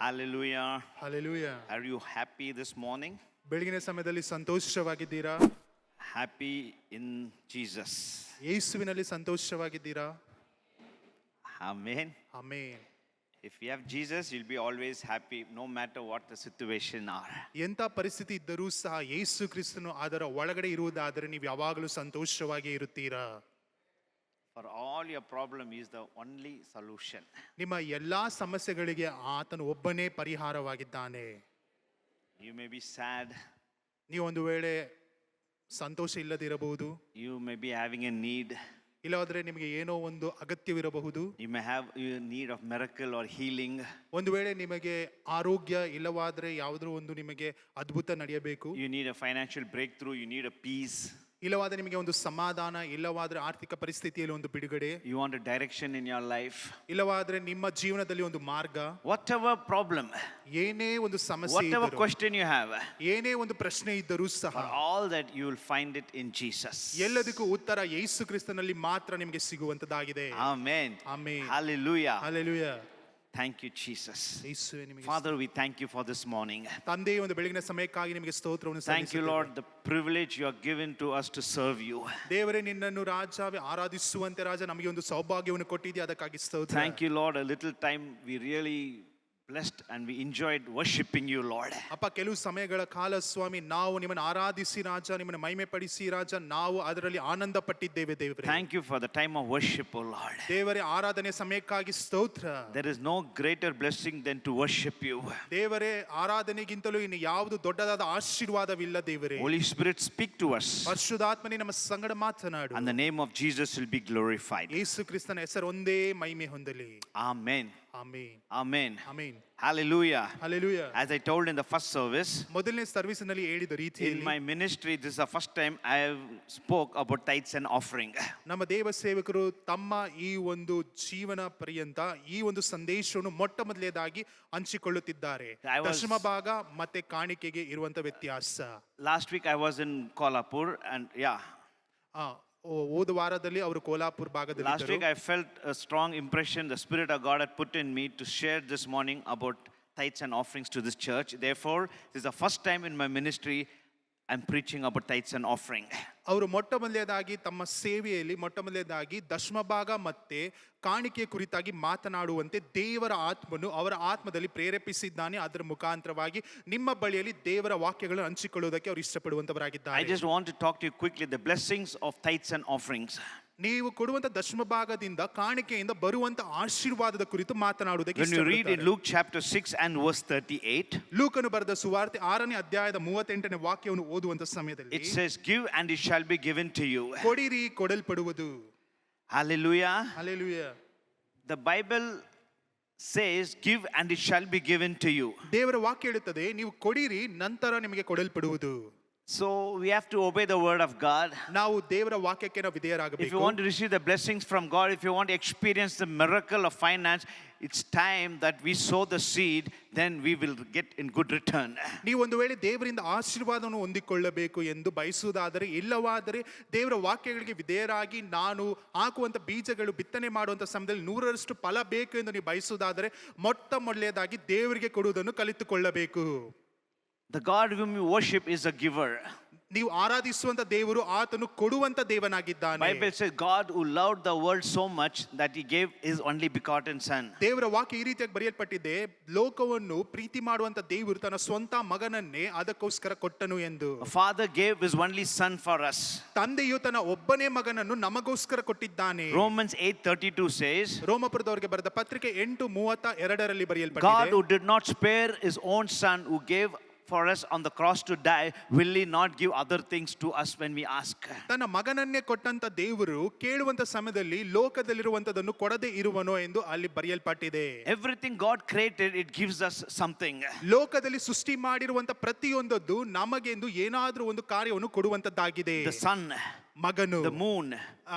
Hallelujah. Hallelujah. Are you happy this morning? ಬೆಳಗಿನ ಸಮಯದಲ್ಲಿ ಸಂತೋಷವಾಗಿದ್ದೀರಾ? Happy in Jesus. ಯೇಸುವಿನಲ್ಲಿ ಸಂತೋಷವಾಗಿದ್ದೀರಾ? Amen. Amen. If you have Jesus, you'll be always happy no matter what the situation are. ಎಂಥ ಪರಿಸ್ಥಿತಿ ಇದ್ದರೂ ಸಹ ಯೇಸು ಕ್ರಿಸ್ತನು ಅದರ ಒಳಗಡೆ ಇರುವುದಾದರೆ ನೀವು ಯಾವಾಗಲೂ ಸಂತೋಷವಾಗಿ ಇರುತ್ತೀರಾ? For all your problem is the only solution. ನಿಮ್ಮ ಎಲ್ಲಾ ಸಮಸ್ಯೆಗಳಿಗೆ ಆತನು ಒಬ್ಬನೇ ಪರಿಹಾರವಾಗಿದ್ದಾನೆ. You may be sad. ನೀವು ಒಂದು ವೇಳೆ ಸಂತೋಷ ಇಲ್ಲದಿರಬಹುದು. You may be having a need. ಇಲ್ಲವಾದ್ರೆ ನಿಮಗೆ ಏನೋ ಒಂದು ಅಗತ್ಯವಿರಬಹುದು. You may have a need of miracle or healing. ಒಂದು ವೇಳೆ ನಿಮಗೆ ಆರೋಗ್ಯ ಇಲ್ಲವಾದ್ರೆ ಯಾವುದೋ ಒಂದು ನಿಮಗೆ ಅದ್ಭುತ ನಡೆಯಬೇಕು. You need a financial breakthrough. You need a peace. ಇಲ್ಲವಾದ್ರೆ ನಿಮಗೆ ಒಂದು ಸಮಾಧಾನ, ಇಲ್ಲವಾದ್ರೆ ಆರ್ಥಿಕ ಪರಿಸ್ಥಿತಿಯಲ್ಲಿ ಒಂದು ಬಿಡುಗಡೆ. You want a direction in your life. ಇಲ್ಲವಾದ್ರೆ ನಿಮ್ಮ ಜೀವನದಲ್ಲಿ ಒಂದು ಮಾರ್ಗ. Whatever problem, ಏನೇ ಒಂದು ಸಮಸ್ಯೆ whatever ಇದ್ದರೂ, question you have, ಏನೇ ಒಂದು ಪ್ರಶ್ನೆ ಇದ್ದರೂ ಸಹ for all that you will find it in Jesus. ಎಲ್ಲದಕ್ಕೂ ಉತ್ತರ ಯೇಸು ಕ್ರಿಸ್ತನಲ್ಲಿ ಮಾತ್ರ ನಿಮಗೆ ಸಿಗುವಂತದ್ದಾಗಿದೆ. Amen. Amen. Hallelujah. Hallelujah. Thank you, Jesus. ಯೇಸುವೇ ನಿಮಗೆ Father, we thank you for this morning. ತಂದೆ, ಒಂದು ಬೆಳಗಿನ ಸಮಯಕ್ಕಾಗಿ ನಿಮಗೆ ಸ್ತೋತ್ರವನ್ನು Thank you, ಸಲ್ಲಿಸುತ್ತೇವೆ. Lord, the privilege you are given to us to serve you. ದೇವರೇ, ನಿನ್ನನ್ನು ರಾಜವೇ ಆರಾಧಿಸುವಂತೆ ರಾಜ ನಮಗೆ ಒಂದು ಸೌಭಾಗ್ಯವನ್ನು ಕೊಟ್ಟಿದ್ದೀಯ, ಅದಕ್ಕಾಗಿ ಸ್ತೋತ್ರ. Thank you, Lord. A little time we really blessed and we enjoyed worshiping you, Lord. ಅಪ್ಪ, ಕೆಲವು ಸಮಯಗಳ ಕಾಲ ಸ್ವಾಮಿ ನಾವು ನಿಮ್ಮನ್ನು ಆರಾಧಿಸಿ ರಾಜ, ನಿಮ್ಮನ್ನು ಮಹಿಮೆ ಪಡಿಸಿ ರಾಜ, ನಾವು ಅದರಲ್ಲಿ ಆನಂದ ಪಟ್ಟಿದ್ದೇವೆ ದೇವರೇ. Thank you for the time of worship, O Lord. ದೇವರೇ, ಆರಾಧನೆ ಸಮಯಕ್ಕಾಗಿ ಸ್ತೋತ್ರ. There is no greater blessing than to worship you. ದೇವರೇ, ಆರಾಧನೆಗಿಂತಲೂ ಇನ್ನು ಯಾವುದು ದೊಡ್ಡದಾದ ಆಶೀರ್ವಾದವಿಲ್ಲ ದೇವರೇ. Holy Spirit, speak to us. ಪರಿಶುದ್ಧಾತ್ಮನೇ ನಮ್ಮ ಸಂಗಡ ಮಾತನಾಡು. And the name of Jesus will be glorified. ಯೇಸು ಕ್ರಿಸ್ತನ ಹೆಸರು ಒಂದೇ ಮಹಿಮೆ ಹೊಂದಲಿ. Amen. Amen. Amen. Amen. Hallelujah. Hallelujah. As I told in the first service, ಮೊದಲನೇ ಸರ್ವಿಸ್ನಲ್ಲಿ ಹೇಳಿದ in ರೀತಿಯಲ್ಲಿ my ministry, this is the first time I have spoke about tithes and offering. ನಮ್ಮ ದೇವ ಸೇವಕರು ತಮ್ಮ ಈ ಒಂದು ಜೀವನ ಪರ್ಯಂತ ಈ ಒಂದು ಸಂದೇಶವನ್ನು ಮೊಟ್ಟ ಮೊದಲನೇದಾಗಿ ಹಂಚಿಕೊಳ್ಳುತ್ತಿದ್ದಾರೆ. ದಶಮ ಭಾಗ ಮತ್ತೆ ಕಾಣಿಕೆಗೆ ಇರುವಂತ ವ್ಯತ್ಯಾಸ. Last week I was in Kolhapur and ಹೋದ ವಾರದಲ್ಲಿ ಅವರು ಕೋಲಾಪುರ ಭಾಗದಲ್ಲಿ last week I felt a strong impression the Spirit of God had put in me to share this morning about tithes and offerings to this church. Therefore, this is the first time in my ministry I'm preaching about tithes and offering. ಅವರು ಮೊಟ್ಟ ಮೊದಲನೇದಾಗಿ ತಮ್ಮ ಸೇವೆಯಲ್ಲಿ ಮೊಟ್ಟ ಮೊದಲನೇದಾಗಿ ದಶಮ ಭಾಗ ಮತ್ತೆ ಕಾಣಿಕೆ ಕುರಿತಾಗಿ ಮಾತನಾಡುವಂತೆ ದೇವರ ಆತ್ಮನು ಅವರ ಆತ್ಮದಲ್ಲಿ ಪ್ರೇರೇಪಿಸಿದ್ದಾನೆ. ಅದರ ಮುಖಾಂತರವಾಗಿ ನಿಮ್ಮ ಬಳಿಯಲ್ಲಿ ದೇವರ ವಾಕ್ಯಗಳನ್ನು ಹಂಚಿಕೊಳ್ಳುವುದಕ್ಕೆ ಅವರು ಇಷ್ಟಪಡುವಂತವರಾಗಿದ್ದಾರೆ. I just want to talk to you quickly the blessings of tithes and offerings. ನೀವು ಕೊಡುವಂತ ದಶಮ ಭಾಗದಿಂದ ಕಾಣಿಕೆಯಿಂದ ಬರುವಂತ ಆಶೀರ್ವಾದದ ಕುರಿತು ಮಾತನಾಡುವುದಕ್ಕೆ When you read in Luke chapter 6 and verse 38, ಲೂಕನು ಬರೆದ ಸುವಾರ್ತೆ 6ನೇ ಅಧ್ಯಾಯದ 38ನೇ ವಾಕ್ಯವನ್ನು ಓದುವಂತ ಸಮಯದಲ್ಲಿ it says, give and it shall be given to you. ಕೊಡಿರಿ, ಕೊಡಲ್ಪಡುವುದು. Hallelujah. Hallelujah. The Bible says, give and it shall be given to you. ದೇವರ ವಾಕ್ಯ ಹೇಳುತ್ತದೆ, ನೀವು ಕೊಡಿರಿ, ನಂತರ ನಿಮಗೆ ಕೊಡಲ್ಪಡುವುದು. So we have to obey the word of God. ನಾವು ದೇವರ ವಾಕ್ಯಕ್ಕೆ ನಾವು If you ವಿಧೇಯರಾಗಬೇಕು. want to receive the blessings from God, if you want to experience the miracle of finance, it's time that we sow the seed, then we will get in good return. ನೀವು ಒಂದು ವೇಳೆ ದೇವರಿಂದ ಆಶೀರ್ವಾದವನ್ನು ಹೊಂದಿಕೊಳ್ಳಬೇಕು ಎಂದು ಬಯಸುವುದಾದರೆ, ಇಲ್ಲವಾದರೆ ದೇವರ ವಾಕ್ಯಗಳಿಗೆ ವಿಧೇಯರಾಗಿ ನಾನು ಹಾಕುವಂತ ಬೀಜಗಳು ಬಿತ್ತನೆ ಮಾಡುವಂತ ಸಮಯದಲ್ಲಿ 100ರಷ್ಟು ಫಲ ಬೇಕು ಎಂದು ನೀವು ಬಯಸುವುದಾದರೆ ಮೊಟ್ಟ ಮೊದಲನೇದಾಗಿ ದೇವರಿಗೆ ಕೊಡುವುದನ್ನು ಕಲಿತುಕೊಳ್ಳಬೇಕು. The God whom you worship is a giver. ನೀವು ಆರಾಧಿಸುವಂತ ದೇವರು ಆತನು ಕೊಡುವಂತ ದೇವನಾಗಿದ್ದಾನೆ. Bible says God who loved the world so much that he gave his only begotten son. ದೇವರ ವಾಕ್ಯ ಈ ರೀತಿಯಾಗಿ ಬರೆಯಲ್ಪಟ್ಟಿದೆ, ಲೋಕವನ್ನು ಪ್ರೀತಿ ಮಾಡುವಂತ ದೇವರು ತನ್ನ ಸ್ವಂತ ಮಗನನ್ನೇ ಅದಕ್ಕೋಸ್ಕರ ಕೊಟ್ಟನು ಎಂದು. A father gave his only son for us. ತಂದೆಯು ತನ್ನ ಒಬ್ಬನೇ ಮಗನನ್ನು ನಮಗೋಸ್ಕರ ಕೊಟ್ಟಿದ್ದಾನೆ. Romans 8:32 says, ರೋಮಪುರದವರಿಗೆ ಬರೆದ ಪತ್ರಿಕೆ 8:32ರಲ್ಲಿ God ಬರೆಯಲ್ಪಟ್ಟಿದೆ, who did not spare his own son, who gave for us on the cross to die, will he not give other things to us when we ask? ತನ್ನ ಮಗನನ್ನೇ ಕೊಟ್ಟಂತ ದೇವರು ಕೇಳುವಂತ ಸಮಯದಲ್ಲಿ ಲೋಕದಲ್ಲಿರುವಂತದನ್ನು ಕೊಡದೆ ಇರುವನೋ ಎಂದು ಅಲ್ಲಿ ಬರೆಯಲ್ಪಟ್ಟಿದೆ. Everything God created, it gives us something. ಲೋಕದಲ್ಲಿ ಸೃಷ್ಟಿ ಮಾಡಿರುವಂತ ಪ್ರತಿಯೊಂದದ್ದು ನಮಗೆಂದು ಏನಾದ್ರೂ ಒಂದು ಕಾರ್ಯವನ್ನು ಕೊಡುವಂತದ್ದಾಗಿದೆ. The sun, ಮಗನು, the moon,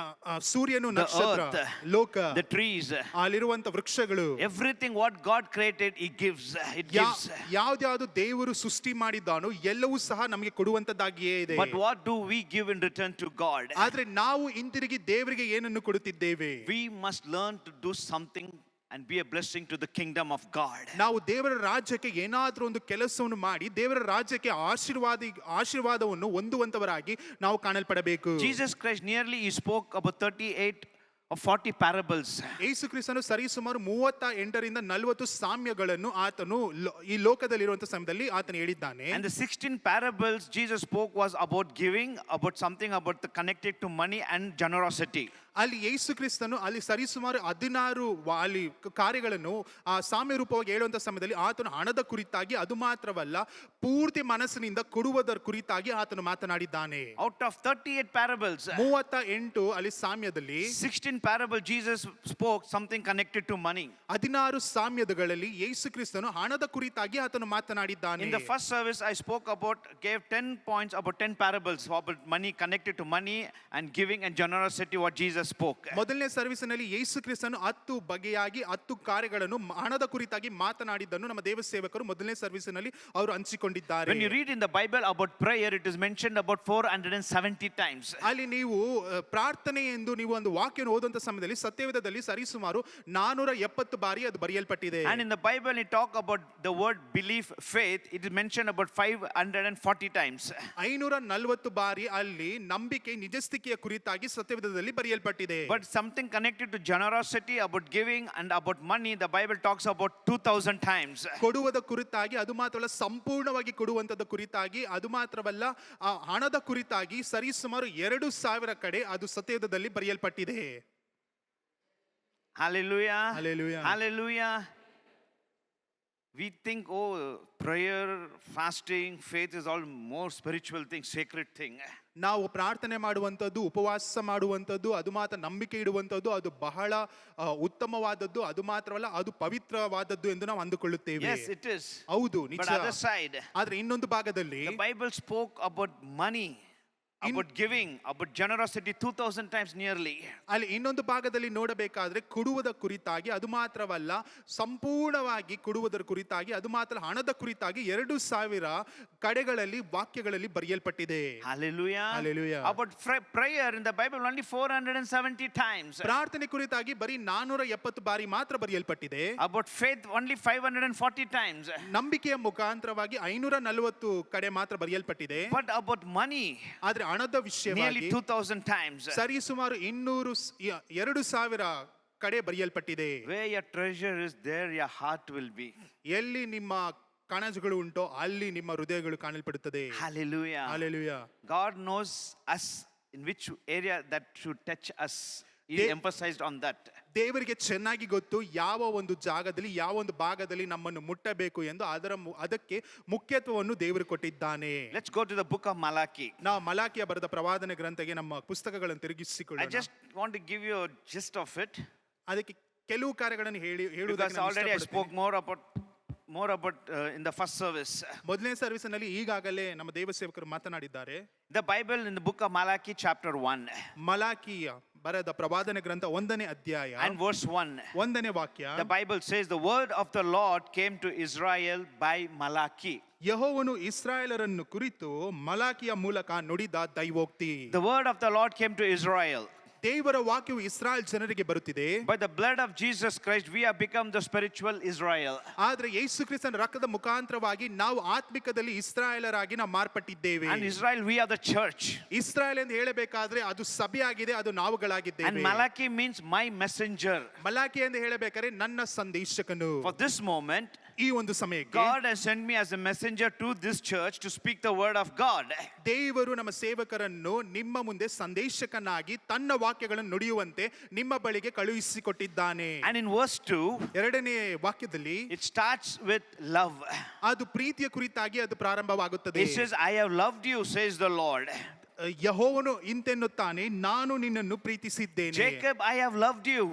ಸೂರ್ಯನು, the ನಕ್ಷತ್ರ, earth, ಲೋಕ, the trees, ಅಲ್ಲಿರುವಂತ ವೃಕ್ಷಗಳು, everything what God created, he gives. It gives. ಯಾವ್ದ್ಯಾವ್ದು ದೇವರು ಸೃಷ್ಟಿ ಮಾಡಿದ್ದಾನೋ ಎಲ್ಲವೂ ಸಹ ನಮಗೆ ಕೊಡುವಂತದ್ದಾಗಿಯೇ ಇದೆ. But what do we give in return to God? ಆದ್ರೆ ನಾವು ಹಿಂತಿರುಗಿ ದೇವರಿಗೆ ಏನನ್ನು ಕೊಡುತ್ತಿದ್ದೇವೆ? We must learn to do something and be a blessing to the kingdom of God. ನಾವು ದೇವರ ರಾಜ್ಯಕ್ಕೆ ಏನಾದರೂ ಒಂದು ಕೆಲಸವನ್ನು ಮಾಡಿ ದೇವರ ರಾಜ್ಯಕ್ಕೆ ಆಶೀರ್ವಾದವನ್ನು ಹೊಂದುವಂತವರಾಗಿ ನಾವು ಕಾಣಲ್ಪಡಬೇಕು. Jesus Christ nearly he spoke about 38 or 40 parables. ಯೇಸು ಕ್ರಿಸ್ತನು ಸರಿಸುಮಾರು 38ರಿಂದ 40 ಸಾಮ್ಯಗಳನ್ನು ಆತನು ಈ ಲೋಕದಲ್ಲಿರುವಂತ ಸಮಯದಲ್ಲಿ ಆತನು ಹೇಳಿದ್ದಾನೆ. And the 16 parables Jesus spoke was about giving, about something about the connected to money and generosity. ಅಲ್ಲಿ ಯೇಸು ಕ್ರಿಸ್ತನು ಅಲ್ಲಿ ಸರಿಸುಮಾರು 16 ಅಲ್ಲಿ ಕಾರ್ಯಗಳನ್ನು ಆ ಸಾಮ್ಯ ರೂಪವಾಗಿ ಹೇಳುವಂತ ಸಮಯದಲ್ಲಿ ಆತನು ಹಣದ ಕುರಿತಾಗಿ ಅದು ಮಾತ್ರವಲ್ಲ ಪೂರ್ತಿ ಮನಸ್ಸಿನಿಂದ ಕೊಡುವುದರ ಕುರಿತಾಗಿ ಆತನು ಮಾತನಾಡಿದ್ದಾನೆ. Out of 38 parables, 38 ಅಲ್ಲಿ ಸಾಮ್ಯದಲ್ಲಿ 16 parables Jesus spoke something connected to money. 16 ಸಾಮ್ಯಗಳಲ್ಲಿ ಯೇಸು ಕ್ರಿಸ್ತನು ಹಣದ ಕುರಿತಾಗಿ ಆತನು ಮಾತನಾಡಿದ್ದಾನೆ. In the first service I gave 10 points about 10 parables about money, connected to money and giving and generosity, what Jesus spoke. ಮೊದಲನೇ ಸರ್ವಿಸ್ನಲ್ಲಿ ಯೇಸು ಕ್ರಿಸ್ತನು 10 ಬಗೆಯಾಗಿ 10 ಕಾರ್ಯಗಳನ್ನು ಹಣದ ಕುರಿತಾಗಿ ಮಾತನಾಡಿದ್ದನ್ನು ನಮ್ಮ ದೇವ ಸೇವಕರು ಮೊದಲನೇ ಸರ್ವಿಸ್ನಲ್ಲಿ ಅವರು ಹಂಚಿಕೊಂಡಿದ್ದಾರೆ. When you read in the Bible about prayer, it is mentioned about 470 times. ಅಲ್ಲಿ ನೀವು ಪ್ರಾರ್ಥನೆ ಎಂದು ನೀವು ಒಂದು ವಾಕ್ಯವನ್ನು ಓದುವಂತ ಸಮಯದಲ್ಲಿ ಸತ್ಯವೇದದಲ್ಲಿ ಸರಿಸುಮಾರು 470 ಬಾರಿ ಅದು ಬರೆಯಲ್ಪಟ್ಟಿದೆ. And in the Bible it talk about the word belief, faith, it is mentioned about 540 times. 540 ಬಾರಿ ಅಲ್ಲಿ ನಂಬಿಕೆ ನಿಜಸ್ಥಿತಿಯ ಕುರಿತಾಗಿ ಸತ್ಯವೇದದಲ್ಲಿ ಬರೆಯಲ್ಪಟ್ಟಿದೆ. But something connected to generosity, about giving and about money, the Bible talks about 2000 times. ಕೊಡುವುದ ಕುರಿತಾಗಿ ಅದು ಮಾತ್ರವಲ್ಲ ಸಂಪೂರ್ಣವಾಗಿ ಕೊಡುವಂತದ ಕುರಿತಾಗಿ ಅದು ಮಾತ್ರವಲ್ಲ ಆ ಹಣದ ಕುರಿತಾಗಿ ಸರಿಸುಮಾರು 2000 ಕಡೆ ಅದು ಸತ್ಯವೇದದಲ್ಲಿ ಬರೆಯಲ್ಪಟ್ಟಿದೆ. Hallelujah. Hallelujah. Hallelujah. We think, oh, prayer, fasting, faith is all more spiritual thing, sacred thing. ನಾವು ಪ್ರಾರ್ಥನೆ ಮಾಡುವಂಥದ್ದು ಉಪವಾಸ ಮಾಡುವಂಥದ್ದು ಅದು ಮಾತ್ರ ನಂಬಿಕೆ ಇಡುವಂಥದ್ದು ಅದು ಬಹಳ ಉತ್ತಮವಾದದ್ದು ಅದು ಮಾತ್ರವಲ್ಲ ಅದು ಪವಿತ್ರವಾದದ್ದು ಎಂದು ನಾವು ಅಂದುಕೊಳ್ಳುತ್ತೇವೆ. Yes, it is. ಹೌದು But ನಿಜ. other side, ಆದ್ರೆ ಇನ್ನೊಂದು ಭಾಗದಲ್ಲಿ the Bible spoke about money, about giving, about generosity 2000 times nearly. ಅಲ್ಲಿ ಇನ್ನೊಂದು ಭಾಗದಲ್ಲಿ ನೋಡಬೇಕಾದ್ರೆ ಕೊಡುವುದ ಕುರಿತಾಗಿ ಅದು ಮಾತ್ರವಲ್ಲ ಸಂಪೂರ್ಣವಾಗಿ ಕೊಡುವುದರ ಕುರಿತಾಗಿ ಅದು ಮಾತ್ರ ಹಣದ ಕುರಿತಾಗಿ 2000 ಕಡೆಗಳಲ್ಲಿ ವಾಕ್ಯಗಳಲ್ಲಿ ಬರೆಯಲ್ಪಟ್ಟಿದೆ. Hallelujah. Hallelujah. About prayer in the Bible only 470 times. ಪ್ರಾರ್ಥನೆ ಕುರಿತಾಗಿ ಬರೀ 470 ಬಾರಿ ಮಾತ್ರ ಬರೆಯಲ್ಪಟ್ಟಿದೆ. About faith only 540 times. ನಂಬಿಕೆಯ ಮುಖಾಂತರವಾಗಿ 540 ಕಡೆ ಮಾತ್ರ ಬರೆಯಲ್ಪಟ್ಟಿದೆ. But about money, ಆದ್ರೆ ಹಣದ nearly ವಿಷಯವಾಗಿ 2000 times. ಸರಿ ಸುಮಾರು 2000 ಕಡೆ ಬರೆಯಲ್ಪಟ್ಟಿದೆ. Where your treasure is, there your heart will be. ಎಲ್ಲಿ ನಿಮ್ಮ ಕಣಜಗಳು ಉಂಟೋ ಅಲ್ಲಿ ನಿಮ್ಮ ಹೃದಯಗಳು ಕಾಣಲ್ಪಡುತ್ತದೆ. Hallelujah. Hallelujah. God knows us in which area that should touch us. He emphasized on that. ದೇವರಿಗೆ ಚೆನ್ನಾಗಿ ಗೊತ್ತು ಯಾವ ಒಂದು ಜಾಗದಲ್ಲಿ ಯಾವ ಒಂದು ಭಾಗದಲ್ಲಿ ನಮ್ಮನ್ನು ಮುಟ್ಟಬೇಕು ಎಂದು ಅದಕ್ಕೆ ಮುಖ್ಯತ್ವವನ್ನು ದೇವರು ಕೊಟ್ಟಿದ್ದಾನೆ. Let's go to the book of Malachi. ನಾವು ಮಲಾಕಿಯ ಬರೆದ ಪ್ರವಾದನೆ ಗ್ರಂಥಕ್ಕೆ ನಮ್ಮ ಪುಸ್ತಕಗಳನ್ನು I ತಿರುಗಿಸಿಕೊಳ್ಳೋಣ. just want to give you a gist of it. ಅದಕ್ಕೆ ಕೆಲವು ಕಾರ್ಯಗಳನ್ನು Because ಹೇಳುವುದಕ್ಕೆ already I spoke more about in the first service. ಮೊದಲನೇ ಸರ್ವಿಸ್ನಲ್ಲಿ ಈಗಾಗಲೇ ನಮ್ಮ ದೇವ ಸೇವಕರು ಮಾತನಾಡಿದ್ದಾರೆ. The Bible in the book of Malachi chapter 1 ಮಲಾಕಿಯ ಬರೆದ ಪ್ರವಾದನೆ ಗ್ರಂಥ 1ನೇ ಅಧ್ಯಾಯ and verse 1. 1ನೇ ವಾಕ್ಯ. The Bible says the word of the Lord came to Israel by Malachi. ಯೆಹೋವನು ಇಸ್ರಾಯೇಲರನ್ನು ಕುರಿತು ಮಲಾಕಿಯ ಮೂಲಕ ನುಡಿದ ದೈವೋಕ್ತಿ. The word of the Lord came to Israel. ದೇವರ ವಾಕ್ಯವು ಇಸ್ರಾಯೇಲ್ ಜನರಿಗೆ ಬರುತ್ತಿದೆ. By the blood of Jesus Christ we have become the spiritual Israel. ಆದ್ರೆ ಯೇಸು ಕ್ರಿಸ್ತನ ರಕ್ತದ ಮುಖಾಂತರವಾಗಿ ನಾವು ಆತ್ಮಿಕದಲ್ಲಿ ಇಸ್ರಾಯೇಲರಾಗಿ ನಾವು ಮಾರ್ಪಟ್ಟಿದ್ದೇವೆ. And Israel, we are the church. Israel ಎಂದು ಹೇಳಬೇಕಾದ್ರೆ ಅದು ಸಭೆಯಾಗಿದೆ, ಅದು ನಾವುಗಳಾಗಿದ್ದೇವೆ. And Malachi means my messenger. Malachi ಎಂದು ಹೇಳಬೇಕಾದ್ರೆ ನನ್ನ ಸಂದೇಶಕನು. For this moment ಈ ಒಂದು ಸಮಯಕ್ಕೆ God has sent me as a messenger to this church to speak the word of God. ದೇವರು ನಮ್ಮ ಸೇವಕರನ್ನು ನಿಮ್ಮ ಮುಂದೆ ಸಂದೇಶಕನಾಗಿ ತನ್ನ ವಾಕ್ಯಗಳನ್ನು ನುಡಿಯುವಂತೆ ನಿಮ್ಮ ಬಳಿಗೆ ಕಳುಹಿಸಿಕೊಟ್ಟಿದ್ದಾನೆ. And in verse 2 ಎರಡನೇ ವಾಕ್ಯದಲ್ಲಿ it starts with love. ಅದು ಪ್ರೀತಿಯ ಕುರಿತಾಗಿ ಅದು ಪ್ರಾರಂಭವಾಗುತ್ತದೆ. It says, I have loved you, says the Lord. ಯೆಹೋವನು ಇಂತೆನ್ನುತ್ತಾನೆ, ನಾನು ನಿನ್ನನ್ನು ಪ್ರೀತಿಸಿದ್ದೇನೆ. Jacob, I have loved you.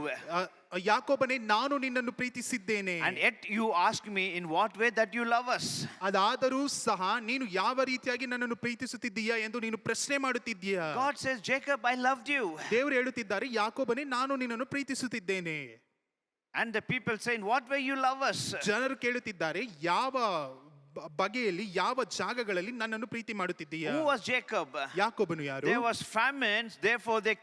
ಯಾಕೋಬನೇ, ನಾನು ನಿನ್ನನ್ನು ಪ್ರೀತಿಸಿದ್ದೇನೆ. And yet you ask me in what way that you love us. ಅದಾದರೂ ಸಹ ನೀನು ಯಾವ ರೀತಿಯಾಗಿ ನನ್ನನ್ನು ಪ್ರೀತಿಸುತ್ತಿದ್ದೀಯಾ ಎಂದು ನೀನು ಪ್ರಶ್ನೆ ಮಾಡುತ್ತಿದ್ದೀಯಾ. God says, Jacob, I loved you. ದೇವರು ಹೇಳುತ್ತಿದ್ದಾರೆ, ಯಾಕೋಬನೇ, ನಾನು ನಿನ್ನನ್ನು ಪ್ರೀತಿಸುತ್ತಿದ್ದೇನೆ. And the people say, in what way you love us? ಜನರು ಕೇಳುತ್ತಿದ್ದಾರೆ, ಯಾವ ಬಗೆಯಲ್ಲಿ ಯಾವ ಜಾಗಗಳಲ್ಲಿ ನನ್ನನ್ನು ಪ್ರೀತಿ ಮಾಡುತ್ತಿದ್ದೀಯಾ? Who was Jacob? ಯಾಕೋಬನು ಯಾರು? There was famines, therefore they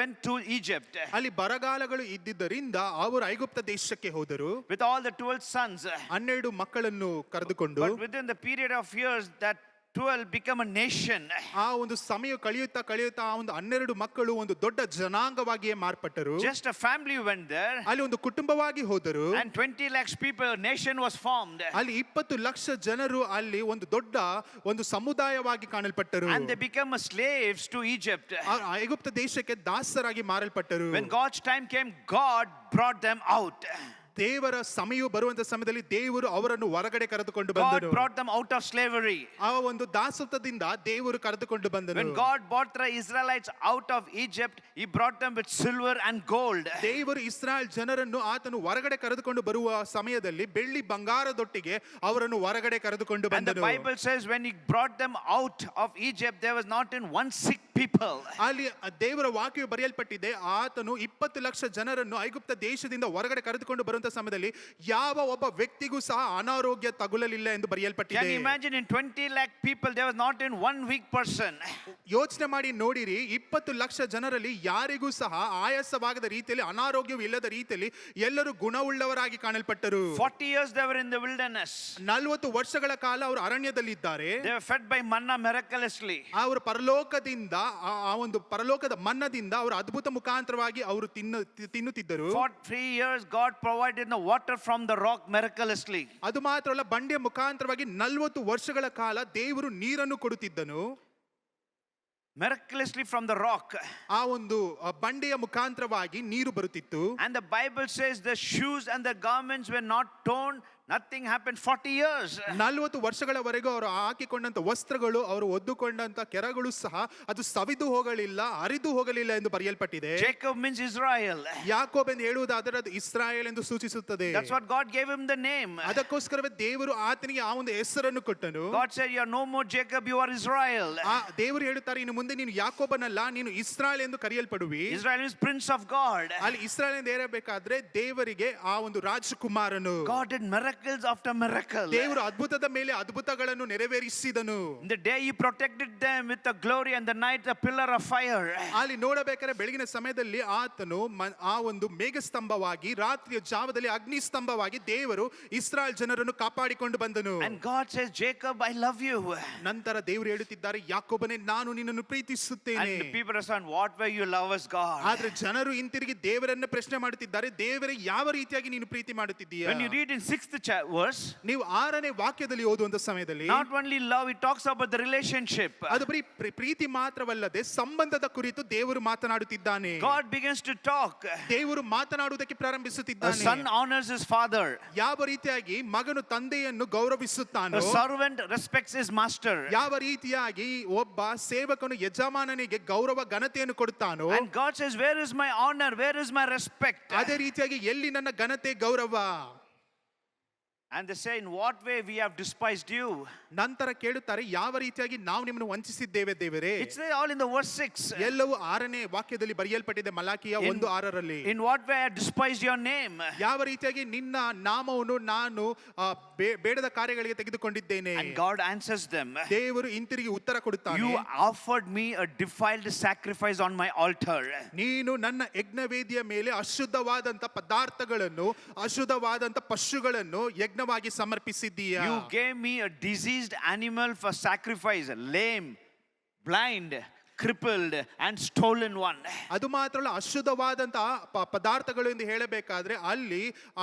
went to Egypt ಅಲ್ಲಿ ಬರಗಾಲಗಳು ಇದ್ದಿದ್ದರಿಂದ ಅವರು ಐಗುಪ್ತ ದೇಶಕ್ಕೆ ಹೋದರು. with all the 12 sons. 12 ಮಕ್ಕಳನ್ನು ಕರೆದುಕೊಂಡು, But within the period of years, that 12 become a nation. ಆ ಒಂದು ಸಮಯ ಕಳೆಯುತ್ತಾ ಆ ಒಂದು 12 ಮಕ್ಕಳು ಒಂದು ದೊಡ್ಡ ಜನಾಂಗವಾಗಿಯೇ ಮಾರ್ಪಟ್ಟರು. Just a family went there. ಅಲ್ಲಿ ಒಂದು ಕುಟುಂಬವಾಗಿ ಹೋದರು. And 20 lakhs people, nation was formed. ಅಲ್ಲಿ 20 ಲಕ್ಷ ಜನರು ಅಲ್ಲಿ ಒಂದು ದೊಡ್ಡ ಒಂದು ಸಮುದಾಯವಾಗಿ ಕಾಣಲ್ಪಟ್ಟರು. And they become slaves to Egypt. ಐಗುಪ್ತ ದೇಶಕ್ಕೆ ದಾಸರಾಗಿ ಮಾರಲ್ಪಟ್ಟರು. When God's time came, God brought them out. ದೇವರ ಸಮಯ ಬರುವಂತ ಸಮಯದಲ್ಲಿ ದೇವರು ಅವರನ್ನು ಹೊರಗಡೆ ಕರೆದುಕೊಂಡು God ಬಂದರು. brought them out of slavery. ಆ ಒಂದು ದಾಸತ್ವದಿಂದ ದೇವರು ಕರೆದುಕೊಂಡು ಬಂದನು. When God brought the Israelites out of Egypt, He brought them with silver and gold. ದೇವರು ಇಸ್ರಾಯೇಲ್ ಜನರನ್ನು ಆತನು ಹೊರಗಡೆ ಕರೆದುಕೊಂಡು ಬರುವ ಸಮಯದಲ್ಲಿ ಬೆಳ್ಳಿ ಬಂಗಾರದೊಟ್ಟಿಗೆ ಅವರನ್ನು ಹೊರಗಡೆ ಕರೆದುಕೊಂಡು And the ಬಂದನು. Bible says when He brought them out of Egypt, there was not in one sick people. ಅಲ್ಲಿ ದೇವರ ವಾಕ್ಯವು ಬರೆಯಲ್ಪಟ್ಟಿದೆ, ಆತನು 20 ಲಕ್ಷ ಜನರನ್ನು ಐಗುಪ್ತ ದೇಶದಿಂದ ಹೊರಗಡೆ ಕರೆದುಕೊಂಡು ಬರುವಂತ ಸಮಯದಲ್ಲಿ ಯಾವ ಒಬ್ಬ ವ್ಯಕ್ತಿಗೂ ಸಹ ಅನಾರೋಗ್ಯ ತಗುಲಲಿಲ್ಲ ಎಂದು ಬರೆಯಲ್ಪಟ್ಟಿದೆ. Can you imagine in 20 lakh people there was not in one weak person? ಯೋಚನೆ ಮಾಡಿ ನೋಡಿರಿ, 20 ಲಕ್ಷ ಜನರಲ್ಲಿ ಯಾರಿಗೂ ಸಹ ಆಯಾಸವಾಗದ ರೀತಿಯಲ್ಲಿ, ಅನಾರೋಗ್ಯವಿಲ್ಲದ ರೀತಿಯಲ್ಲಿ ಎಲ್ಲರೂ ಗುಣವುಳ್ಳವರಾಗಿ ಕಾಣಲ್ಪಟ್ಟರು. 40 years they were in the wilderness. 40 ವರ್ಷಗಳ ಕಾಲ ಅವರು ಅರಣ್ಯದಲ್ಲಿದ್ದಾರೆ. They were fed by manna miraculously. ಅವರು ಪರಲೋಕದಿಂದ ಆ ಒಂದು ಪರಲೋಕದ ಮನ್ನದಿಂದ ಅವರು ಅದ್ಭುತ ಮುಖಾಂತರವಾಗಿ ಅವರು ತಿನ್ನುತ್ತಿದ್ದರು. For 3 years God provided the water from the rock miraculously. ಅದು ಮಾತ್ರ ಅಲ್ಲ, ಬಂಡೆಯ ಮುಖಾಂತರವಾಗಿ 40 ವರ್ಷಗಳ ಕಾಲ ದೇವರು ನೀರನ್ನು ಕೊಡುತ್ತಿದ್ದನು. Miraculously from the rock. ಆ ಒಂದು ಬಂಡೆಯ ಮುಖಾಂತರವಾಗಿ ನೀರು ಬರುತ್ತಿತ್ತು. And the Bible says the shoes and the garments were not torn. Nothing happened 40 years. 40 ವರ್ಷಗಳವರೆಗೂ ಅವರು ಹಾಕಿಕೊಂಡಂತ ವಸ್ತ್ರಗಳು, ಅವರು ಒದ್ದುಕೊಂಡಂತ ಕೆರಗಳು ಸಹ ಅದು ಸವಿದು ಹೋಗಲಿಲ್ಲ, ಹರಿದು ಹೋಗಲಿಲ್ಲ ಎಂದು ಬರೆಯಲ್ಪಟ್ಟಿದೆ. Jacob means Israel. ಯಾಕೋಬ್ ಎಂದು ಹೇಳುವುದಾದರೆ ಅದು ಇಸ್ರಾಯೇಲ್ ಎಂದು ಸೂಚಿಸುತ್ತದೆ. That's what God gave him the name. ಅದಕ್ಕೋಸ್ಕರವೇ ದೇವರು ಆತನಿಗೆ ಆ ಒಂದು ಹೆಸರನ್ನು ಕೊಟ್ಟನು. God said, you are no more Jacob, you are Israel. ದೇವರು ಹೇಳುತ್ತಾರೆ, ಇನ್ನು ಮುಂದೆ ನೀನು ಯಾಕೋಬನಲ್ಲ, ನೀನು ಇಸ್ರಾಯೇಲ್ ಎಂದು ಕರೆಯಲ್ಪಡುವಿ. Israel is Prince of God. ಅಲ್ಲಿ ಇಸ್ರಾಯೇಲ್ ಎಂದು ಹೇಳಬೇಕಾದ್ರೆ ದೇವರಿಗೆ ಆ ಒಂದು ರಾಜಕುಮಾರನು. God did miracles after miracle. ದೇವರು ಅದ್ಭುತದ ಮೇಲೆ ಅದ್ಭುತಗಳನ್ನು ನೆರವೇರಿಸಿದನು. In the day He protected them with the glory, and the night a pillar of fire. ಅಲ್ಲಿ ನೋಡಬೇಕಾದ್ರೆ ಬೆಳಗಿನ ಸಮಯದಲ್ಲಿ ಆತನು ಆ ಒಂದು ಮೇಘಸ್ತಂಭವಾಗಿ, ರಾತ್ರಿಯ ಜಾವದಲ್ಲಿ ಅಗ್ನಿ ಸ್ತಂಭವಾಗಿ ದೇವರು ಇಸ್ರಾಯೇಲ್ ಜನರನ್ನು ಕಾಪಾಡಿಕೊಂಡು ಬಂದನು. And God says, Jacob, I love you. ನಂತರ ದೇವರು ಹೇಳುತ್ತಿದ್ದಾರೆ, ಯಾಕೋಬನೇ ನಾನು ನಿನ್ನನ್ನು ಪ್ರೀತಿಸುತ್ತೇನೆ. And the people respond, what way you love us, God? ಆದ್ರೆ ಜನರು ಹಿಂತಿರುಗಿ ದೇವರನ್ನ ಪ್ರಶ್ನೆ ಮಾಡುತ್ತಿದ್ದಾರೆ, ದೇವರೇ ಯಾವ ರೀತಿಯಾಗಿ ನೀನು ಪ್ರೀತಿ ಮಾಡುತ್ತಿದ್ದೀಯಾ? When you read in 6th verse, ನೀವು 6ನೇ ವಾಕ್ಯದಲ್ಲಿ ಓದುವಂತ ಸಮಯದಲ್ಲಿ not only love, it talks about the relationship. ಅದು ಬರೀ ಪ್ರೀತಿ ಮಾತ್ರವಲ್ಲದೆ ಸಂಬಂಧದ ಕುರಿತು ದೇವರು ಮಾತನಾಡುತ್ತಿದ್ದಾನೆ. God begins to talk. ದೇವರು ಮಾತನಾಡುವುದಕ್ಕೆ A ಪ್ರಾರಂಭಿಸುತ್ತಿದ್ದಾನೆ. son honors his father. ಯಾವ ರೀತಿಯಾಗಿ ಮಗನು ತಂದೆಯನ್ನು ಗೌರವಿಸುತ್ತಾನೋ, A servant respects his master. ಯಾವ ರೀತಿಯಾಗಿ ಒಬ್ಬ ಸೇವಕನು ಯಜಮಾನನಿಗೆ ಗೌರವ ಘನತೆಯನ್ನು ಕೊಡುತ್ತಾನೋ, And God says, where is my honor, where is my respect? ಅದೇ ರೀತಿಯಾಗಿ ಎಲ್ಲಿ ನನ್ನ ಘನತೆ ಗೌರವ? And they say, in what way we have despised you? ನಂತರ ಕೇಳುತ್ತಾರೆ, ಯಾವ ರೀತಿಯಾಗಿ ನಾವು ನಿಮ್ಮನ್ನು ವಂಚಿಸಿದ್ದೇವೆ ದೇವರೇ? It's all in the verse 6. ಎಲ್ಲವೂ 6ನೇ ವಾಕ್ಯದಲ್ಲಿ ಬರೆಯಲ್ಪಟ್ಟಿದೆ, ಮಲಾಕಿಯ 1:6ರಲ್ಲಿ. In what way I despised your name? ಯಾವ ರೀತಿಯಾಗಿ ನಿನ್ನ ನಾಮವನ್ನು ನಾನು ಬೇಡದ ಕಾರ್ಯಗಳಿಗೆ ತೆಗೆದುಕೊಂಡಿದ್ದೇನೆ. And God answers them. ದೇವರು ಹಿಂತಿರುಗಿ ಉತ್ತರ ಕೊಡುತ್ತಾನೆ, You offered me a defiled sacrifice on my altar. ನೀನು ನನ್ನ ಯಜ್ಞವೇದಿಯ ಮೇಲೆ ಅಶುದ್ಧವಾದಂತ ಪದಾರ್ಥಗಳನ್ನು, ಅಶುದ್ಧವಾದಂತ ಪಶುಗಳನ್ನು ಯಜ್ಞವಾಗಿ ಸಮರ್ಪಿಸಿದ್ದೀಯಾ. You gave me a diseased animal for sacrifice, lame, blind, crippled and stolen one. ಅದು ಮಾತ್ರ ಅಲ್ಲ, ಅಶುದ್ಧವಾದಂತಹ ಪದಾರ್ಥಗಳು ಎಂದು ಹೇಳಬೇಕಾದ್ರೆ ಅಲ್ಲಿ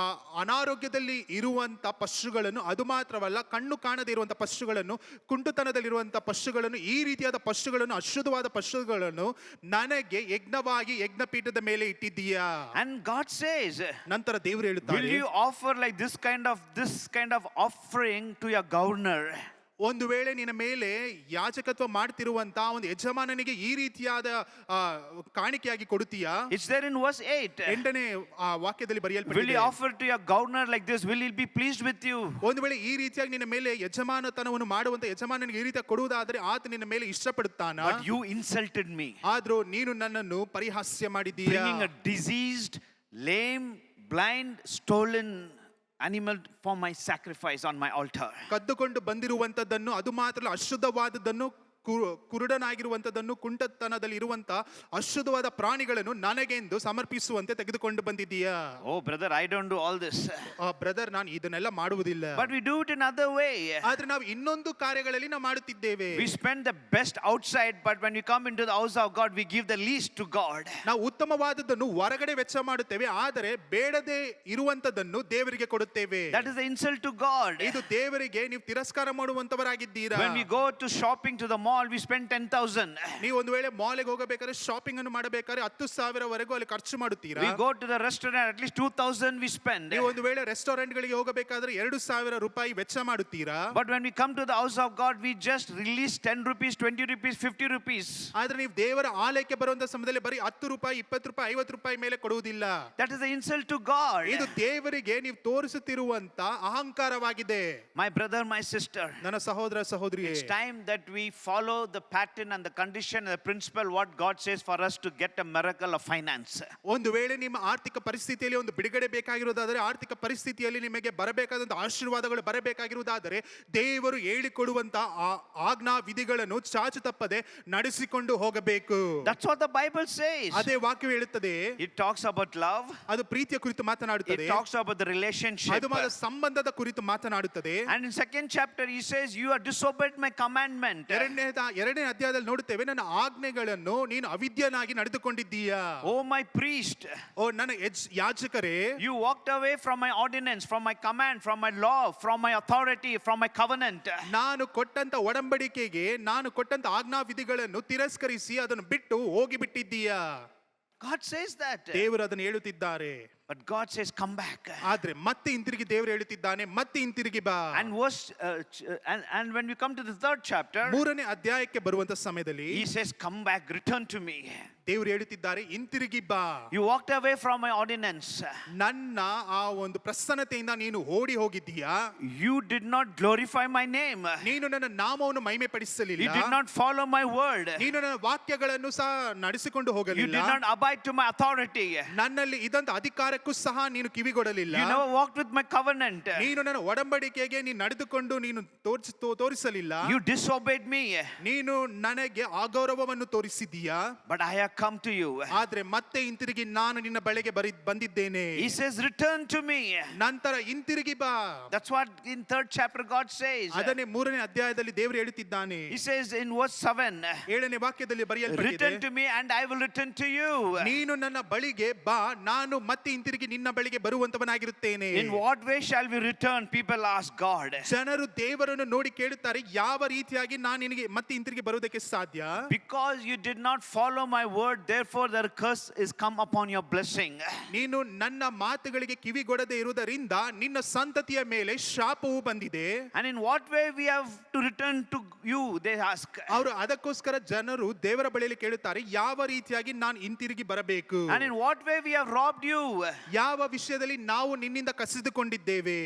ಅನಾರೋಗ್ಯದಲ್ಲಿ ಇರುವಂತ ಪಶುಗಳನ್ನು, ಅದು ಮಾತ್ರವಲ್ಲ ಕಣ್ಣು ಕಾಣದೇ ಇರುವಂತ ಪಶುಗಳನ್ನು, ಕುಂಟುತನದಲ್ಲಿರುವಂತ ಪಶುಗಳನ್ನು, ಈ ರೀತಿಯಾದ ಪಶುಗಳನ್ನು, ಅಶುದ್ಧವಾದ ಪಶುಗಳನ್ನು ನನಗೆ ಯಜ್ಞವಾಗಿ ಯಜ್ಞಪೀಠದ ಮೇಲೆ ಇಟ್ಟಿದ್ದೀಯಾ. And God says, ನಂತರ ದೇವರು ಹೇಳುತ್ತಾರೆ, will you offer like this kind of offering to your governor? ಒಂದು ವೇಳೆ ನಿನ್ನ ಮೇಲೆ ಯಾಜಕತ್ವ ಮಾಡ್ತಿರುವಂತ ಒಂದು ಯಜಮಾನನಿಗೆ ಈ ರೀತಿಯಾದ ಕಾಣಿಕೆಯಾಗಿ ಕೊಡುತ್ತೀಯಾ? It's there in verse 8. 8ನೇ ವಾಕ್ಯದಲ್ಲಿ Will you ಬರೆಯಲ್ಪಟ್ಟಿದೆ, offer to your governor like this? Will he be pleased with you? ಒಂದು ವೇಳೆ ಈ ರೀತಿಯಾಗಿ ನಿನ್ನ ಮೇಲೆ ಯಜಮಾನತನವನ್ನು ಮಾಡುವಂತ ಯಜಮಾನನಿಗೆ ಈ ರೀತಿಯಾಗಿ ಕೊಡುವುದಾದ್ರೆ ಆತ ನಿನ್ನ ಮೇಲೆ ಇಷ್ಟಪಡುತ್ತಾನ? But you insulted me, ಆದ್ರೂ ನೀನು ನನ್ನನ್ನು ಪರಿಹಾಸ್ಯ ಮಾಡಿದ್ದೀಯಾ. bringing a diseased, lame, blind, stolen animal for my sacrifice on my altar. ಕದ್ದುಕೊಂಡು ಬಂದಿರುವಂತದ್ದನ್ನು, ಅದು ಮಾತ್ರ ಅಲ್ಲ, ಅಶುದ್ಧವಾದದ್ದನ್ನು, ಕುರುಡನಾಗಿರುವಂತದ್ದನ್ನು, ಕುಂಟತನದಲ್ಲಿ ಇರುವಂತ ಅಶುದ್ಧವಾದ ಪ್ರಾಣಿಗಳನ್ನು ನನಗೆಂದು ಸಮರ್ಪಿಸುವಂತೆ ತೆಗೆದುಕೊಂಡು ಬಂದಿದ್ದೀಯಾ? Oh, brother, I don't do all this. Brother, ನಾನು ಇದನ್ನೆಲ್ಲ ಮಾಡುವುದಿಲ್ಲ. But we do it in other way. ಆದ್ರೆ ನಾವು ಇನ್ನೊಂದು ಕಾರ್ಯಗಳಲ್ಲಿ ನಾವು ಮಾಡುತ್ತಿದ್ದೇವೆ. We spend the best outside, but when we come into the house of God, we give the least to God. ನಾವು ಉತ್ತಮವಾದದ್ದನ್ನು ಹೊರಗಡೆ ವೆಚ್ಚ ಮಾಡುತ್ತೇವೆ, ಆದರೆ ಬೇಡದೆ ಇರುವಂತದ್ದನ್ನು ದೇವರಿಗೆ ಕೊಡುತ್ತೇವೆ. That is the insult to God. ಇದು ದೇವರಿಗೆ ನೀವು ತಿರಸ್ಕಾರ ಮಾಡುವಂತವರಾಗಿದ್ದೀರಾ. When we go to shopping to the mall, we spend 10,000. ನೀವು ಒಂದು ವೇಳೆ ಮಾಲ್ಗೆ ಹೋಗಬೇಕಾದ್ರೆ, ಶಾಪಿಂಗ್ ಅನ್ನು ಮಾಡಬೇಕಾದ್ರೆ 10,000 ವರೆಗೂ ಅಲ್ಲಿ ಖರ್ಚು ಮಾಡುತ್ತೀರಾ. We go to the restaurant, at least 2,000 we spend. ನೀವು ಒಂದು ವೇಳೆ ರೆಸ್ಟೋರೆಂಟ್ ಗಳಿಗೆ ಹೋಗಬೇಕಾದ್ರೆ 2,000 ರೂಪಾಯಿ ವೆಚ್ಚ ಮಾಡುತ್ತೀರಾ. But when we come to the house of God, we just release 10 rupees, 20 rupees, 50 rupees. ಆದ್ರೆ ನೀವು ದೇವರ ಆಲಯಕ್ಕೆ ಬರುವಂತ ಸಮಯದಲ್ಲಿ ಬರೀ 10 ರೂಪಾಯಿ, 20 ರೂಪಾಯಿ, 50 ರೂಪಾಯಿ ಮೇಲೆ ಕೊಡುವುದಿಲ್ಲ. That is the insult to God. ಇದು ದೇವರಿಗೆ ನೀವು ತೋರಿಸುತ್ತಿರುವಂತ ಅಹಂಕಾರವಾಗಿದೆ. My brother, my sister, ನನ್ನ ಸಹೋದರ ಸಹೋದರಿಯೇ, it's time that we follow the pattern and the condition and the principle what God says for us to get a miracle of finance. ಒಂದು ವೇಳೆ ನಿಮ್ಮ ಆರ್ಥಿಕ ಪರಿಸ್ಥಿತಿಯಲ್ಲಿ ಒಂದು ಬಿಡುಗಡೆ ಬೇಕಾಗಿರುವುದಾದರೆ, ಆರ್ಥಿಕ ಪರಿಸ್ಥಿತಿಯಲ್ಲಿ ನಿಮಗೆ ಬರಬೇಕಾದಂತ ಆಶೀರ್ವಾದಗಳು ಬರಬೇಕಾಗಿರುವುದಾದರೆ, ದೇವರು ಹೇಳಿಕೊಡುವಂತ ಆಜ್ಞಾ ವಿಧಿಗಳನ್ನು ಚಾಚು ತಪ್ಪದೆ ನಡೆಸಿಕೊಂಡು ಹೋಗಬೇಕು. That's what the Bible says. ಅದೇ ವಾಕ್ಯವು ಹೇಳುತ್ತದೆ. It talks about love. ಅದು ಪ್ರೀತಿಯ ಕುರಿತು ಮಾತನಾಡುತ್ತದೆ. It talks about the relationship. ಅದು ಸಂಬಂಧದ ಕುರಿತು ಮಾತನಾಡುತ್ತದೆ. And in second chapter he says, you have disobeyed my commandment. ಎರಡನೇ ಅಧ್ಯಾಯದಲ್ಲಿ ನೋಡುತ್ತೇವೆ, ನನ್ನ ಆಜ್ಞೆಗಳನ್ನು ನೀನು ಅವಿದ್ಯನಾಗಿ ನಡೆದುಕೊಂಡಿದ್ದೀಯಾ. Oh my priest, ಓ ನನ್ನ ಯಾಜಕರೇ, you walked away from my ordinance, from my command, from my law, from my authority, from my covenant. ನಾನು ಕೊಟ್ಟಂತ ಒಡಂಬಡಿಕೆಗೆ, ನಾನು ಕೊಟ್ಟಂತ ಆಜ್ಞಾ ವಿಧಿಗಳನ್ನು ತಿರಸ್ಕರಿಸಿ ಅದನ್ನು ಬಿಟ್ಟು ಹೋಗಿಬಿಟ್ಟಿದ್ದೀಯಾ. God says that. ದೇವರು ಅದನ್ನು ಹೇಳುತ್ತಿದ್ದಾರೆ. But God says, come back. ಆದ್ರೆ ಮತ್ತೆ ಹಿಂತಿರುಗಿ ದೇವರು ಹೇಳುತ್ತಿದ್ದಾನೆ, ಮತ್ತೆ ಹಿಂತಿರುಗಿ ಬಾ. And when we come to the third chapter, ಮೂರನೇ ಅಧ್ಯಾಯಕ್ಕೆ ಬರುವಂತ ಸಮಯದಲ್ಲಿ he says, come back, return to me. ದೇವರು ಹೇಳುತ್ತಿದ್ದಾರೆ, ಹಿಂತಿರುಗಿ ಬಾ. You walked away from my ordinance. ನನ್ನ ಆ ಒಂದು ಪ್ರಸನ್ನತೆಯಿಂದ ನೀನು ಓಡಿ ಹೋಗಿದ್ದೀಯಾ. You did not glorify my name. ನೀನು ನನ್ನ ನಾಮವನ್ನು ಮಹಿಮೆ ಪಡಿಸಲಿಲ್ಲ. You did not follow my word. ನೀನು ನನ್ನ ವಾಕ್ಯಗಳನ್ನು ಸಹ ನಡೆಸಿಕೊಂಡು You ಹೋಗಲಿಲ್ಲ. did not abide to my authority. ನನ್ನಲ್ಲಿ ಇದಂತ ಅಧಿಕಾರಕ್ಕೂ ಸಹ ನೀನು ಕಿವಿಗೊಡಲಿಲ್ಲ. You never walked with my covenant. ನೀನು ನನ್ನ ಒಡಂಬಡಿಕೆಗೆ ನೀನು ನಡೆದುಕೊಂಡು ನೀನು ತೋರಿಸಲಿಲ್ಲ. You disobeyed me. ನೀನು ನನಗೆ ಅಗೌರವವನ್ನು ತೋರಿಸಿದ್ದೀಯಾ. But I have come to you. ಆದ್ರೆ ಮತ್ತೆ ಹಿಂತಿರುಗಿ ನಾನು ನಿನ್ನ ಬಳಿಗೆ ಬಂದಿದ್ದೇನೆ. He says, return to me. ನಂತರ ಹಿಂತಿರುಗಿ ಬಾ. That's what in third chapter God says. ಅದನ್ನೇ ಮೂರನೇ ಅಧ್ಯಾಯದಲ್ಲಿ ದೇವರು ಹೇಳುತ್ತಿದ್ದಾನೆ. He says in verse 7, 7ನೇ ವಾಕ್ಯದಲ್ಲಿ ಬರೆಯಲ್ಪಟ್ಟಿದೆ, return to me and I will return to you. ನೀನು ನನ್ನ ಬಳಿಗೆ ಬಾ, ನಾನು ಮತ್ತೆ ಹಿಂತಿರುಗಿ ನಿನ್ನ ಬಳಿಗೆ ಬರುವಂತವನಾಗಿರುತ್ತೇನೆ. In what way shall we return? People ask God. ಜನರು ದೇವರನ್ನು ನೋಡಿ ಕೇಳುತ್ತಾರೆ, ಯಾವ ರೀತಿಯಾಗಿ ನಾನು ನಿನಗೆ ಮತ್ತೆ ಹಿಂತಿರುಗಿ ಬರುವುದಕ್ಕೆ ಸಾಧ್ಯ? Because you did not follow my word, therefore the curse is come upon your blessing. ನೀನು ನನ್ನ ಮಾತುಗಳಿಗೆ ಕಿವಿಗೊಡದೆ ಇರುವುದರಿಂದ ನಿನ್ನ ಸಂತತಿಯ ಮೇಲೆ ಶಾಪವು ಬಂದಿದೆ. And in what way we have to return to you, they ask. ಅವರು ಅದಕ್ಕೋಸ್ಕರ ಜನರು ದೇವರ ಬಳಿಯಲ್ಲಿ ಕೇಳುತ್ತಾರೆ, ಯಾವ ರೀತಿಯಾಗಿ ನಾನು ಹಿಂತಿರುಗಿ ಬರಬೇಕು? And in what way we have robbed you? ಯಾವ ವಿಷಯದಲ್ಲಿ ನಾವು ನಿನ್ನಿಂದ ಕಸಿದುಕೊಂಡಿದ್ದೇವೆ?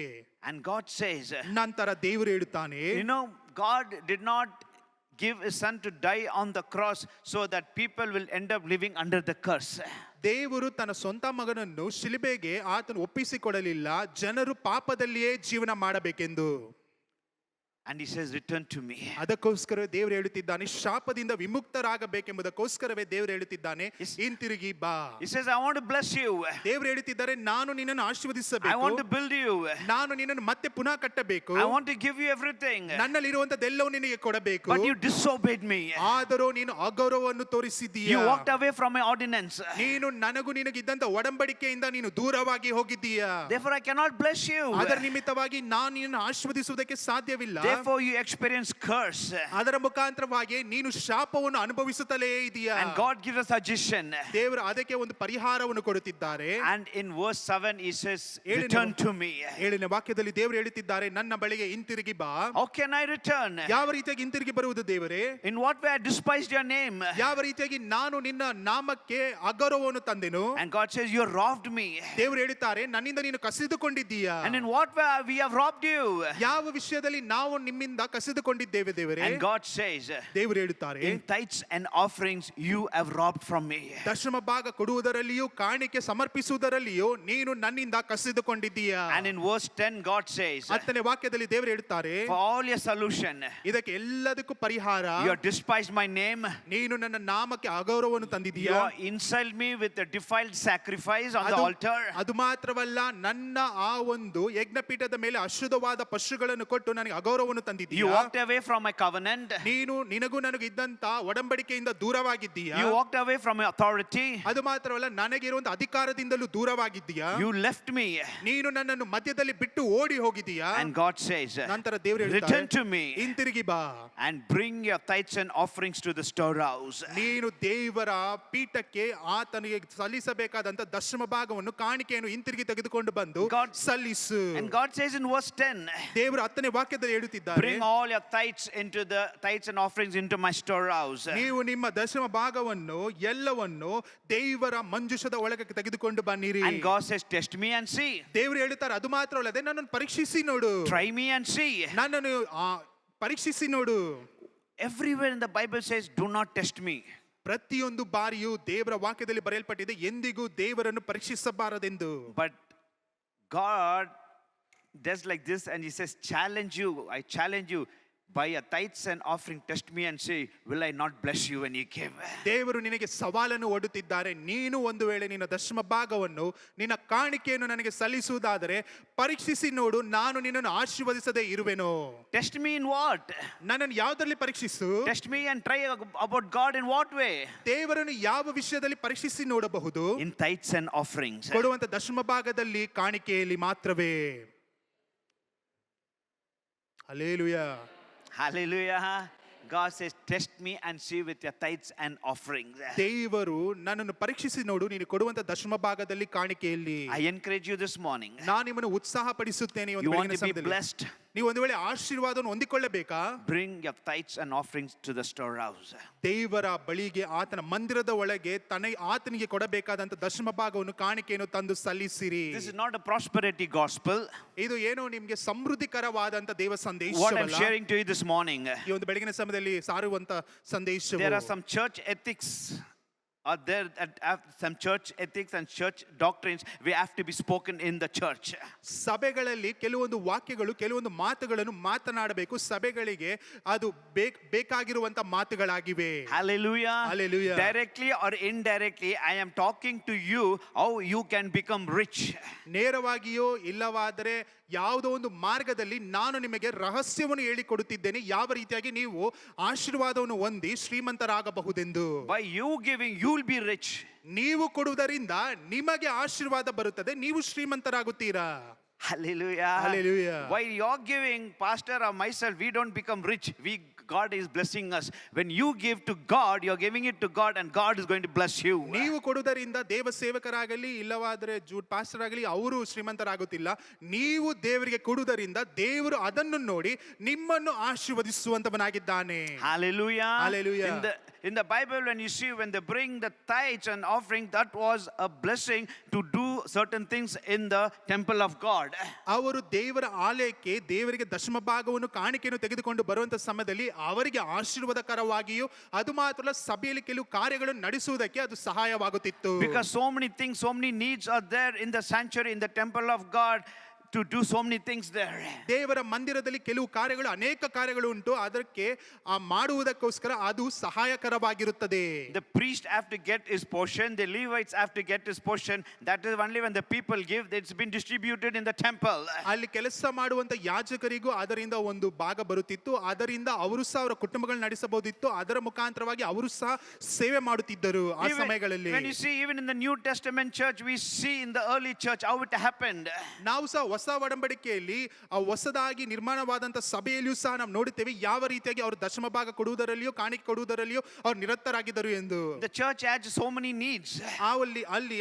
And God says, ನಂತರ ದೇವರು ಹೇಳುತ್ತಾನೆ, you know, God did not give his son to die on the cross so that people will end up living under the curse. ದೇವರು ತನ್ನ ಸ್ವಂತ ಮಗನನ್ನು ಶಿಲುಬೆಗೆ ಆತನು ಒಪ್ಪಿಸಿಕೊಡಲಿಲ್ಲ, ಜನರು ಪಾಪದಲ್ಲಿಯೇ ಜೀವನ ಮಾಡಬೇಕೆಂದು. And he says, return to me. ಅದಕ್ಕೋಸ್ಕರ ದೇವರು ಹೇಳುತ್ತಿದ್ದಾನೆ, ಶಾಪದಿಂದ ವಿಮುಕ್ತರಾಗಬೇಕೆಂಬುದಕ್ಕೋಸ್ಕರವೇ ದೇವರು ಹೇಳುತ್ತಿದ್ದಾನೆ, ಹಿಂತಿರುಗಿ ಬಾ. He says, I want to bless you. ದೇವರು ಹೇಳುತ್ತಿದ್ದಾರೆ, ನಾನು ನಿನ್ನನ್ನು I ಆಶೀರ್ವದಿಸಬೇಕು, want to build you. ನಾನು ನಿನ್ನನ್ನು ಮತ್ತೆ ಪುನಃ ಕಟ್ಟಬೇಕು, I want to give you everything. ನನ್ನಲ್ಲಿರುವಂತದ್ದೆಲ್ಲವೂ ನಿನಗೆ ಕೊಡಬೇಕು. But you disobeyed me. ಆದರೂ ನೀನು ಅಗೌರವವನ್ನು ತೋರಿಸಿದ್ದೀಯ. You walked away from my ordinance. ನೀನು ನನಗೂ ನಿನಗಿದ್ದಂತ ಒಡಂಬಡಿಕೆಯಿಂದ ನೀನು ದೂರವಾಗಿ ಹೋಗಿದ್ದೀಯ. Therefore I cannot bless you. ಅದರ ನಿಮಿತ್ತವಾಗಿ ನಾನು ನಿನ್ನನ್ನು ಆಶೀರ್ವದಿಸುವುದಕ್ಕೆ ಸಾಧ್ಯವಿಲ್ಲ. Therefore you experience curse. ಅದರ ಮುಖಾಂತರವಾಗಿ ನೀನು ಶಾಪವನ್ನು ಅನುಭವಿಸುತ್ತಲೇ ಇದೀಯಾ. And God gives a suggestion. ದೇವರು ಅದಕ್ಕೆ ಒಂದು ಪರಿಹಾರವನ್ನು ಕೊಡುತ್ತಿದ್ದಾರೆ. And in verse 7 he says, return to me. 7ನೇ ವಾಕ್ಯದಲ್ಲಿ ದೇವರು ಹೇಳುತ್ತಿದ್ದಾರೆ, ನನ್ನ ಬಳಿಗೆ ಹಿಂತಿರುಗಿ ಬಾ. How can I return? ಯಾವ ರೀತಿಯಾಗಿ ಹಿಂತಿರುಗಿ ಬರುವುದು ದೇವರೇ? In what way I despised your name? ಯಾವ ರೀತಿಯಾಗಿ ನಾನು ನಿನ್ನ ನಾಮಕ್ಕೆ ಅಗೌರವವನ್ನು ತಂದೆನು? And God says, you robbed me. ದೇವರು ಹೇಳುತ್ತಾರೆ, ನನ್ನಿಂದ ನೀನು ಕಸಿದುಕೊಂಡಿದ್ದೀಯಾ. And in what way we have robbed you? ಯಾವ ವಿಷಯದಲ್ಲಿ ನಾವು ನಿಮ್ಮಿಂದ ಕಸಿದುಕೊಂಡಿದ್ದೇವೆ ದೇವರೇ. And God says, ದೇವರು ಹೇಳುತ್ತಾರೆ, in tithes and offerings you have robbed from me. ದಶಮ ಭಾಗ ಕೊಡುವುದರಲ್ಲಿಯೂ ಕಾಣಿಕೆ ಸಮರ್ಪಿಸುವುದರಲ್ಲಿಯೂ ನೀನು ನನ್ನಿಂದ ಕಸಿದುಕೊಂಡಿದ್ದೀಯಾ. And in verse 10 God says, 10ನೇ ವಾಕ್ಯದಲ್ಲಿ ದೇವರು ಹೇಳುತ್ತಾರೆ, for all your solution ಇದಕ್ಕೆ ಎಲ್ಲದಕ್ಕೂ ಪರಿಹಾರ, you have despised my name, ನೀನು ನನ್ನ ನಾಮಕ್ಕೆ ಅಗೌರವವನ್ನು you ತಂದಿದ್ದೀಯಾ. have insulted me with a defiled sacrifice on the altar. ಅದು ಮಾತ್ರವಲ್ಲ, ನನ್ನ ಆ ಒಂದು ಯಜ್ಞಪೀಠದ ಮೇಲೆ ಅಶುದ್ಧವಾದ ಪಶುಗಳನ್ನು ಕೊಟ್ಟು ನನಗೆ ಅಗೌರವವನ್ನು You ತಂದಿದ್ದೀಯಾ. walked away from my covenant. ನೀನು ನಿನಗೂ ನನಗೂ ಇದ್ದಂತ ಒಡಂಬಡಿಕೆಯಿಂದ ದೂರವಾಗಿದ್ದೀಯಾ. You walked away from my authority. ಅದು ಮಾತ್ರವಲ್ಲ, ನನಗಿರುವಂತ ಅಧಿಕಾರದಿಂದಲೂ ದೂರವಾಗಿದ್ದೀಯಾ. You left me. ನೀನು ನನ್ನನ್ನು ಮಧ್ಯದಲ್ಲಿ ಬಿಟ್ಟು ಓಡಿ ಹೋಗಿದ್ದೀಯಾ. And God says, ನಂತರ ದೇವರು return ಹೇಳ್ತಾರೆ, to me ಹಿಂತಿರುಗಿ ಬಾ, and bring your tithes and offerings to the storehouse. ನೀನು ದೇವರ ಪೀಠಕ್ಕೆ ಆತನಿಗೆ ಸಲ್ಲಿಸಬೇಕಾದಂತ ದಶಮ ಭಾಗವನ್ನು ಕಾಣಿಕೆಯನ್ನು ಹಿಂತಿರುಗಿ ತೆಗೆದುಕೊಂಡು ಬಂದು ಸಲ್ಲಿಸು. And God says in verse 10, ದೇವರು 10ನೇ ವಾಕ್ಯದಲ್ಲಿ ಹೇಳುತ್ತಿದ್ದಾರೆ, bring all your tithes and offerings into my storehouse. ನೀವು ನಿಮ್ಮ ದಶಮ ಭಾಗವನ್ನು ಎಲ್ಲವನ್ನು ದೇವರ ಮಂಜುಷದ ಒಳಗೆ ತೆಗೆದುಕೊಂಡು ಬನ್ನಿರಿ. And God says, test me and see. ದೇವರು ಹೇಳುತ್ತಾರೆ, ಅದು ಮಾತ್ರವಲ್ಲದೆ ನನ್ನನ್ನು ಪರೀಕ್ಷಿಸಿ ನೋಡು, Try me and see. ನನ್ನನ್ನು ಪರೀಕ್ಷಿಸಿ ನೋಡು. Everywhere in the Bible says, do not test me. ಪ್ರತಿಯೊಂದು ಬಾರಿಯೂ ದೇವರ ವಾಕ್ಯದಲ್ಲಿ ಬರೆಯಲ್ಪಟ್ಟಿದೆ, ಎಂದಿಗೂ ದೇವರನ್ನು ಪರೀಕ್ಷಿಸಬಾರದೆಂದು. But God does like this and he says, I challenge you by your tithes and offering, test me and say, will I not bless you when you give? ದೇವರು ನಿನಗೆ ಸವಾಲನ್ನು ಒಡ್ಡುತ್ತಿದ್ದಾರೆ, ನೀನು ಒಂದು ವೇಳೆ ನಿನ್ನ ದಶಮ ಭಾಗವನ್ನು ನಿನ್ನ ಕಾಣಿಕೆಯನ್ನು ನನಗೆ ಸಲ್ಲಿಸುವುದಾದರೆ ಪರೀಕ್ಷಿಸಿ ನೋಡು, ನಾನು ನಿನ್ನನ್ನು ಆಶೀರ್ವದಿಸದೆ ಇರುವೆನೋ. Test me in what? ನನ್ನನ್ನು ಯಾವುದರಲ್ಲಿ ಪರೀಕ್ಷಿಸು. Test me and try about God in what way? ದೇವರನ್ನು ಯಾವ ವಿಷಯದಲ್ಲಿ ಪರೀಕ್ಷಿಸಿ ನೋಡಬಹುದು? In tithes and offerings. ಕೊಡುವಂತ ದಶಮ ಭಾಗದಲ್ಲಿ, ಕಾಣಿಕೆಯಲ್ಲಿ ಮಾತ್ರವೇ. Hallelujah. Hallelujah. God says, test me and see with your tithes and offerings. ದೇವರು ನನ್ನನ್ನು ಪರೀಕ್ಷಿಸಿ ನೋಡು, ನೀನು ಕೊಡುವಂತ ದಶಮ ಭಾಗದಲ್ಲಿ, ಕಾಣಿಕೆಯಲ್ಲಿ. I encourage you this morning. ನಾನು ನಿಮ್ಮನ್ನು ಉತ್ಸಾಹ ಪಡಿಸುತ್ತೇನೆ. You want to be blessed? ನೀವು ಒಂದು ವೇಳೆ ಆಶೀರ್ವಾದವನ್ನು ಹೊಂದಿಕೊಳ್ಳಬೇಕಾ? Bring your tithes and offerings to the storehouse. ದೇವರ ಬಳಿಗೆ, ಆತನ ಮಂದಿರದ ಒಳಗೆ ಆತನಿಗೆ ಕೊಡಬೇಕಾದಂತ ದಶಮ ಭಾಗವನ್ನು, ಕಾಣಿಕೆಯನ್ನು ತಂದು ಸಲ್ಲಿಸಿರಿ. This is not a prosperity gospel. ಇದು ಏನೋ ನಿಮಗೆ ಸಮೃದ್ಧಿಕರವಾದಂತ ದೇವ ಸಂದೇಶ. What I'm sharing to you this morning, ಈ ಒಂದು ಬೆಳಗಿನ ಸಮಯದಲ್ಲಿ ಸಾರುವಂತ ಸಂದೇಶ. there are some church ethics. Are there some church ethics and church doctrines we have to be spoken in the church? ಸಭೆಗಳಲ್ಲಿ ಕೆಲವೊಂದು ವಾಕ್ಯಗಳು, ಕೆಲವೊಂದು ಮಾತುಗಳನ್ನು ಮಾತನಾಡಬೇಕು. ಸಭೆಗಳಿಗೆ ಅದು ಬೇಕಾಗಿರುವಂತ ಮಾತುಗಳಾಗಿವೆ. Hallelujah. Hallelujah. Directly or indirectly, I am talking to you how you can become rich. ನೇರವಾಗಿಯೋ ಇಲ್ಲವಾದರೆ ಯಾವುದೋ ಒಂದು ಮಾರ್ಗದಲ್ಲಿ ನಾನು ನಿಮಗೆ ರಹಸ್ಯವನ್ನು ಹೇಳಿಕೊಡುತ್ತಿದ್ದೇನೆ, ಯಾವ ರೀತಿಯಾಗಿ ನೀವು ಆಶೀರ್ವಾದವನ್ನು ಹೊಂದಿ ಶ್ರೀಮಂತರಾಗಬಹುದೆಂದು. By you giving, you will be rich. ನೀವು ಕೊಡುವುದರಿಂದ ನಿಮಗೆ ಆಶೀರ್ವಾದ ಬರುತ್ತದೆ, ನೀವು ಶ್ರೀಮಂತರಾಗುತ್ತೀರಾ. Hallelujah. Hallelujah. While you're giving, pastor or myself, we don't become rich. God is blessing us. When you give to God, you're giving it to God and God is going to bless you. ನೀವು ಕೊಡುವುದರಿಂದ ದೇವ ಸೇವಕರಾಗಲಿ ಇಲ್ಲವಾದರೆ Jude pastor ಆಗಲಿ ಅವರು ಶ್ರೀಮಂತರಾಗುತ್ತಿಲ್ಲ. ನೀವು ದೇವರಿಗೆ ಕೊಡುವುದರಿಂದ ದೇವರು ಅದನ್ನು ನೋಡಿ ನಿಮ್ಮನ್ನು ಆಶೀರ್ವದಿಸುವಂತವನಾಗಿದ್ದಾನೆ. Hallelujah. Hallelujah. In the Bible, when you see when they bring the tithes and offering, that was a blessing to do certain things in the temple of God. ಅವರು ದೇವರ ಆಲಯಕ್ಕೆ ದೇವರಿಗೆ ದಶಮ ಭಾಗವನ್ನು, ಕಾಣಿಕೆಯನ್ನು ತೆಗೆದುಕೊಂಡು ಬರುವಂತ ಸಮಯದಲ್ಲಿ ಅವರಿಗೆ ಆಶೀರ್ವಾದಕರವಾಗಿಯೂ, ಅದು ಮಾತ್ರ ಸಭೆಯಲ್ಲಿ ಕೆಲವು ಕಾರ್ಯಗಳನ್ನು ನಡೆಸುವುದಕ್ಕೆ ಅದು ಸಹಾಯವಾಗುತ್ತಿತ್ತು. Because so many things, so many needs are there in the sanctuary, in the temple of God, to do so many things there. ದೇವರ ಮಂದಿರದಲ್ಲಿ ಕೆಲವು ಕಾರ್ಯಗಳು, ಅನೇಕ ಕಾರ್ಯಗಳು ಉಂಟು, ಅದಕ್ಕೆ ಮಾಡುವುದಕ್ಕೋಸ್ಕರ ಅದು ಸಹಾಯಕರವಾಗಿರುತ್ತದೆ. The priest have to get his portion, the Levites have to get his portion. That is only when the people give, it's been distributed in the temple. ಅಲ್ಲಿ ಕೆಲಸ ಮಾಡುವಂತ ಯಾಜಕರಿಗೂ ಅದರಿಂದ ಒಂದು ಭಾಗ ಬರುತ್ತಿತ್ತು, ಅದರಿಂದ ಅವರು ಸಹ ಅವರ ಕುಟುಂಬಗಳನ್ನು ನಡೆಸಬಹುದಿತ್ತು, ಅದರ ಮುಖಾಂತರವಾಗಿ ಅವರು ಸಹ ಸೇವೆ ಮಾಡುತ್ತಿದ್ದರು ಆ ಸಮಯಗಳಲ್ಲಿ. When you see even in the New Testament church, we see in the early church how it happened. ನಾವು ಸಹ ಹೊಸ ಒಡಂಬಡಿಕೆಯಲ್ಲಿ ಆ ಹೊಸದಾಗಿ ನಿರ್ಮಾಣವಾದಂತ ಸಭೆಯಲ್ಲಿಯೂ ಸಹ ನಾವು ನೋಡುತ್ತೇವೆ ಯಾವ ರೀತಿಯಾಗಿ ಅವರು ದಶಮ ಭಾಗ ಕೊಡುವುದರಲ್ಲಿಯೋ, ಕಾಣಿಕೆ ಕೊಡುವುದರಲ್ಲಿಯೋ ಅವರು ನಿರತರಾಗಿದ್ದರು ಎಂದು. The church had so many needs. ಅಲ್ಲಿ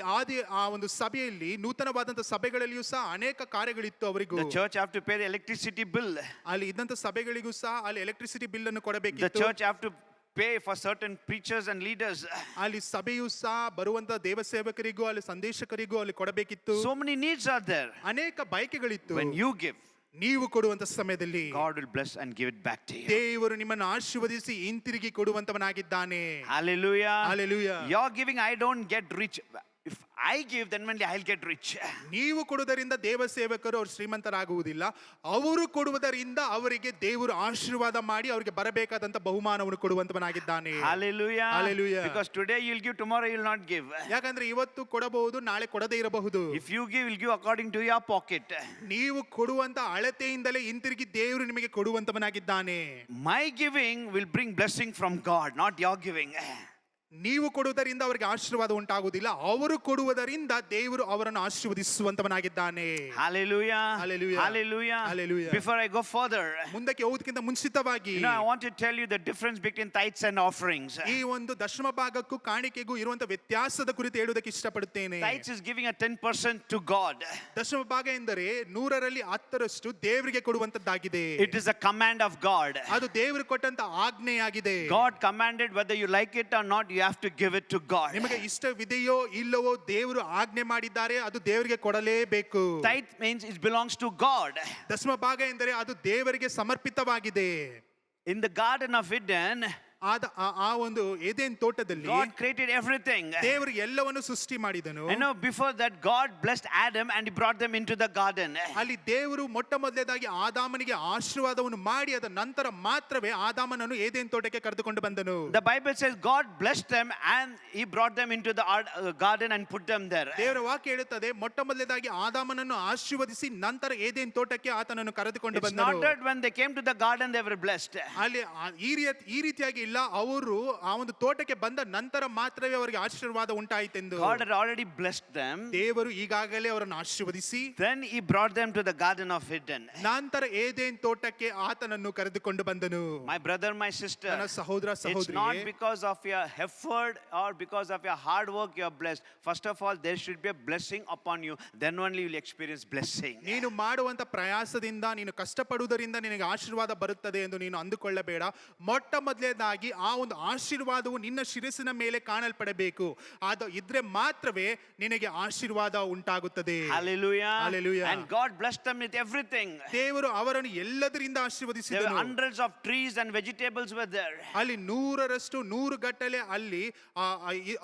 ಆ ಒಂದು ಸಭೆಯಲ್ಲಿ, ನೂತನವಾದಂತ ಸಭೆಗಳಲ್ಲಿಯೂ ಸಹ ಅನೇಕ ಕಾರ್ಯಗಳಿತ್ತು ಅವರಿಗೂ. The church have to pay the electricity bill. ಅಲ್ಲಿ ಇದ್ದಂತ ಸಭೆಗಳಿಗೂ ಸಹ ಅಲ್ಲಿ ಎಲೆಕ್ಟ್ರಿಸಿಟಿ ಬಿಲ್ ಅನ್ನು ಕೊಡಬೇಕಿತ್ತು. The church have to pay for certain preachers and leaders. ಅಲ್ಲಿ ಸಭೆಯು ಸಹ ಬರುವಂತ ದೇವ ಸೇವಕರಿಗೂ ಅಲ್ಲಿ ಸಂದೇಶಕರಿಗೂ ಅಲ್ಲಿ ಕೊಡಬೇಕಿತ್ತು. So many needs are there. ಅನೇಕ ಬಯಕೆಗಳಿತ್ತು. When you give, ನೀವು ಕೊಡುವಂತ ಸಮಯದಲ್ಲಿ God will bless and give it back to you. ದೇವರು ನಿಮ್ಮನ್ನು ಆಶೀರ್ವದಿಸಿ ಹಿಂತಿರುಗಿ ಕೊಡುವಂತವನಾಗಿದ್ದಾನೆ. Hallelujah. Hallelujah. You're giving, I don't get rich. If I give, then only I'll get rich. ನೀವು ಕೊಡುವುದರಿಂದ ದೇವ ಸೇವಕರು ಅವರು ಶ್ರೀಮಂತರಾಗುವುದಿಲ್ಲ. ಅವರು ಕೊಡುವುದರಿಂದ ಅವರಿಗೆ ದೇವರು ಆಶೀರ್ವಾದ ಮಾಡಿ ಅವರಿಗೆ ಬರಬೇಕಾದಂತ ಬಹುಮಾನವನ್ನು ಕೊಡುವಂತವನಾಗಿದ್ದಾನೆ. Hallelujah. Hallelujah. Because today you'll give, tomorrow you'll not give. ಯಾಕಂದ್ರೆ ಇವತ್ತು ಕೊಡಬಹುದು, ನಾಳೆ ಕೊಡದೇ ಇರಬಹುದು. If you give, you'll give according to your pocket. ನೀವು ಕೊಡುವಂತ ಅಳತೆಯಿಂದಲೇ ಹಿಂತಿರುಗಿ ದೇವರು ನಿಮಗೆ ಕೊಡುವಂತವನಾಗಿದ್ದಾನೆ. My giving will bring blessing from God, not your giving. ನೀವು ಕೊಡುವುದರಿಂದ ಅವರಿಗೆ ಆಶೀರ್ವಾದ ಉಂಟಾಗುವುದಿಲ್ಲ, ಅವರು ಕೊಡುವುದರಿಂದ ದೇವರು ಅವರನ್ನು ಆಶೀರ್ವದಿಸುವಂತವನಾಗಿದ್ದಾನೆ. Hallelujah. Hallelujah. Hallelujah. Hallelujah. Before I go further, ಮುಂದಕ್ಕೆ ಹೋಗೋದಕ್ಕಿಂತ ಮುಂಚಿತವಾಗಿ I want to tell you the difference between tithes and offerings. ಈ ಒಂದು ದಶಮ ಭಾಗಕ್ಕೂ ಕಾಣಿಕೆಗೂ ಇರುವಂತ ವ್ಯತ್ಯಾಸದ ಕುರಿತು ಹೇಳುವುದಕ್ಕೆ ಇಷ್ಟಪಡುತ್ತೇನೆ. Tithes is giving a 10% to God. ದಶಮ ಭಾಗ ಎಂದರೆ 100ರಲ್ಲಿ 10ರಷ್ಟು ದೇವರಿಗೆ ಕೊಡುವಂತದ್ದಾಗಿದೆ. It is a command of God. ಅದು ದೇವರು ಕೊಟ್ಟಂತ ಆಜ್ಞೆಯಾಗಿದೆ. God commanded, whether you like it or not, you have to give it to God. ನಿಮಗೆ ಇಷ್ಟವಿದೆಯೋ ಇಲ್ಲವೋ ದೇವರು ಆಜ್ಞೆ ಮಾಡಿದ್ದಾರೆ, ಅದು ದೇವರಿಗೆ ಕೊಡಲೇಬೇಕು. Tithe means it belongs to God. ದಶಮ ಭಾಗ ಎಂದರೆ ಅದು ದೇವರಿಗೆ ಸಮರ್ಪಿತವಾಗಿದೆ. In the Garden of Eden, ಆ ಒಂದು ಏದೇನ್ ತೋಟದಲ್ಲಿ God created everything. ದೇವರು ಎಲ್ಲವನ್ನು ಸೃಷ್ಟಿ ಮಾಡಿದನು. Before that, God blessed Adam and he brought them into the garden. ಅಲ್ಲಿ ದೇವರು ಮೊಟ್ಟ ಮೊದಲನೇದಾಗಿ ಆದಾಮನಿಗೆ ಆಶೀರ್ವಾದವನ್ನು ಮಾಡಿ ಅದ ನಂತರ ಮಾತ್ರವೇ ಆದಾಮನನ್ನು ಏದೇನ್ ತೋಟಕ್ಕೆ ಕರೆದುಕೊಂಡು ಬಂದನು. The Bible says God blessed them and he brought them into the garden and put them there. ದೇವರ ವಾಕ್ಯ ಹೇಳುತ್ತದೆ, ಮೊಟ್ಟ ಮೊದಲನೇದಾಗಿ ಆದಾಮನನ್ನು ಆಶೀರ್ವದಿಸಿ ನಂತರ ಏದೇನ್ ತೋಟಕ್ಕೆ ಆತನನ್ನು ಕರೆದುಕೊಂಡು It's ಬಂದನು. not that when they came to the garden they were blessed. ಅಲ್ಲಿ ಈ ರೀತಿಯಾಗಿ ಇಲ್ಲ, ಅವರು ಆ ಒಂದು ತೋಟಕ್ಕೆ ಬಂದ ನಂತರ ಮಾತ್ರವೇ ಅವರಿಗೆ ಆಶೀರ್ವಾದ ಉಂಟಾಯಿತೆಂದು. God had already blessed them. ದೇವರು ಈಗಾಗಲೇ ಅವರನ್ನು ಆಶೀರ್ವದಿಸಿ Then he brought them to the Garden of Eden. ನಂತರ ಏದೇನ್ ತೋಟಕ್ಕೆ ಆತನನ್ನು ಕರೆದುಕೊಂಡು ಬಂದನು. My brother, my sister, ನನ್ನ ಸಹೋದರ it's ಸಹೋದರಿ, not because of your effort or because of your hard work you are blessed. First of all, there should be a blessing upon you. Then only you will experience blessing. ನೀನು ಮಾಡುವಂತ ಪ್ರಯಾಸದಿಂದ, ನೀನು ಕಷ್ಟಪಡುವುದರಿಂದ ನಿನಗೆ ಆಶೀರ್ವಾದ ಬರುತ್ತದೆ ಎಂದು ನೀನು ಅಂದುಕೊಳ್ಳಬೇಡ. ಮೊಟ್ಟ ಮೊದಲನೇದಾಗಿ ಆ ಒಂದು ಆಶೀರ್ವಾದವು ನಿನ್ನ ಶಿರಸ್ಸಿನ ಮೇಲೆ ಕಾಣಲ್ಪಡಬೇಕು. ಅದು ಇದ್ರೆ ಮಾತ್ರವೇ ನಿನಗೆ ಆಶೀರ್ವಾದ ಉಂಟಾಗುತ್ತದೆ. Hallelujah. Hallelujah. And God blessed them with everything. ದೇವರು ಅವರನ್ನು ಎಲ್ಲದರಿಂದ There ಆಶೀರ್ವದಿಸಿದನು. were hundreds of trees and vegetables were there. ಅಲ್ಲಿ 100ರಷ್ಟು 100 ಗಟ್ಟಲೆ ಅಲ್ಲಿ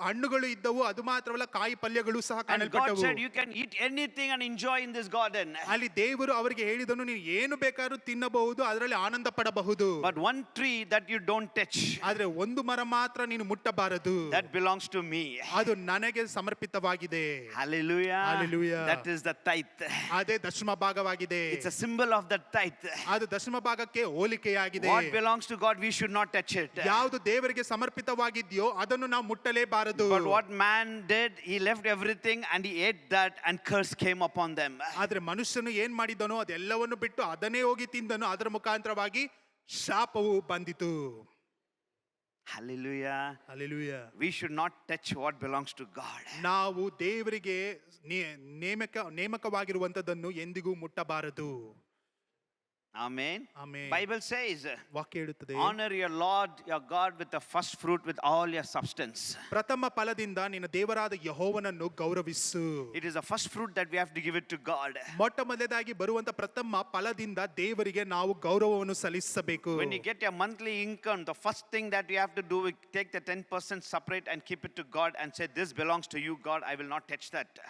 ಹಣ್ಣುಗಳು ಇದ್ದವು. ಅದು ಮಾತ್ರವಲ್ಲ, ಕಾಯಿ ಪಲ್ಯಗಳು ಸಹ And God ಕಾಣಲ್ಪಟ್ಟವು. said, you can eat anything and enjoy in this garden. ಅಲ್ಲಿ ದೇವರು ಅವರಿಗೆ ಹೇಳಿದನು, ನೀನು ಏನು ಬೇಕಾದ್ರೂ ತಿನ್ನಬಹುದು, ಅದರಲ್ಲಿ ಆನಂದ ಪಡಬಹುದು. But one tree that you don't touch, ಆದ್ರೆ ಒಂದು ಮರ ಮಾತ್ರ ನೀನು ಮುಟ್ಟಬಾರದು. that belongs to me. ಅದು ನನಗೆ ಸಮರ್ಪಿತವಾಗಿದೆ. Hallelujah. Hallelujah. That is the tithe. ಅದೇ ದಶಮ ಭಾಗವಾಗಿದೆ. It's a symbol of the tithe. ಅದು ದಶಮ ಭಾಗಕ್ಕೆ ಹೋಲಿಕೆಯಾಗಿದೆ. What belongs to God, we should not touch it. ಯಾವುದು ದೇವರಿಗೆ ಸಮರ್ಪಿತವಾಗಿದೆಯೋ ಅದನ್ನು ನಾವು ಮುಟ್ಟಲೇಬಾರದು. But what man did, he left everything and he ate that, and curse came upon them. ಆದ್ರೆ ಮನುಷ್ಯನು ಏನ್ ಮಾಡಿದನೋ ಅದೆಲ್ಲವನ್ನು ಬಿಟ್ಟು ಅದನ್ನೇ ಹೋಗಿ ತಿಂದನು. ಅದರ ಮುಖಾಂತರವಾಗಿ ಶಾಪವು ಬಂದಿತು. Hallelujah. Hallelujah. We should not touch what belongs to God. ನಾವು ದೇವರಿಗೆ ನೇಮಕವಾಗಿರುವಂತದ್ದನ್ನು ಎಂದಿಗೂ ಮುಟ್ಟಬಾರದು. Amen. Amen. Bible says, ವಾಕ್ಯ ಹೇಳುತ್ತದೆ, honor your Lord your God with the first fruit with all your substance. ಪ್ರಥಮ ಫಲದಿಂದ ನಿನ್ನ ದೇವರಾದ ಯೆಹೋವನನ್ನು ಗೌರವಿಸು. It is the first fruit that we have to give it to God. ಮೊಟ್ಟ ಮೊದಲನೇದಾಗಿ ಬರುವಂತ ಪ್ರಥಮ ಫಲದಿಂದ ದೇವರಿಗೆ ನಾವು ಗೌರವವನ್ನು ಸಲ್ಲಿಸಬೇಕು. When you get your monthly income, the first thing that you have to do is take the 10% separate and keep it to God and say, this belongs to you, God, I will not touch that.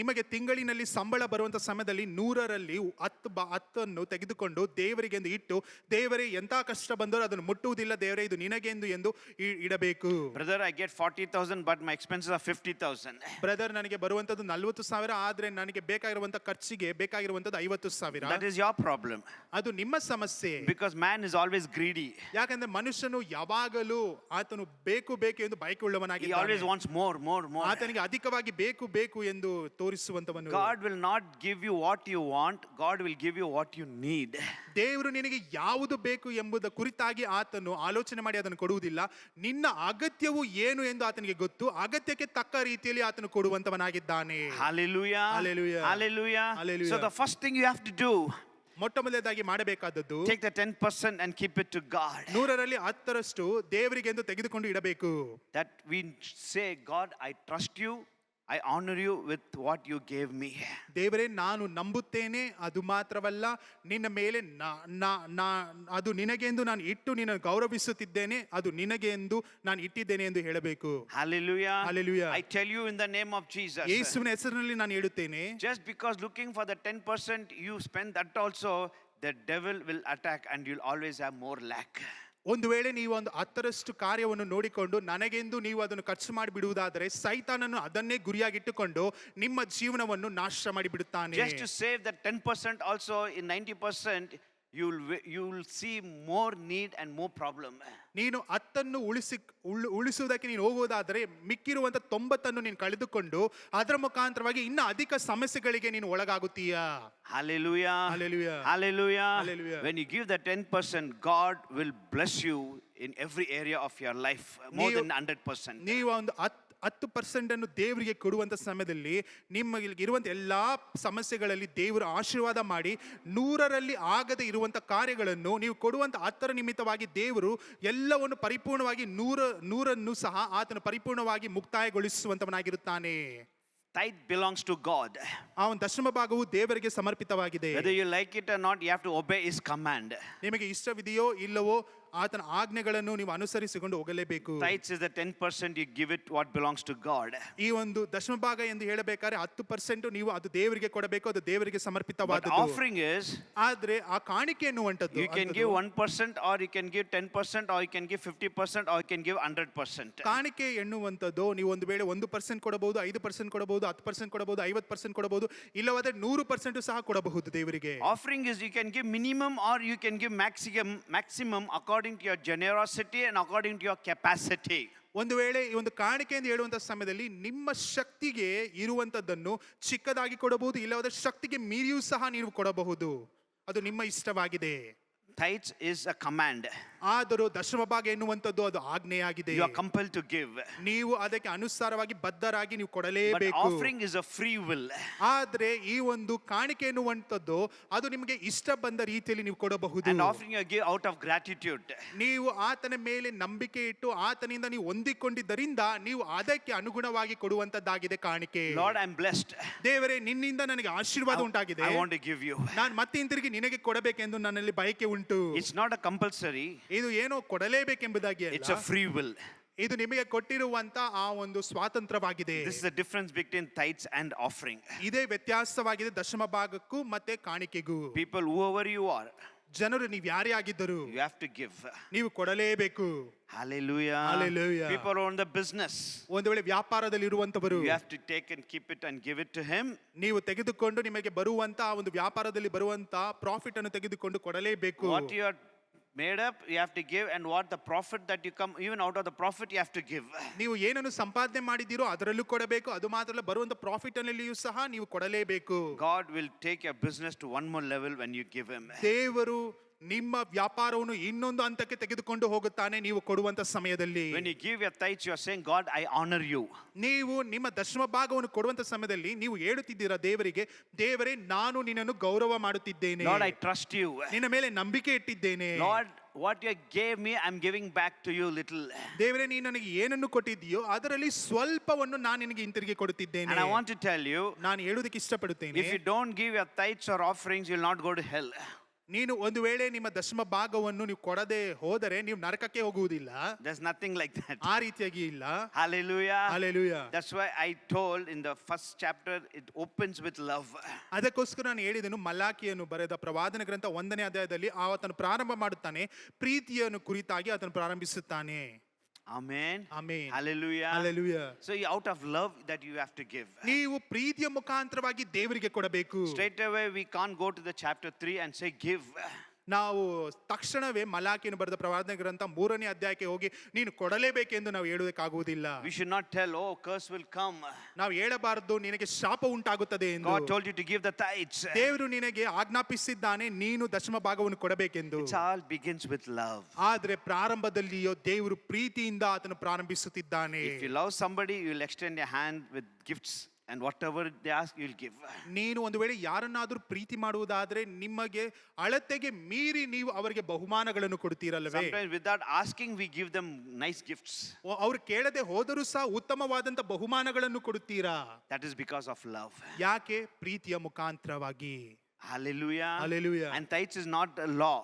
ನಿಮಗೆ ತಿಂಗಳಿನಲ್ಲಿ ಸಂಬಳ ಬರುವಂತ ಸಮಯದಲ್ಲಿ 100ರಲ್ಲಿ 10 ತೆಗೆದುಕೊಂಡು ದೇವರಿಗೆ ಎಂದು ಇಟ್ಟು, ದೇವರೇ ಎಂತ ಕಷ್ಟ ಬಂದರೂ ಅದನ್ನು ಮುಟ್ಟುವುದಿಲ್ಲ, ದೇವರೇ ಇದು ನಿನಗೆಂದು ಎಂದು ಇಡಬೇಕು. Brother, I get 40,000 but my expenses are 50,000. Brother, ನನಗೆ ಬರುವಂತದ್ದು 40,000, ಆದ್ರೆ ನನಗೆ ಬೇಕಾಗಿರುವಂತ ಖರ್ಚಿಗೆ ಬೇಕಾಗಿರುವಂತದ್ದು 50,000. That is your problem. ಅದು ನಿಮ್ಮ ಸಮಸ್ಯೆ. Because man is always greedy. ಯಾಕಂದ್ರೆ ಮನುಷ್ಯನು ಯಾವಾಗಲೂ ಆತನು ಬೇಕು ಎಂದು He ಬಯಕೆಯುಳ್ಳವನಾಗಿದ್ದಾನೆ. always wants more. ಆತನಿಗೆ ಅಧಿಕವಾಗಿ ಬೇಕು ಎಂದು ತೋರಿಸುವಂತವನು. God will not give you what you want. God will give you what you need. ದೇವರು ನಿನಗೆ ಯಾವುದು ಬೇಕು ಎಂಬುದ ಕುರಿತಾಗಿ ಆತನು ಆಲೋಚನೆ ಮಾಡಿ ಅದನ್ನು ಕೊಡುವುದಿಲ್ಲ. ನಿನ್ನ ಅಗತ್ಯವು ಏನು ಎಂದು ಆತನಿಗೆ ಗೊತ್ತು. ಅಗತ್ಯಕ್ಕೆ ತಕ್ಕ ರೀತಿಯಲ್ಲಿ ಆತನು ಕೊಡುವಂತವನಾಗಿದ್ದಾನೆ. Hallelujah. Hallelujah. Hallelujah. Hallelujah. So the first thing you have to do, ಮೊಟ್ಟ ಮೊದಲನೇದಾಗಿ ಮಾಡಬೇಕಾದದ್ದು, take the 10% and keep it to God. 100ರಲ್ಲಿ 10ರಷ್ಟು ದೇವರಿಗೆ ಎಂದು ತೆಗೆದುಕೊಂಡು ಇಡಬೇಕು. That we say, God, I trust you. I honor you with what you gave me. ದೇವರೇ ನಾನು ನಂಬುತ್ತೇನೆ, ಅದು ಮಾತ್ರವಲ್ಲ ನಿನ್ನ ಮೇಲೆ ಅದು ನಿನಗೆ ಎಂದು ನಾನು ಇಟ್ಟು ನಿನ್ನ ಗೌರವಿಸುತ್ತಿದ್ದೇನೆ, ಅದು ನಿನಗೆ ಎಂದು ನಾನು ಇಟ್ಟಿದ್ದೇನೆ ಎಂದು ಹೇಳಬೇಕು. Hallelujah. Hallelujah. I tell you in the name of Jesus. ಯೇಸುವಿನ ಹೆಸರಿನಲ್ಲಿ ನಾನು ಹೇಳುತ್ತೇನೆ, Just because looking for the 10% you spend, that also the devil will attack and you'll always have more lack. ಒಂದು ವೇಳೆ ನೀವು ಒಂದು 10ರಷ್ಟು ಕಾರ್ಯವನ್ನು ನೋಡಿಕೊಂಡು ನನಗೆಂದು ನೀವು ಅದನ್ನು ಖರ್ಚು ಮಾಡಿ ಬಿಡುವುದಾದರೆ ಸೈತಾನನು ಅದನ್ನೇ ಗುರಿಯಾಗಿಟ್ಟುಕೊಂಡು ನಿಮ್ಮ ಜೀವನವನ್ನು ನಾಶ ಮಾಡಿ ಬಿಡುತ್ತಾನೆ. Just to save that 10% also, in 90% you'll see more need and more problem. ನೀನು 10 ಉಳಿಸುವುದಕ್ಕೆ ನೀನು ಹೋಗುವುದಾದರೆ ಮಿಕ್ಕಿರುವಂತ 90 ನೀನು ಕಳೆದುಕೊಂಡು ಅದರ ಮುಖಾಂತರವಾಗಿ ಇನ್ನು ಅಧಿಕ ಸಮಸ್ಯೆಗಳಿಗೆ ನೀನು ಒಳಗಾಗುತ್ತೀಯಾ. Hallelujah. Hallelujah. Hallelujah. Hallelujah. When you give the 10%, God will bless you in every area of your life more than 100%. ನೀವು ಒಂದು 10% ಅನ್ನು ದೇವರಿಗೆ ಕೊಡುವಂತ ಸಮಯದಲ್ಲಿ ನಿಮಗೆ ಇರುವಂತ ಎಲ್ಲಾ ಸಮಸ್ಯೆಗಳಲ್ಲಿ ದೇವರು ಆಶೀರ್ವಾದ ಮಾಡಿ 100ರಲ್ಲಿ ಆಗದೆ ಇರುವಂತ ಕಾರ್ಯಗಳನ್ನು ನೀವು ಕೊಡುವಂತ 10ರ ನಿಮಿತ್ತವಾಗಿ ದೇವರು ಎಲ್ಲವನ್ನು ಪರಿಪೂರ್ಣವಾಗಿ 100ನ್ನು ಸಹ ಆತನು ಪರಿಪೂರ್ಣವಾಗಿ ಮುಕ್ತಾಯಗೊಳಿಸುವಂತವನಾಗಿರುತ್ತಾನೆ. Tithe belongs to God. ಆ ಒಂದು ದಶಮ ಭಾಗವು ದೇವರಿಗೆ ಸಮರ್ಪಿತವಾಗಿದೆ. Whether you like it or not, you have to obey His command. ನಿಮಗೆ ಇಷ್ಟವಿದೆಯೋ ಇಲ್ಲವೋ ಆತನ ಆಜ್ಞೆಗಳನ್ನು ನೀವು ಅನುಸರಿಸಿಕೊಂಡು ಹೋಗಲೇಬೇಕು. Tithes is the 10% you give it what belongs to God. ಈ ಒಂದು ದಶಮ ಭಾಗ ಎಂದು ಹೇಳಬೇಕಾದ್ರೆ 10% ನೀವು ಅದು ದೇವರಿಗೆ ಕೊಡಬೇಕು, ಅದು ದೇವರಿಗೆ But ಸಮರ್ಪಿತವಾದದ್ದು. offering is, ಆದ್ರೆ ಆ ಕಾಣಿಕೆ ಎನ್ನುವಂಥದ್ದು you can give 1% or you can give 10% or you can give 50% or you can give 100%. ಕಾಣಿಕೆ ಎನ್ನುವಂಥದ್ದು ನೀವು ಒಂದು ವೇಳೆ 1% ಕೊಡಬಹುದು, 5% ಕೊಡಬಹುದು, 10% ಕೊಡಬಹುದು, 50% ಕೊಡಬಹುದು, ಇಲ್ಲವಾದ್ರೆ 100% ಸಹ ಕೊಡಬಹುದು ದೇವರಿಗೆ. Offering is you can give minimum or you can give maximum according to your generosity and according to your capacity. ಒಂದು ವೇಳೆ ಈ ಒಂದು ಕಾಣಿಕೆ ಎಂದು ಹೇಳುವಂತ ಸಮಯದಲ್ಲಿ ನಿಮ್ಮ ಶಕ್ತಿಗೆ ಇರುವಂತದ್ದನ್ನು ಚಿಕ್ಕದಾಗಿ ಕೊಡಬಹುದು, ಇಲ್ಲವಾದ್ರೆ ಶಕ್ತಿಗೆ ಮೀರಿಯೂ ಸಹ ನೀವು ಕೊಡಬಹುದು, ಅದು ನಿಮ್ಮ ಇಷ್ಟವಾಗಿದೆ. Tithes is a command. ಆದರೂ ದಶಮ ಭಾಗ ಎನ್ನುವಂಥದ್ದು ಅದು ಆಜ್ಞೆಯಾಗಿದೆ. You are compelled to give. ನೀವು ಅದಕ್ಕೆ ಅನುಸಾರವಾಗಿ ಬದ್ಧರಾಗಿ ನೀವು But ಕೊಡಲೇಬೇಕು. offering is a free will. ಆದ್ರೆ ಈ ಒಂದು ಕಾಣಿಕೆ ಎನ್ನುವಂಥದ್ದು ಅದು ನಿಮಗೆ ಇಷ್ಟ ಬಂದ ರೀತಿಯಲ್ಲಿ ನೀವು ಕೊಡಬಹುದು. And offering you give out of gratitude. ನೀವು ಆತನ ಮೇಲೆ ನಂಬಿಕೆ ಇಟ್ಟು ಆತನಿಂದ ನೀವು ಹೊಂದಿಕೊಂಡಿದ್ದರಿಂದ ನೀವು ಅದಕ್ಕೆ ಅನುಗುಣವಾಗಿ ಕೊಡುವಂತದ್ದಾಗಿದೆ ಕಾಣಿಕೆ. Lord, I'm blessed. ದೇವರೇ ನಿನ್ನಿಂದ ನನಗೆ ಆಶೀರ್ವಾದ ಉಂಟಾಗಿದೆ, I want to give you. ನಾನು ಮತ್ತೆ ಹಿಂತಿರುಗಿ ನಿನಗೆ ಕೊಡಬೇಕೆಂದು ನನ್ನಲ್ಲಿ ಬಯಕೆ ಉಂಟು. It's not a compulsory. ಇದು ಏನೋ ಕೊಡಲೇಬೇಕೆಂಬುದಾಗಿ It's ಅಲ್ಲ, a free will. ಇದು ನಿಮಗೆ ಕೊಟ್ಟಿರುವಂತ ಆ ಒಂದು ಸ್ವಾತಂತ್ರ್ಯವಾಗಿದೆ. This is the difference between tithes and offering. ಇದೇ ವ್ಯತ್ಯಾಸವಾಗಿದೆ ದಶಮ ಭಾಗಕ್ಕೂ ಮತ್ತೆ ಕಾಣಿಕೆಗೂ. People, whoever you are, ಜನರು ನೀವು ಯಾರೇ ಆಗಿದ್ದರು you have to give. ನೀವು ಕೊಡಲೇಬೇಕು. Hallelujah. Hallelujah. People own the business. ಒಂದು ವೇಳೆ ವ್ಯಾಪಾರದಲ್ಲಿ ಇರುವಂತವರು You have to take and keep it and give it to him. ನೀವು ತೆಗೆದುಕೊಂಡು ನಿಮಗೆ ಬರುವಂತ ಆ ಒಂದು ವ್ಯಾಪಾರದಲ್ಲಿ ಬರುವಂತ ಪ್ರಾಫಿಟ್ ಅನ್ನು ತೆಗೆದುಕೊಂಡು ಕೊಡಲೇಬೇಕು. What you are made up, you have to give, and what the profit that you come, even out of the profit, you have to give. ನೀವು ಏನನ್ನು ಸಂಪಾದನೆ ಮಾಡಿದ್ದೀರೋ ಅದರಲ್ಲೂ ಕೊಡಬೇಕು, ಅದು ಮಾತ್ರ ಅಲ್ಲ ಬರುವಂತ ಪ್ರಾಫಿಟ್ ಅನ್ನಲ್ಲಿಯೂ ಸಹ ನೀವು ಕೊಡಲೇಬೇಕು. God will take your business to one more level when you give him. ದೇವರು ನಿಮ್ಮ ವ್ಯಾಪಾರವನ್ನು ಇನ್ನೊಂದು ಹಂತಕ್ಕೆ ತೆಗೆದುಕೊಂಡು ಹೋಗುತ್ತಾನೆ ನೀವು ಕೊಡುವಂತ ಸಮಯದಲ್ಲಿ. When you give your tithes, you are saying, God, I honor you. ನೀವು ನಿಮ್ಮ ದಶಮ ಭಾಗವನ್ನು ಕೊಡುವಂತ ಸಮಯದಲ್ಲಿ ನೀವು ಹೇಳುತ್ತಿದ್ದೀರಾ ದೇವರಿಗೆ, ದೇವರೇ ನಾನು ನಿನ್ನನ್ನು ಗೌರವ ಮಾಡುತ್ತಿದ್ದೇನೆ, Lord, I trust you. ನಿನ್ನ ಮೇಲೆ ನಂಬಿಕೆ ಇಟ್ಟಿದ್ದೇನೆ. Lord, what you gave me, I'm giving back to you little. ದೇವರೇ ನೀನು ನನಗೆ ಏನನ್ನು ಕೊಟ್ಟಿದ್ದೀಯೋ ಅದರಲ್ಲಿ ಸ್ವಲ್ಪವನ್ನು ನಾನು ನಿನಗೆ ಹಿಂತಿರುಗಿ ಕೊಡುತ್ತಿದ್ದೇನೆ. And I want to tell you, ನಾನು ಹೇಳುವುದಕ್ಕೆ ಇಷ್ಟಪಡುತ್ತೇನೆ, if you don't give your tithes or offerings, you'll not go to hell. ನೀನು ಒಂದು ವೇಳೆ ನಿಮ್ಮ ದಶಮ ಭಾಗವನ್ನು ನೀವು ಕೊಡದೆ ಹೋದರೆ ನೀವು ನರಕಕ್ಕೆ ಹೋಗುವುದಿಲ್ಲ. There's nothing like that. ಆ ರೀತಿಯಾಗಿ ಇಲ್ಲ. Hallelujah. Hallelujah. That's why I told in the first chapter, it opens with love. ಅದಕ್ಕೋಸ್ಕರ ನಾನು ಹೇಳಿದೆನು, ಮಲಾಕಿಯನ್ನು ಬರೆದ ಪ್ರವಾದನ ಗ್ರಂಥ 1ನೇ ಅಧ್ಯಾಯದಲ್ಲಿ ಆತನು ಪ್ರಾರಂಭ ಮಾಡುತ್ತಾನೆ, ಪ್ರೀತಿಯನ್ನು ಕುರಿತಾಗಿ ಆತನು ಪ್ರಾರಂಭಿಸುತ್ತಾನೆ. Amen. Amen. Hallelujah. Hallelujah. So out of love that you have to give. ನೀವು ಪ್ರೀತಿಯ ಮುಖಾಂತರವಾಗಿ ದೇವರಿಗೆ ಕೊಡಬೇಕು. Straight away we can't go to the chapter 3 and say give. ನಾವು ತಕ್ಷಣವೇ ಮಲಾಕಿಯನ್ನು ಬರೆದ ಪ್ರವಾದನ ಗ್ರಂಥ 3ನೇ ಅಧ್ಯಾಯಕ್ಕೆ ಹೋಗಿ ನೀನು ಕೊಡಲೇಬೇಕೆಂದು ನಾವು ಹೇಳುವುದಕ್ಕಾಗುವುದಿಲ್ಲ. We should not tell, oh, curse will come. ನಾವು ಹೇಳಬಾರದು ನಿನಗೆ ಶಾಪ ಉಂಟಾಗುತ್ತದೆ ಎಂದು. God told you to give the tithes. ದೇವರು ನಿನಗೆ ಆಜ್ಞಾಪಿಸಿದ್ದಾನೆ ನೀನು ದಶಮ ಭಾಗವನ್ನು ಕೊಡಬೇಕೆಂದು. It all begins with love. ಆದ್ರೆ ಪ್ರಾರಂಭದಲ್ಲಿಯೋ ದೇವರು ಪ್ರೀತಿಯಿಂದ ಆತನು ಪ್ರಾರಂಭಿಸುತ್ತಿದ್ದಾನೆ. If you love somebody, you will extend your hand with gifts and whatever they ask, you'll give. ನೀನು ಒಂದು ವೇಳೆ ಯಾರನ್ನಾದ್ರೂ ಪ್ರೀತಿ ಮಾಡುವುದಾದ್ರೆ ನಿಮಗೆ ಅಳತೆಗೆ ಮೀರಿ ನೀವು ಅವರಿಗೆ ಬಹುಮಾನಗಳನ್ನು ಕೊಡ್ತೀರಲ್ವೇ? Sometimes without asking, we give them nice gifts. ಅವ್ರು ಕೇಳದೆ ಹೋದರೂ ಸಹ ಉತ್ತಮವಾದಂತ ಬಹುಮಾನಗಳನ್ನು ಕೊಡುತ್ತೀರಾ? That is because of love. ಯಾಕೆ? ಪ್ರೀತಿಯ ಮುಖಾಂತರವಾಗಿ. Hallelujah. Hallelujah. And tithes is not a law.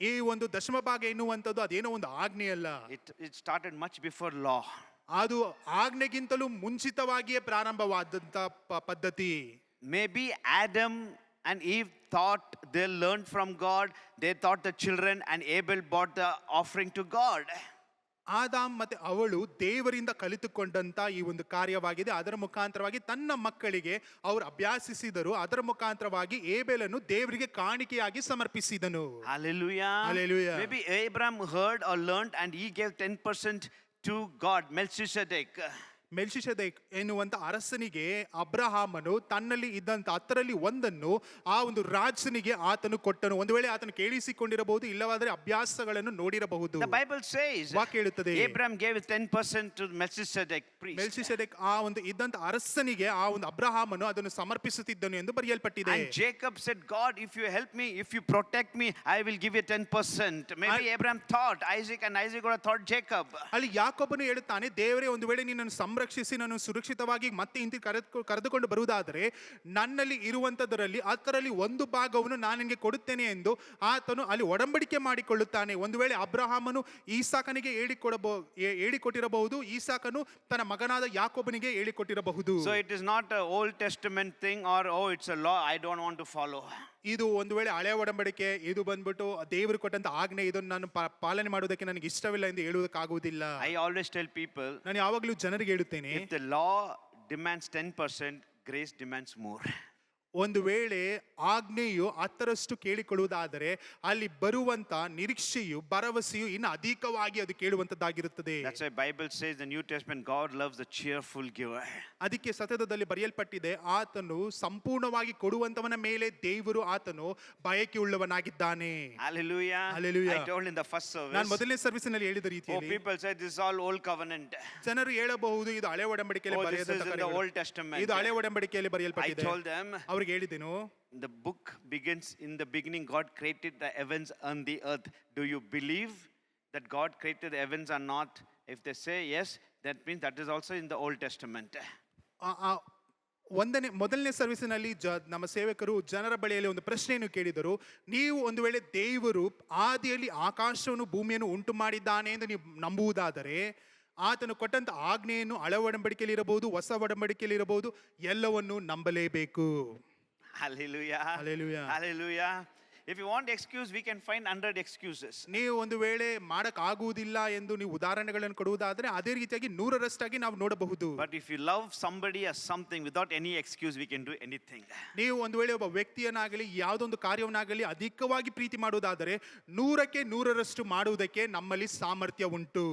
ಈ ಒಂದು ದಶಮ ಭಾಗ ಎನ್ನುವಂಥದ್ದು ಅದೇನೋ ಒಂದು ಆಜ್ಞೆ ಅಲ್ಲ. It started much before law. ಅದು ಆಜ್ಞೆಗಿಂತಲೂ ಮುಂಚಿತವಾಗಿಯೇ ಪ್ರಾರಂಭವಾದಂತ ಪದ್ಧತಿ. Maybe Adam and Eve thought they learned from God. They taught the children, and Abel brought the offering to God. Adam ಮತ್ತೆ ಅವಳು ದೇವರಿಂದ ಕಲಿತುಕೊಂಡಂತ ಈ ಒಂದು ಕಾರ್ಯವಾಗಿದೆ. ಅದರ ಮುಖಾಂತರವಾಗಿ ತನ್ನ ಮಕ್ಕಳಿಗೆ ಅವರು ಅಭ್ಯಾಸಿಸಿದರು. ಅದರ ಮುಖಾಂತರವಾಗಿ ಏಬೆಲನ್ನು ದೇವರಿಗೆ ಕಾಣಿಕೆಯಾಗಿ ಸಮರ್ಪಿಸಿದನು. Hallelujah. Hallelujah. Maybe Abraham heard or learned and he gave 10% to God, Melchizedek. ಮೆಲ್ಶಿಷೆದೆಕ್ ಎನ್ನುವಂತ ಅರಸನಿಗೆ ಅಬ್ರಹಾಮನು ತನ್ನಲ್ಲಿ ಇದ್ದಂತ 10ರಲ್ಲಿ 1 ಆ ಒಂದು ರಾಜನಿಗೆ ಆತನು ಕೊಟ್ಟನು. ಒಂದು ವೇಳೆ ಆತನು ಕೇಳಿಸಿಕೊಂಡಿರಬಹುದು, ಇಲ್ಲವಾದರೆ ಅಭ್ಯಾಸಗಳನ್ನು ನೋಡಿರಬಹುದು. The Bible says ವಾಕ್ಯ ಹೇಳುತ್ತದೆ Abraham gave 10% to Melchizedek priest. ಮೆಲ್ಶಿಷೆದೆಕ್ ಆ ಒಂದು ಇದ್ದಂತ ಅರಸನಿಗೆ ಆ ಒಂದು ಅಬ್ರಹಾಮನು ಅದನ್ನು ಸಮರ್ಪಿಸುತ್ತಿದ್ದನು ಎಂದು ಬರೆಯಲ್ಪಟ್ಟಿದೆ. And Jacob said, God, if you help me, if you protect me, I will give you 10%. Maybe Abraham thought Isaac, and Isaac would have thought Jacob. ಅಲ್ಲಿ ಯಾಕೋಬನು ಹೇಳುತ್ತಾನೆ, ದೇವರೇ ಒಂದು ವೇಳೆ ನಿನ್ನನ್ನು ಸಂರಕ್ಷಿಸಿ ನಾನು ಸುರಕ್ಷಿತವಾಗಿ ಮತ್ತೆ ಹಿಂದೆ ಕರೆದುಕೊಂಡು ಬರುವುದಾದರೆ ನನ್ನಲ್ಲಿ ಇರುವಂತದರಲ್ಲಿ 10ರಲ್ಲಿ 1 ಭಾಗವನ್ನು ನಾನು ನಿನಗೆ ಕೊಡುತ್ತೇನೆ ಎಂದು ಆತನು ಅಲ್ಲಿ ಒಡಂಬಡಿಕೆ ಮಾಡಿಕೊಳ್ಳುತ್ತಾನೆ. ಒಂದು ವೇಳೆ ಅಬ್ರಹಾಮನು ಈಸಾಕನಿಗೆ ಹೇಳಿಕೊಟ್ಟಿರಬಹುದು, ಈಸಾಕನು ತನ್ನ ಮಗನಾದ ಯಾಕೋಬನಿಗೆ ಹೇಳಿಕೊಟ್ಟಿರಬಹುದು. So it is not an Old Testament thing or oh it's a law I don't want to follow. ಇದು ಒಂದು ವೇಳೆ ಹಳೆ ಒಡಂಬಡಿಕೆ, ಇದು ಬಂದ್ಬಿಟ್ಟು ದೇವರು ಕೊಟ್ಟಂತ ಆಜ್ಞೆ, ಇದನ್ನು ನಾನು ಪಾಲನೆ ಮಾಡೋದಕ್ಕೆ ನನಗೆ ಇಷ್ಟವಿಲ್ಲ ಎಂದು ಹೇಳುವುದಕ್ಕಾಗುವುದಿಲ್ಲ. I always tell people, ನಾನು ಯಾವಾಗಲೂ ಜನರಿಗೆ ಹೇಳುತ್ತೇನೆ, if the law demands 10%, grace demands more. ಒಂದು ವೇಳೆ ಆಜ್ಞೆಯು 10ರಷ್ಟು ಕೇಳಿಕೊಳ್ಳುವುದಾದರೆ ಅಲ್ಲಿ ಬರುವಂತ ನಿರೀಕ್ಷೆಯು ಭರವಸೆಯು ಇನ್ನು ಅಧಿಕವಾಗಿ ಅದು ಕೇಳುವಂತದ್ದಾಗಿರುತ್ತದೆ. That's why Bible says the New Testament God loves the cheerful giver. ಅದಕ್ಕೆ ಸತ್ಯದಲ್ಲಿ ಬರೆಯಲ್ಪಟ್ಟಿದೆ, ಆತನು ಸಂಪೂರ್ಣವಾಗಿ ಕೊಡುವಂತವನ ಮೇಲೆ ದೇವರು ಆತನು ಬಯಕೆ ಉಳ್ಳವನಾಗಿದ್ದಾನೆ. Hallelujah. Hallelujah. I told in the first service. ನಾನು ಮೊದಲನೇ ಸರ್ವಿಸ್ನಲ್ಲಿ ಹೇಳಿದ Oh, ರೀತಿಯಲ್ಲಿ people say this is all old covenant. ಜನರು ಹೇಳಬಹುದು ಇದು ಹಳೆ ಒಡಂಬಡಿಕೆಯಲ್ಲಿ Oh, this is in the ಬರೆಯಲ್ಪಟ್ಟಿದೆ, Old Testament. ಇದು ಹಳೆ ಒಡಂಬಡಿಕೆಯಲ್ಲಿ I ಬರೆಯಲ್ಪಟ್ಟಿದೆ. told them, ಅವ್ರಿಗೆ ಹೇಳಿದೆನು, the book begins in the beginning God created the heavens and the earth. Do you believe that God created the heavens or not? If they say yes, that means that is also in the Old Testament. ಮೊದಲನೇ ಸರ್ವಿಸಿನಲ್ಲಿ ನಮ್ಮ ಸೇವಕರು ಜನರ ಬಳಿಯಲ್ಲಿ ಒಂದು ಪ್ರಶ್ನೆಯನ್ನು ಕೇಳಿದರು. ನೀವು ಒಂದು ವೇಳೆ ದೇವರು ಆದಿಯಲ್ಲಿ ಆಕಾಶವನ್ನು ಭೂಮಿಯನ್ನು ಉಂಟು ಮಾಡಿದ್ದಾನೆ ಎಂದು ನೀವು ನಂಬುವುದಾದರೆ ಆತನು ಕೊಟ್ಟಂತ ಆಜ್ಞೆಯನ್ನು ಹಳೆ ಒಡಂಬಡಿಕೆಯಲ್ಲಿ ಇರಬಹುದು, ಹೊಸ ಒಡಂಬಡಿಕೆಯಲ್ಲಿ ಇರಬಹುದು, ಎಲ್ಲವನ್ನು ನಂಬಲೇಬೇಕು. Hallelujah. Hallelujah. Hallelujah. If you want excuse, we can find 100 excuses. ನೀವು ಒಂದು ವೇಳೆ ಮಾಡಕ್ ಆಗುವುದಿಲ್ಲ ಎಂದು ನೀವು ಉದಾಹರಣೆಗಳನ್ನು ಕೊಡುವುದಾದ್ರೆ ಅದೇ ರೀತಿಯಾಗಿ 100ರಷ್ಟಾಗಿ ನಾವು ನೋಡಬಹುದು. But if you love somebody or something without any excuse, we can do anything. ನೀವು ಒಂದು ವೇಳೆ ಒಬ್ಬ ವ್ಯಕ್ತಿಯನ್ನಾಗಲಿ ಯಾವುದೊಂದು ಕಾರ್ಯವನ್ನಾಗಲಿ ಅಧಿಕವಾಗಿ ಪ್ರೀತಿ ಮಾಡುವುದಾದರೆ 100ಕ್ಕೆ 100ರಷ್ಟು ಮಾಡುವುದಕ್ಕೆ ನಮ್ಮಲ್ಲಿ ಸಾಮರ್ಥ್ಯ ಉಂಟು.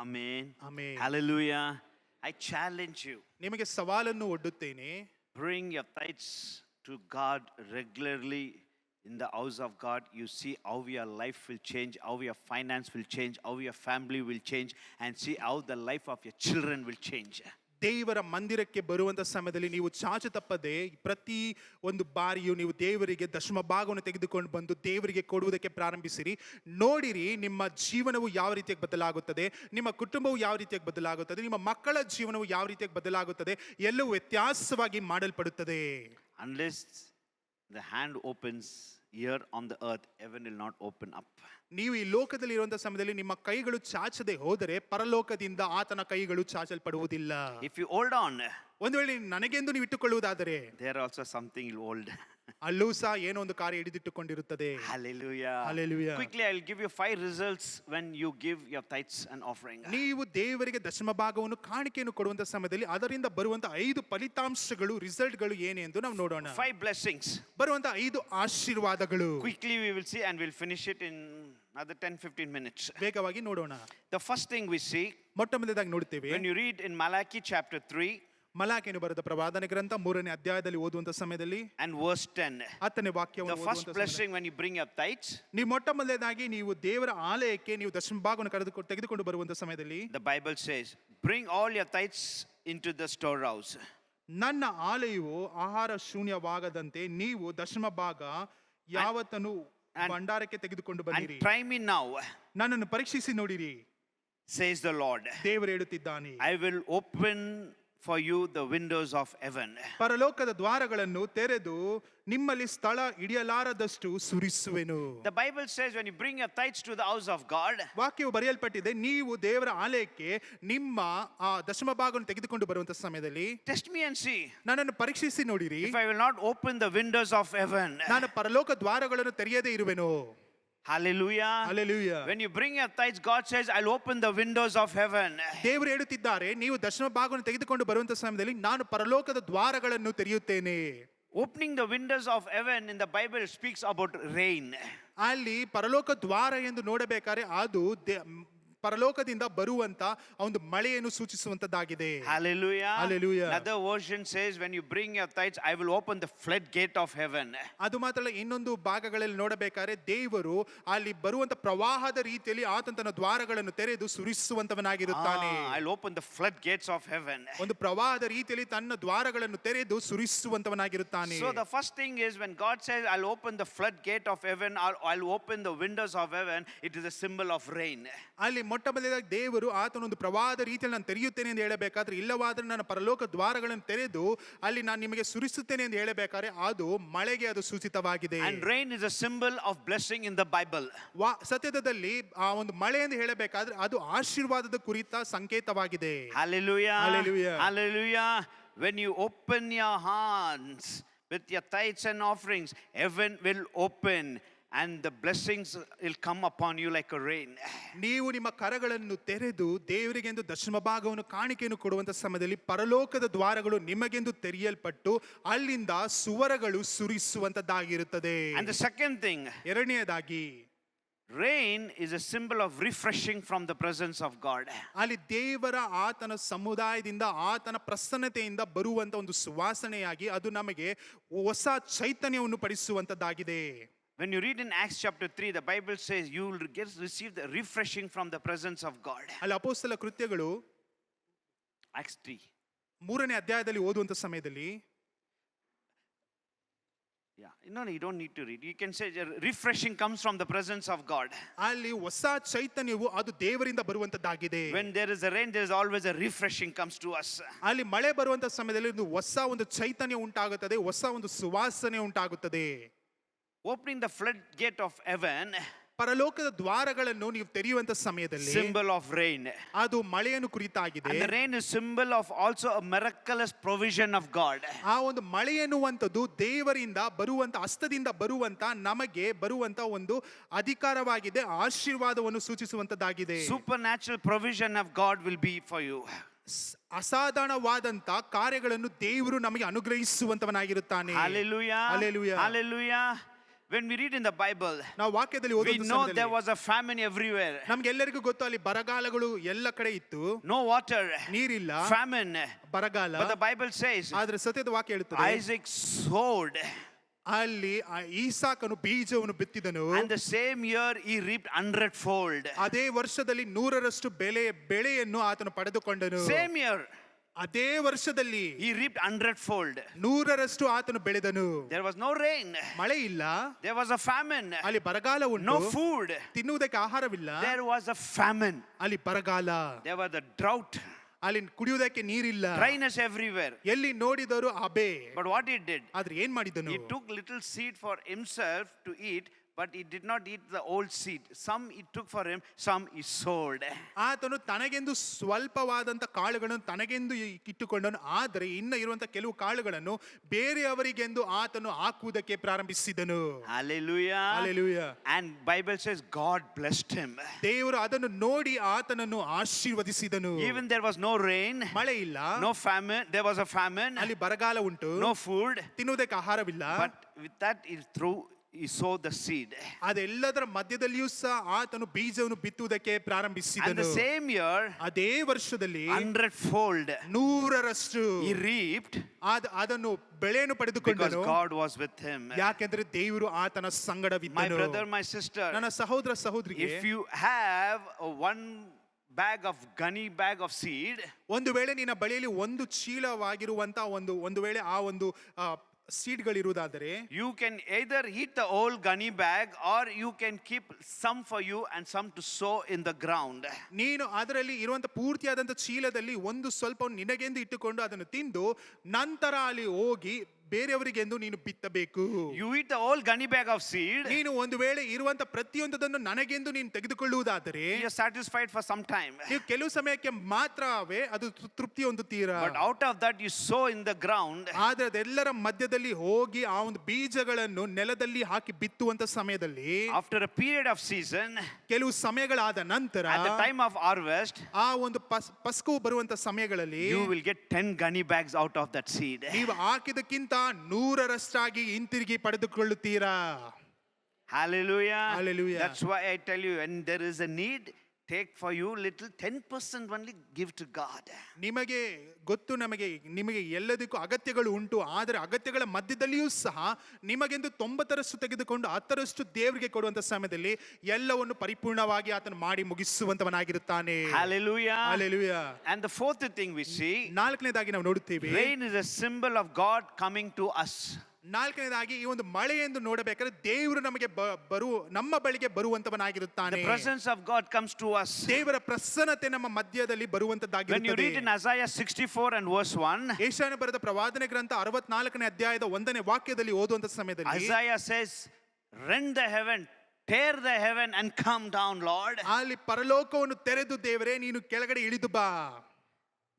Amen. Amen. Hallelujah. I challenge you. ನಿಮಗೆ ಸವಾಲನ್ನು ಒಡ್ಡುತ್ತೇನೆ, Bring your tithes to God regularly in the house of God. You see how your life will change, how your finance will change, how your family will change, and see how the life of your children will change. ದೇವರ ಮಂದಿರಕ್ಕೆ ಬರುವಂತ ಸಮಯದಲ್ಲಿ ನೀವು ಚಾಚು ತಪ್ಪದೆ ಪ್ರತಿ ಒಂದು ಬಾರಿಯೂ ನೀವು ದೇವರಿಗೆ ದಶಮ ಭಾಗವನ್ನು ತೆಗೆದುಕೊಂಡು ಬಂದು ದೇವರಿಗೆ ಕೊಡುವುದಕ್ಕೆ ಪ್ರಾರಂಭಿಸಿರಿ. ನೋಡಿರಿ ನಿಮ್ಮ ಜೀವನವು ಯಾವ ರೀತಿಯಾಗಿ ಬದಲಾಗುತ್ತದೆ, ನಿಮ್ಮ ಕುಟುಂಬವು ಯಾವ ರೀತಿಯಾಗಿ ಬದಲಾಗುತ್ತದೆ, ನಿಮ್ಮ ಮಕ್ಕಳ ಜೀವನವು ಯಾವ ರೀತಿಯಾಗಿ ಬದಲಾಗುತ್ತದೆ, ಎಲ್ಲವೂ ವ್ಯತ್ಯಾಸವಾಗಿ ಮಾಡಲ್ಪಡುತ್ತದೆ. Unless the hand opens here on the earth, heaven will not open up. ನೀವು ಈ ಲೋಕದಲ್ಲಿ ಇರುವಂತಹ ಸಮಯದಲ್ಲಿ ನಿಮ್ಮ ಕೈಗಳು ಚಾಚದೆ ಹೋದರೆ ಪರಲೋಕದಿಂದ ಆತನ ಕೈಗಳು ಚಾಚಲ್ಪಡುವುದಿಲ್ಲ. If you hold on, ಒಂದು ವೇಳೆ ನನಗೆಂದು ನೀವು ಇಟ್ಟುಕೊಳ್ಳುವುದಾದರೆ there also something will hold. ಅಲ್ಲೂ ಸಹ ಏನೋ ಒಂದು ಕಾರ್ಯ ಹಿಡಿದಿಟ್ಟುಕೊಂಡಿರುತ್ತದೆ. Hallelujah. Hallelujah. Quickly, I will give you 5 results when you give your tithes and offering. ನೀವು ದೇವರಿಗೆ ದಶಮ ಭಾಗವನ್ನು ಕಾಣಿಕೆಯನ್ನು ಕೊಡುವಂತ ಸಮಯದಲ್ಲಿ ಅದರಿಂದ ಬರುವಂತ 5 ಫಲಿತಾಂಶಗಳು, ರಿಸಲ್ಟ್ಗಳು ಏನೆಂದು ನಾವು ನೋಡೋಣ. 5 blessings. ಬರುವಂತ 5 ಆಶೀರ್ವಾದಗಳು Quickly we will see and we'll finish it in another 10-15 minutes. ವೇಗವಾಗಿ ನೋಡೋಣ. The first thing we see, ಮೊಟ್ಟ ಮೊದಲನೇದಾಗಿ ನೋಡ್ತೇವೆ, when you read in Malachi chapter 3 ಮಲಾಕಿಯನ್ನು ಬರೆದ ಪ್ರವಾದನೆ ಗ್ರಂಥ 3ನೇ ಅಧ್ಯಾಯದಲ್ಲಿ ಓದುವಂತ ಸಮಯದಲ್ಲಿ and verse 10, 10ನೇ ವಾಕ್ಯವನ್ನು the first ಓದುವಂತ blessing when you bring your tithes, ನೀವು ಮೊಟ್ಟ ಮೊದಲನೇದಾಗಿ ನೀವು ದೇವರ ಆಲಯಕ್ಕೆ ನೀವು ದಶಮ ಭಾಗವನ್ನು ತೆಗೆದುಕೊಂಡು ಬರುವಂತ ಸಮಯದಲ್ಲಿ the Bible says, bring all your tithes into the storehouse. ನನ್ನ ಆಲಯವು ಆಹಾರ ಶೂನ್ಯವಾಗದಂತೆ ನೀವು ದಶಮ ಭಾಗ ಯಾವತ್ತನ್ನು ಭಂಡಾರಕ್ಕೆ ತೆಗೆದುಕೊಂಡು And ಬನ್ನಿರಿ. try me now, ನನ್ನನ್ನು ಪರೀಕ್ಷಿಸಿ ನೋಡಿರಿ, says the Lord. ದೇವರು ಹೇಳುತ್ತಿದ್ದಾನೆ. I will open for you the windows of heaven. ಪರಲೋಕದ ದ್ವಾರಗಳನ್ನು ತೆರೆದು ನಿಮ್ಮಲ್ಲಿ ಸ್ಥಳ ಹಿಡಿಯಲಾರದಷ್ಟು ಸುರಿಸುವೆನು. The Bible says when you bring your tithes to the house of God, ವಾಕ್ಯವು ಬರೆಯಲ್ಪಟ್ಟಿದೆ, ನೀವು ದೇವರ ಆಲಯಕ್ಕೆ ನಿಮ್ಮ ಆ ದಶಮ ಭಾಗವನ್ನು ತೆಗೆದುಕೊಂಡು ಬರುವಂತ ಸಮಯದಲ್ಲಿ test me and see ನನ್ನನ್ನು ಪರೀಕ್ಷಿಸಿ ನೋಡಿರಿ, if I will not open the windows of heaven. ನಾನು ಪರಲೋಕ ದ್ವಾರಗಳನ್ನು ತೆರೆಯದೇ ಇರುವೆನು. Hallelujah. Hallelujah. When you bring your tithes, God says, I'll open the windows of heaven. ದೇವರು ಹೇಳುತ್ತಿದ್ದಾರೆ, ನೀವು ದಶಮ ಭಾಗವನ್ನು ತೆಗೆದುಕೊಂಡು ಬರುವಂತ ಸಮಯದಲ್ಲಿ ನಾನು ಪರಲೋಕದ ದ್ವಾರಗಳನ್ನು ತೆರೆಯುತ್ತೇನೆ. Opening the windows of heaven in the Bible speaks about rain. ಅಲ್ಲಿ ಪರಲೋಕ ದ್ವಾರ ಎಂದು ನೋಡಬೇಕಾದ್ರೆ ಅದು ಪರಲೋಕದಿಂದ ಬರುವಂತ ಒಂದು ಮಳೆಯನ್ನು ಸೂಚಿಸುವಂತದ್ದಾಗಿದೆ. Hallelujah. Hallelujah. Another version says, when you bring your tithes, I will open the floodgate of heaven. ಅದು ಮಾತ್ರ ಅಲ್ಲ, ಇನ್ನೊಂದು ಭಾಗಗಳಲ್ಲಿ ನೋಡಬೇಕಾದ್ರೆ ದೇವರು ಅಲ್ಲಿ ಬರುವಂತ ಪ್ರವಾಹದ ರೀತಿಯಲ್ಲಿ ಆತನ ತನ್ನ ದ್ವಾರಗಳನ್ನು ತೆರೆದು ಸುರಿಸುವಂತವನಾಗಿರುತ್ತಾನೆ. I'll open the floodgates of heaven. ಒಂದು ಪ್ರವಾಹದ ರೀತಿಯಲ್ಲಿ ತನ್ನ ದ್ವಾರಗಳನ್ನು ತೆರೆದು ಸುರಿಸುವಂತವನಾಗಿರುತ್ತಾನೆ. So the first thing is, when God says, I'll open the floodgate of heaven, or I'll open the windows of heaven, it is a symbol of rain. ಅಲ್ಲಿ ಮೊಟ್ಟ ಮೊದಲಾಗಿ ದೇವರು ಆತನೊಂದು ಪ್ರವಾಹದ ರೀತಿಯಲ್ಲಿ ನಾನು ತೆರೆಯುತ್ತೇನೆ ಎಂದು ಹೇಳಬೇಕಾದ್ರೆ, ಇಲ್ಲವಾದ್ರೆ ನಾನು ಪರಲೋಕ ದ್ವಾರಗಳನ್ನು ತೆರೆದು ಅಲ್ಲಿ ನಾನು ನಿಮಗೆ ಸುರಿಸುತ್ತೇನೆ ಎಂದು ಹೇಳಬೇಕಾದ್ರೆ ಅದು ಮಳೆಗೆ ಅದು ಸೂಚಿತವಾಗಿದೆ. And rain is a symbol of blessing in the Bible. ಸತ್ಯದಲ್ಲಿ ಆ ಒಂದು ಮಳೆ ಎಂದು ಹೇಳಬೇಕಾದ್ರೆ ಅದು ಆಶೀರ್ವಾದದ ಕುರಿತ ಸಂಕೇತವಾಗಿದೆ. Hallelujah. Hallelujah. Hallelujah. When you open your hands with your tithes and offerings, heaven will open and the blessings will come upon you like a rain. ನೀವು ನಿಮ್ಮ ಕರಗಳನ್ನು ತೆರೆದು ದೇವರಿಗೆಂದು ದಶಮ ಭಾಗವನ್ನು ಕಾಣಿಕೆಯನ್ನು ಕೊಡುವಂತ ಸಮಯದಲ್ಲಿ ಪರಲೋಕದ ದ್ವಾರಗಳು ನಿಮಗೆಂದು ತೆರೆಯಲ್ಪಟ್ಟು ಅಲ್ಲಿಂದ ಸುವರಗಳು ಸುರಿಸುವಂತದ್ದಾಗಿರುತ್ತದೆ. And the second thing, ಎರಡನೆಯದಾಗಿ rain is a symbol of refreshing from the presence of God. ಅಲ್ಲಿ ದೇವರ ಆತನ ಸಮುದಾಯದಿಂದ ಆತನ ಪ್ರಸನ್ನತೆಯಿಂದ ಬರುವಂತ ಒಂದು ಸುವಾಸನೆಯಾಗಿ ಅದು ನಮಗೆ ಹೊಸ ಚೈತನ್ಯವನ್ನು ಪಡಿಸುವಂತದ್ದಾಗಿದೆ. When you read in Acts chapter 3, the Bible says you will receive the refreshing from the presence of God. ಅಲ್ಲಿ ಅಪೊಸ್ತಲ ಕೃತ್ಯಗಳು Acts 3. 3ನೇ ಅಧ್ಯಾಯದಲ್ಲಿ ಓದುವಂತ ಸಮಯದಲ್ಲಿ No, you don't need to read. You can say refreshing comes from the presence of God. ಅಲ್ಲಿ ಹೊಸ ಚೈತನ್ಯವು ಅದು ದೇವರಿಂದ ಬರುವಂತದ್ದಾಗಿದೆ. When there is a rain, there is always a refreshing comes to us. ಅಲ್ಲಿ ಮಳೆ ಬರುವಂತ ಸಮಯದಲ್ಲಿ ಒಂದು ಹೊಸ ಒಂದು ಚೈತನ್ಯ ಉಂಟಾಗುತ್ತದೆ, ಹೊಸ ಒಂದು ಸುವಾಸನೆ ಉಂಟಾಗುತ್ತದೆ. Opening the floodgate of heaven, ಪರಲೋಕದ ದ್ವಾರಗಳನ್ನು ನೀವು ತೆರೆಯುವಂತ ಸಮಯದಲ್ಲಿ symbol of rain. ಅದು ಮಳೆಯನ್ನು ಕುರಿತಾಗಿದೆ. And the rain is symbol of also a miraculous provision of God. ಆ ಒಂದು ಮಳೆ ಎನ್ನುವಂಥದ್ದು ದೇವರಿಂದ ಬರುವಂತ ಹಸ್ತದಿಂದ ಬರುವಂತ ನಮಗೆ ಬರುವಂತ ಒಂದು ಅಧಿಕಾರವಾಗಿದೆ, ಆಶೀರ್ವಾದವನ್ನು ಸೂಚಿಸುವಂತದ್ದಾಗಿದೆ. Supernatural provision of God will be for you. ಅಸಾಧಾರಣವಾದಂತ ಕಾರ್ಯಗಳನ್ನು ದೇವರು ನಮಗೆ ಅನುಗ್ರಹಿಸುವಂತವನಾಗಿರುತ್ತಾನೆ. Hallelujah. Hallelujah. Hallelujah. When we read in the Bible, ನಾವು ವಾಕ್ಯದಲ್ಲಿ we ಓದುವಂತ know ಸಮಯದಲ್ಲಿ there was a famine everywhere. ನಮ್ಗೆಲ್ಲರಿಗೂ ಗೊತ್ತು ಅಲ್ಲಿ ಬರಗಾಲಗಳು ಎಲ್ಲ ಕಡೆ ಇತ್ತು, No water, ನೀರಿಲ್ಲ, famine. ಬರಗಾಲ. But the Bible says ಆದ್ರೆ ಸತ್ಯದ ವಾಕ್ಯ ಹೇಳುತ್ತದೆ, Isaac sowed, ಅಲ್ಲಿ ಈಸಾಕನು ಬೀಜವನ್ನು ಬಿತ್ತಿದನು, and the same year he reaped 100-fold. ಅದೇ ವರ್ಷದಲ್ಲಿ 100ರಷ್ಟು ಬೆಳೆಯನ್ನು ಆತನು ಪಡೆದುಕೊಂಡನು. Same year ಅದೇ ವರ್ಷದಲ್ಲಿ he reaped 100-fold. 100ರಷ್ಟು ಆತನು ಬೆಳೆದನು. There was no rain, ಮಳೆ ಇಲ್ಲ, there was a famine, ಅಲ್ಲಿ ಬರಗಾಲ ಉಂಟು, no food, ತಿನ್ನುವುದಕ್ಕೆ ಆಹಾರವಿಲ್ಲ, there was a famine, ಅಲ್ಲಿ ಬರಗಾಲ, there was a drought, ಅಲ್ಲಿ ಕುಡಿಯುವುದಕ್ಕೆ ನೀರಿಲ್ಲ, dryness everywhere. ಎಲ್ಲಿ ನೋಡಿದರೂ ಹಬೆ. But what he did, ಆದ್ರೆ ಏನ್ ಮಾಡಿದನು, he took little seed for himself to eat, but he did not eat the old seed. Some he took for him, some he sold. ಆತನು ತನಗೆಂದು ಸ್ವಲ್ಪವಾದಂತ ಕಾಳುಗಳನ್ನು ತನಗೆಂದು ಇಟ್ಟುಕೊಂಡನು, ಆದರೆ ಇನ್ನ ಇರುವಂತ ಕೆಲವು ಕಾಳುಗಳನ್ನು ಬೇರೆಯವರಿಗೆಂದು ಆತನು ಹಾಕುವುದಕ್ಕೆ ಪ್ರಾರಂಭಿಸಿದನು. Hallelujah. Hallelujah. And Bible says God blessed him. ದೇವರು ಅದನ್ನು ನೋಡಿ ಆತನನ್ನು ಆಶೀರ್ವದಿಸಿದನು. Even there was no rain, ಮಳೆ ಇಲ್ಲ, no famine, there was a famine, ಅಲ್ಲಿ ಬರಗಾಲ ಉಂಟು, no food, ತಿನ್ನುವುದಕ್ಕೆ ಆಹಾರವಿಲ್ಲ, but with that he sowed the seed. ಅದೆಲ್ಲದರ ಮಧ್ಯದಲ್ಲಿಯೂ ಸಹ ಆತನು ಬೀಜವನ್ನು ಬಿತ್ತುವುದಕ್ಕೆ And ಪ್ರಾರಂಭಿಸಿದನು. the same year, ಅದೇ ವರ್ಷದಲ್ಲಿ 100-fold 100ರಷ್ಟು he reaped, ಅದನ್ನು ಬೆಳೆಯನ್ನು because ಪಡೆದುಕೊಂಡನು. God was with him. ಯಾಕೆಂದ್ರೆ ದೇವರು ಆತನ My ಸಂಗಡವಿದ್ದನು. brother, my sister, ನನ್ನ ಸಹೋದರ ಸಹೋದರಿಗೆ, if you have one bag of gunny bag of seed, ಒಂದು ವೇಳೆ ನಿನ್ನ ಬಳಿಯಲ್ಲಿ ಒಂದು ಚೀಲವಾಗಿರುವಂತ ಒಂದು ವೇಳೆ ಆ ಒಂದು ಸೀಡ್ಗಳಿರುವುದಾದರೆ, you can either eat the whole gunny bag or you can keep some for you and some to sow in the ground. ನೀನು ಅದರಲ್ಲಿ ಇರುವಂತ ಪೂರ್ತಿಯಾದಂತ ಚೀಲದಲ್ಲಿ ಒಂದು ಸ್ವಲ್ಪ ನಿನಗೆಂದು ಇಟ್ಟುಕೊಂಡು ಅದನ್ನು ತಿಂದು ನಂತರ ಅಲ್ಲಿ ಹೋಗಿ ಬೇರೆಯವರಿಗೆಂದು ನೀನು ಬಿತ್ತಬೇಕು. You eat the whole gunny bag of seed, ನೀನು ಒಂದು ವೇಳೆ ಇರುವಂತ ಪ್ರತಿಯೊಂದನ್ನು ನನಗೆಂದು ನೀನು ತೆಗೆದುಕೊಳ್ಳುವುದಾದರೆ you are satisfied for some time. ನೀವು ಕೆಲವು ಸಮಯಕ್ಕೆ ಮಾತ್ರವೇ ಅದು ತೃಪ್ತಿ ಹೊಂದುತ್ತೀರಾ. But out of that you sow in the ground. ಆದ್ರೆ ಅದೆಲ್ಲರ ಮಧ್ಯದಲ್ಲಿ ಹೋಗಿ ಆ ಒಂದು ಬೀಜಗಳನ್ನು ನೆಲದಲ್ಲಿ ಹಾಕಿ ಬಿತ್ತುವಂತ ಸಮಯದಲ್ಲಿ, After a period of season, ಕೆಲವು ಸಮಯಗಳಾದ ನಂತರ, at the time of harvest, ಆ ಒಂದು ಪಸ್ಕವು ಬರುವಂತ ಸಮಯಗಳಲ್ಲಿ you will get 10 gunny bags out of that seed. ನೀವು ಹಾಕಿದಕ್ಕಿಂತ 100ರಷ್ಟಾಗಿ ಹಿಂತಿರುಗಿ ಪಡೆದುಕೊಳ್ಳುತ್ತೀರಾ. Hallelujah. Hallelujah. That's why I tell you, when there is a need, take for you little, 10% only give to God. ನಿಮಗೆ ಗೊತ್ತು, ನಿಮಗೆ ಎಲ್ಲದಕ್ಕೂ ಅಗತ್ಯಗಳು ಉಂಟು. ಆದರೆ ಅಗತ್ಯಗಳ ಮಧ್ಯದಲ್ಲಿಯೂ ಸಹ ನಿಮಗೆಂದು 90ರಷ್ಟು ತೆಗೆದುಕೊಂಡು 10ರಷ್ಟು ದೇವರಿಗೆ ಕೊಡುವಂತ ಸಮಯದಲ್ಲಿ ಎಲ್ಲವನ್ನು ಪರಿಪೂರ್ಣವಾಗಿ ಆತನು ಮಾಡಿ ಮುಗಿಸುವಂತವನಾಗಿರುತ್ತಾನೆ. Hallelujah. Hallelujah. And the fourth thing we see, ನಾಲ್ಕನೇದಾಗಿ ನಾವು ನೋಡುತ್ತೇವೆ, rain is a symbol of God coming to us. ನಾಲ್ಕನೇದಾಗಿ ಈ ಒಂದು ಮಳೆ ಎಂದು ನೋಡಬೇಕಾದ್ರೆ ದೇವರು ನಮಗೆ ನಮ್ಮ ಬಳಿಗೆ ಬರುವಂತವನಾಗಿರುತ್ತಾನೆ. The presence of God comes to us. ದೇವರ ಪ್ರಸನ್ನತೆ ನಮ್ಮ ಮಧ್ಯದಲ್ಲಿ When you ಬರುವಂತದ್ದಾಗಿರುತ್ತದೆ. read in Isaiah 64 and verse 1, ಯೆಶಾಯನ ಬರೆದ ಪ್ರವಾದನೆ ಗ್ರಂಥ 64ನೇ ಅಧ್ಯಾಯದ 1ನೇ ವಾಕ್ಯದಲ್ಲಿ ಓದುವಂತ ಸಮಯದಲ್ಲಿ Isaiah says, rend the heaven, tear the heaven and come down, Lord. ಅಲ್ಲಿ ಪರಲೋಕವನ್ನು ತೆರೆದು ದೇವರೇ ನೀನು ಕೆಳಗಡೆ ಇಳಿದು ಬಾ.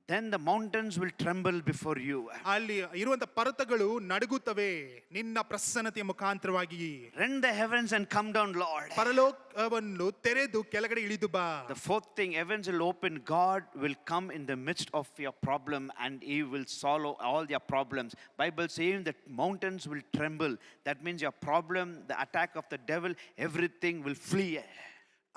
Then the mountains will tremble before you. ಅಲ್ಲಿ ಇರುವಂತ ಪರ್ವತಗಳು ನಡುಗುತ್ತವೆ ನಿನ್ನ ಪ್ರಸನ್ನತೆಯ ಮುಖಾಂತರವಾಗಿ. Rend the heavens and come down, Lord. ಪರಲೋಕವನ್ನು ತೆರೆದು ಕೆಳಗಡೆ ಇಳಿದು ಬಾ. The fourth thing, heavens will open. God will come in the midst of your problem and He will solve all your problems. Bible saying that mountains will tremble. That means your problem, the attack of the devil, everything will flee.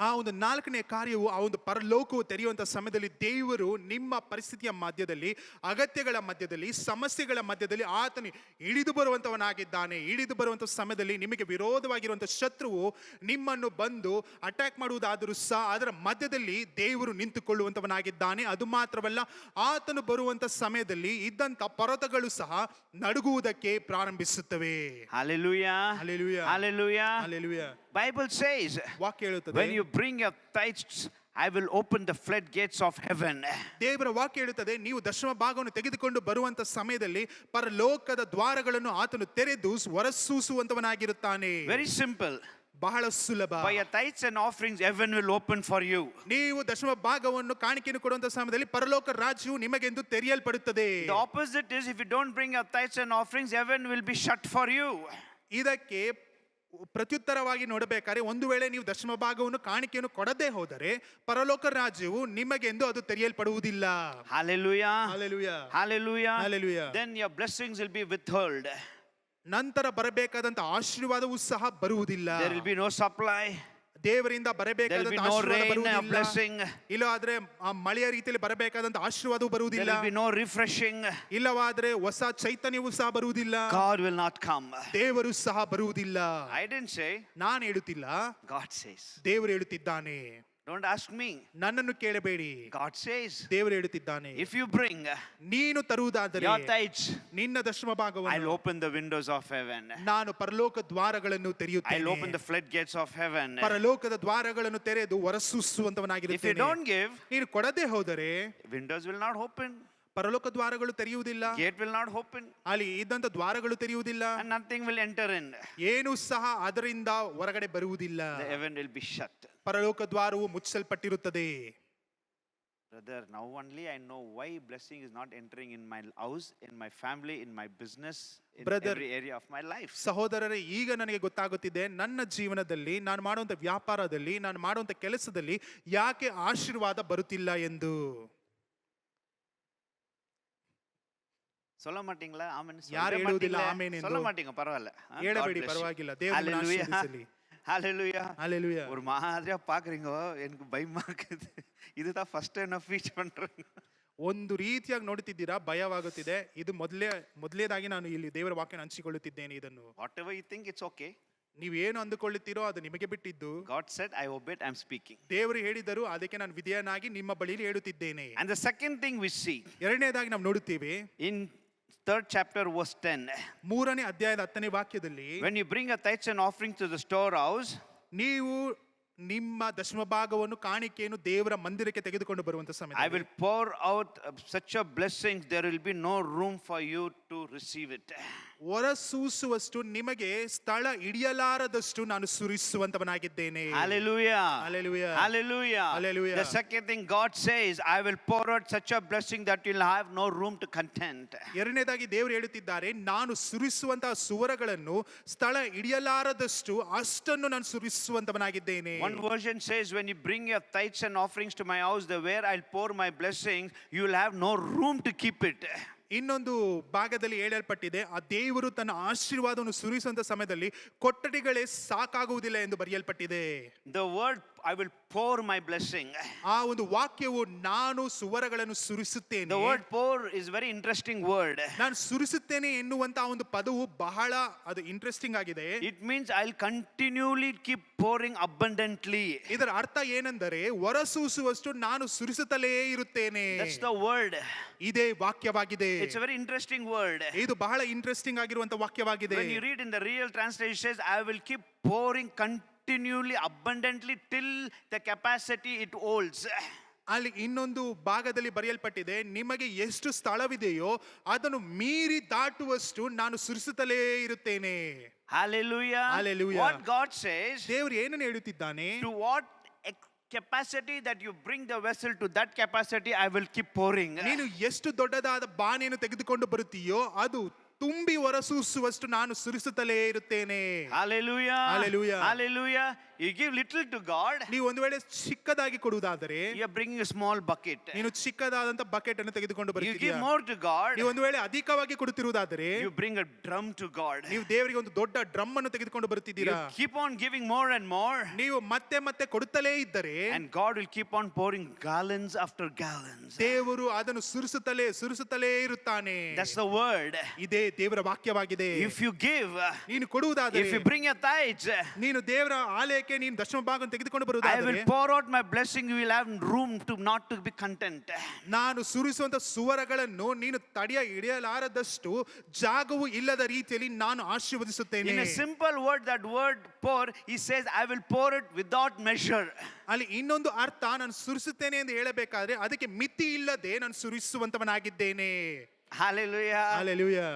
ಆ ಒಂದು ನಾಲ್ಕನೇ ಕಾರ್ಯವು ಆ ಒಂದು ಪರಲೋಕವು ತೆರೆಯುವಂತ ಸಮಯದಲ್ಲಿ ದೇವರು ನಿಮ್ಮ ಪರಿಸ್ಥಿತಿಯ ಮಧ್ಯದಲ್ಲಿ, ಅಗತ್ಯಗಳ ಮಧ್ಯದಲ್ಲಿ, ಸಮಸ್ಯೆಗಳ ಮಧ್ಯದಲ್ಲಿ ಆತನು ಇಳಿದು ಬರುವಂತವನಾಗಿದ್ದಾನೆ. ಇಳಿದು ಬರುವಂತ ಸಮಯದಲ್ಲಿ ನಿಮಗೆ ವಿರೋಧವಾಗಿರುವಂತ ಶತ್ರುವು ನಿಮ್ಮನ್ನು ಬಂದು ಅಟ್ಯಾಕ್ ಮಾಡುವುದಾದರೂ ಸಹ ಅದರ ಮಧ್ಯದಲ್ಲಿ ದೇವರು ನಿಂತುಕೊಳ್ಳುವಂತವನಾಗಿದ್ದಾನೆ. ಅದು ಮಾತ್ರವಲ್ಲ, ಆತನು ಬರುವಂತ ಸಮಯದಲ್ಲಿ ಇದ್ದಂತ ಪರ್ವತಗಳು ಸಹ ನಡುಗುವುದಕ್ಕೆ ಪ್ರಾರಂಭಿಸುತ್ತವೆ. Hallelujah. Hallelujah. Hallelujah. Hallelujah. Bible says, ವಾಕ್ಯ ಹೇಳುತ್ತದೆ, when you bring your tithes, I will open the floodgates of heaven. ದೇವರ ವಾಕ್ಯ ಹೇಳುತ್ತದೆ, ನೀವು ದಶಮ ಭಾಗವನ್ನು ತೆಗೆದುಕೊಂಡು ಬರುವಂತ ಸಮಯದಲ್ಲಿ ಪರಲೋಕದ ದ್ವಾರಗಳನ್ನು ಆತನು ತೆರೆದು ಹೊರಸೂಸುವಂತವನಾಗಿರುತ್ತಾನೆ. Very simple. ಬಹಳ ಸುಲಭ. By your tithes and offerings, heaven will open for you. ನೀವು ದಶಮ ಭಾಗವನ್ನು ಕಾಣಿಕೆಯನ್ನು ಕೊಡುವಂತ ಸಮಯದಲ್ಲಿ ಪರಲೋಕ ರಾಜ್ಯವು ನಿಮಗೆಂದು ತೆರೆಯಲ್ಪಡುತ್ತದೆ. The opposite is, if you don't bring your tithes and offerings, heaven will be shut for you. ಇದಕ್ಕೆ ಪ್ರತ್ಯುತ್ತರವಾಗಿ ನೋಡಬೇಕಾದ್ರೆ, ಒಂದು ವೇಳೆ ನೀವು ದಶಮ ಭಾಗವನ್ನು ಕಾಣಿಕೆಯನ್ನು ಕೊಡದೇ ಹೋದರೆ ಪರಲೋಕ ರಾಜ್ಯವು ನಿಮಗೆಂದು ಅದು ತೆರೆಯಲ್ಪಡುವುದಿಲ್ಲ. Hallelujah. Hallelujah. Hallelujah. Hallelujah. Then your blessings will be withheld. ನಂತರ ಬರಬೇಕಾದಂತ ಆಶೀರ್ವಾದವೂ ಸಹ ಬರುವುದಿಲ್ಲ. There will be no supply. ದೇವರಿಂದ There will ಬರಬೇಕಾದಂತ be no ಆಶೀರ್ವಾದ rain of ಬರುವುದಿಲ್ಲ. blessing. ಇಲ್ಲವಾದ್ರೆ ಆ ಮಳೆಯ ರೀತಿಯಲ್ಲಿ ಬರಬೇಕಾದಂತ ಆಶೀರ್ವಾದವೂ There ಬರುವುದಿಲ್ಲ. will be no refreshing. ಇಲ್ಲವಾದ್ರೆ ಹೊಸ ಚೈತನ್ಯವೂ ಸಹ ಬರುವುದಿಲ್ಲ. God will not come. ದೇವರು ಸಹ ಬರುವುದಿಲ್ಲ. I didn't say, ನಾನು ಹೇಳುತ್ತಿಲ್ಲ, God says. ದೇವರು ಹೇಳುತ್ತಿದ್ದಾನೆ. Don't ask me. ನನ್ನನ್ನು ಕೇಳಬೇಡಿ, God says, ದೇವರು ಹೇಳುತ್ತಿದ್ದಾನೆ. if you bring ನೀನು ತರುವುದಾದರೆ your tithes, ನಿನ್ನ ದಶಮ I'll ಭಾಗವನ್ನು open the windows of heaven. ನಾನು ಪರಲೋಕ ದ್ವಾರಗಳನ್ನು I'll ತೆರೆಯುತ್ತೇನೆ. open the floodgates of heaven. ಪರಲೋಕದ ದ್ವಾರಗಳನ್ನು ತೆರೆದು If you ಹೊರಸೂಸುವಂತವನಾಗಿರುತ್ತೇನೆ. don't give, ನೀನು ಕೊಡದೆ ಹೋದರೆ windows will not open. ಪರಲೋಕ ದ್ವಾರಗಳು ತೆರೆಯುವುದಿಲ್ಲ. Gate will not open. ಅಲ್ಲಿ ಇದ್ದಂತ ದ್ವಾರಗಳು ತೆರೆಯುವುದಿಲ್ಲ. And nothing will enter in. ಏನು ಸಹ ಅದರಿಂದ ಹೊರಗಡೆ ಬರುವುದಿಲ್ಲ. The heaven will be shut. ಪರಲೋಕ ದ್ವಾರವು ಮುಚ್ಚಲ್ಪಟ್ಟಿರುತ್ತದೆ. Brother, now only I know why blessing is not entering in my house, in my family, in my business, in Brother, every area of my life. ಸಹೋದರರೇ, ಈಗ ನನಗೆ ಗೊತ್ತಾಗುತ್ತಿದೆ, ನನ್ನ ಜೀವನದಲ್ಲಿ ನಾನು ಮಾಡುವಂತ ವ್ಯಾಪಾರದಲ್ಲಿ, ನಾನು ಮಾಡುವಂತ ಕೆಲಸದಲ್ಲಿ ಯಾಕೆ ಆಶೀರ್ವಾದ ಬರುತ್ತಿಲ್ಲ ಎಂದು. சொல்ல மாட்டீங்களா? ஆமென். ಯಾರು ಹೇಳುವುದಿಲ್ಲ ಆಮೆನ್ ಎಂದು? சொல்ல மாட்டீங்க, பரவாயில்ல. ಹೇಳಬೇಡಿ, ಪರವಾಗಿಲ್ಲ. ದೇವರು ನಿಮ್ಮನ್ನು ಆಶೀರ್ವದಿಸಲಿ. Hallelujah. Hallelujah. ஒரு மாதிரியா பாக்குறீங்க, எனக்கு பயமா இருக்குது. இதுதான் ஃபர்ஸ்ட் டைம் நான் ப்ரீச் பண்றேன். ಒಂದು ರೀತಿಯಾಗಿ ನೋಡುತ್ತಿದ್ದೀರಾ, ಭಯವಾಗುತ್ತಿದೆ. ಇದು ಮೊದಲೇದಾಗಿ ನಾನು ಇಲ್ಲಿ ದೇವರ ವಾಕ್ಯನ ಹಂಚಿಕೊಳ್ಳುತ್ತಿದ್ದೇನೆ ಇದನ್ನು. Whatever you think, it's okay. ನೀವೇನು ಅಂದುಕೊಳ್ಳುತ್ತೀರೋ ಅದು ನಿಮಗೆ ಬಿಟ್ಟಿದ್ದು. God said, I obeyed, I'm speaking. ದೇವರು ಹೇಳಿದರು, ಅದಕ್ಕೆ ನಾನು ವಿಧೇಯನಾಗಿ ನಿಮ್ಮ ಬಳಿಯಲ್ಲಿ ಹೇಳುತ್ತಿದ್ದೇನೆ. And the second thing we see ಎರಡನೇದಾಗಿ ನಾವು ನೋಡುತ್ತೇವೆ in 3rd chapter, verse 10, ಮೂರನೇ ಅಧ್ಯಾಯದ 10ನೇ ವಾಕ್ಯದಲ್ಲಿ, when you bring a tithes and offering to the storehouse, ನೀವು ನಿಮ್ಮ ದಶಮ ಭಾಗವನ್ನು ಕಾಣಿಕೆಯನ್ನು ದೇವರ ಮಂದಿರಕ್ಕೆ ತೆಗೆದುಕೊಂಡು ಬರುವಂತ I ಸಮಯದಲ್ಲಿ will pour out such a blessing, there will be no room for you to receive it. ಹೊರಸೂಸುವಷ್ಟು ನಿಮಗೆ ಸ್ಥಳ ಹಿಡಿಯಲಾರದಷ್ಟು ನಾನು ಸುರಿಸುವಂತವನಾಗಿದ್ದೇನೆ. Hallelujah. Hallelujah. Hallelujah. Hallelujah. The second thing God says, I will pour out such a blessing that you'll have no room to content. ಎರಡನೇದಾಗಿ ದೇವರು ಹೇಳುತ್ತಿದ್ದಾರೆ, ನಾನು ಸುರಿಸುವಂತಹ ಸುವರಗಳನ್ನು ಸ್ಥಳ ಹಿಡಿಯಲಾರದಷ್ಟು ಅಷ್ಟನ್ನು ನಾನು ಸುರಿಸುವಂತವನಾಗಿದ್ದೇನೆ. One version says, when you bring your tithes and offerings to my house, the where I'll pour my blessings, you will have no room to keep it. ಇನ್ನೊಂದು ಭಾಗದಲ್ಲಿ ಹೇಳಲ್ಪಟ್ಟಿದೆ, ಆ ದೇವರು ತನ್ನ ಆಶೀರ್ವಾದವನ್ನು ಸುರಿಸುವಂತ ಸಮಯದಲ್ಲಿ ಕೊಠಡಿಗಳೇ ಸಾಕಾಗುವುದಿಲ್ಲ ಎಂದು ಬರೆಯಲ್ಪಟ್ಟಿದೆ. The word I will pour my blessing. ಆ ಒಂದು ವಾಕ್ಯವು ನಾನು ಸುವರಗಳನ್ನು ಸುರಿಸುತ್ತೇನೆ. The word pour is very interesting word. ನಾನು ಸುರಿಸುತ್ತೇನೆ ಎನ್ನುವಂತ ಒಂದು ಪದವು ಬಹಳ ಅದು ಇಂಟ್ರೆಸ್ಟಿಂಗ್ ಆಗಿದೆ. It means I'll continually keep pouring abundantly. ಇದರ ಅರ್ಥ ಏನೆಂದರೆ ಹೊರಸೂಸುವಷ್ಟು ನಾನು ಸುರಿಸುತ್ತಲೇ ಇರುತ್ತೇನೆ. That's the word. ಇದೇ ವಾಕ್ಯವಾಗಿದೆ. It's a very interesting word. ಇದು ಬಹಳ ಇಂಟ್ರೆಸ್ಟಿಂಗ್ ಆಗಿರುವಂತ ವಾಕ್ಯವಾಗಿದೆ. When you read in the real translation, it says, I will keep pouring continually, abundantly till the capacity it holds. ಅಲ್ಲಿ ಇನ್ನೊಂದು ಭಾಗದಲ್ಲಿ ಬರೆಯಲ್ಪಟ್ಟಿದೆ, ನಿಮಗೆ ಎಷ್ಟು ಸ್ಥಳವಿದೆಯೋ ಅದನ್ನು ಮೀರಿ ದಾಟುವಷ್ಟು ನಾನು ಸುರಿಸುತ್ತಲೇ ಇರುತ್ತೇನೆ. Hallelujah. Hallelujah. What God says, ದೇವರು ಏನನ್ನು ಹೇಳುತ್ತಿದ್ದಾನೆ, to what capacity that you bring the vessel, to that capacity I will keep pouring. ನೀನು ಎಷ್ಟು ದೊಡ್ಡದಾದ ಬಾಣೆಯನ್ನು ತೆಗೆದುಕೊಂಡು ಬರುತ್ತೀಯೋ ಅದು ತುಂಬಿ ಹೊರಸೂಸುವಷ್ಟು ನಾನು ಸುರಿಸುತ್ತಲೇ ಇರುತ್ತೇನೆ. Hallelujah. Hallelujah. Hallelujah. You give little to God, ನೀವು ಒಂದು ವೇಳೆ ಚಿಕ್ಕದಾಗಿ ಕೊಡುವುದಾದರೆ you are bringing a small bucket. ನೀನು ಚಿಕ್ಕದಾದಂತ ಬಕೆಟ್ ಅನ್ನು ತೆಗೆದುಕೊಂಡು You give ಬರುತ್ತೀಯ. more to God, ನೀವು ಒಂದು ವೇಳೆ ಅಧಿಕವಾಗಿ ಕೊಡುತ್ತಿರುವುದಾದರೆ you bring a drum to God. ನೀವು ದೇವರಿಗೆ ಒಂದು ದೊಡ್ಡ ಡ್ರಮ್ ಅನ್ನು ತೆಗೆದುಕೊಂಡು You ಬರುತ್ತಿದ್ದೀರಾ. keep on giving more and more, ನೀವು ಮತ್ತೆ ಮತ್ತೆ ಕೊಡುತ್ತಲೇ ಇದ್ದರೆ and God will keep on pouring gallons after gallons. ದೇವರು ಅದನ್ನು ಸುರಿಸುತ್ತಲೇ ಇರುತ್ತಾನೆ. That's the word. ಇದೇ ದೇವರ ವಾಕ್ಯವಾಗಿದೆ. If you give, ನೀನು ಕೊಡುವುದಾದರೆ, if you bring your tithes, ನೀನು ದೇವರ ಆಲಯಕ್ಕೆ ನೀನು ದಶಮ ಭಾಗ ತೆಗೆದುಕೊಂಡು I will ಬರುವುದಾದರೆ, pour out my blessing, you will have room to not to be content. ನಾನು ಸುರಿಸುವಂತ ಸುವರಗಳನ್ನು ನೀನು ಹಿಡಿಯಲಾರದಷ್ಟು ಜಾಗವು ಇಲ್ಲದ ರೀತಿಯಲ್ಲಿ ನಾನು ಆಶೀರ್ವದಿಸುತ್ತೇನೆ. In a simple word, that word pour, he says, I will pour it without measure. ಅಲ್ಲಿ ಇನ್ನೊಂದು ಅರ್ಥ, ನಾನು ಸುರಿಸುತ್ತೇನೆ ಎಂದು ಹೇಳಬೇಕಾದ್ರೆ ಅದಕ್ಕೆ ಮಿತಿ ಇಲ್ಲದೆ ನಾನು ಸುರಿಸುವಂತವನಾಗಿದ್ದೇನೆ. Hallelujah. Hallelujah.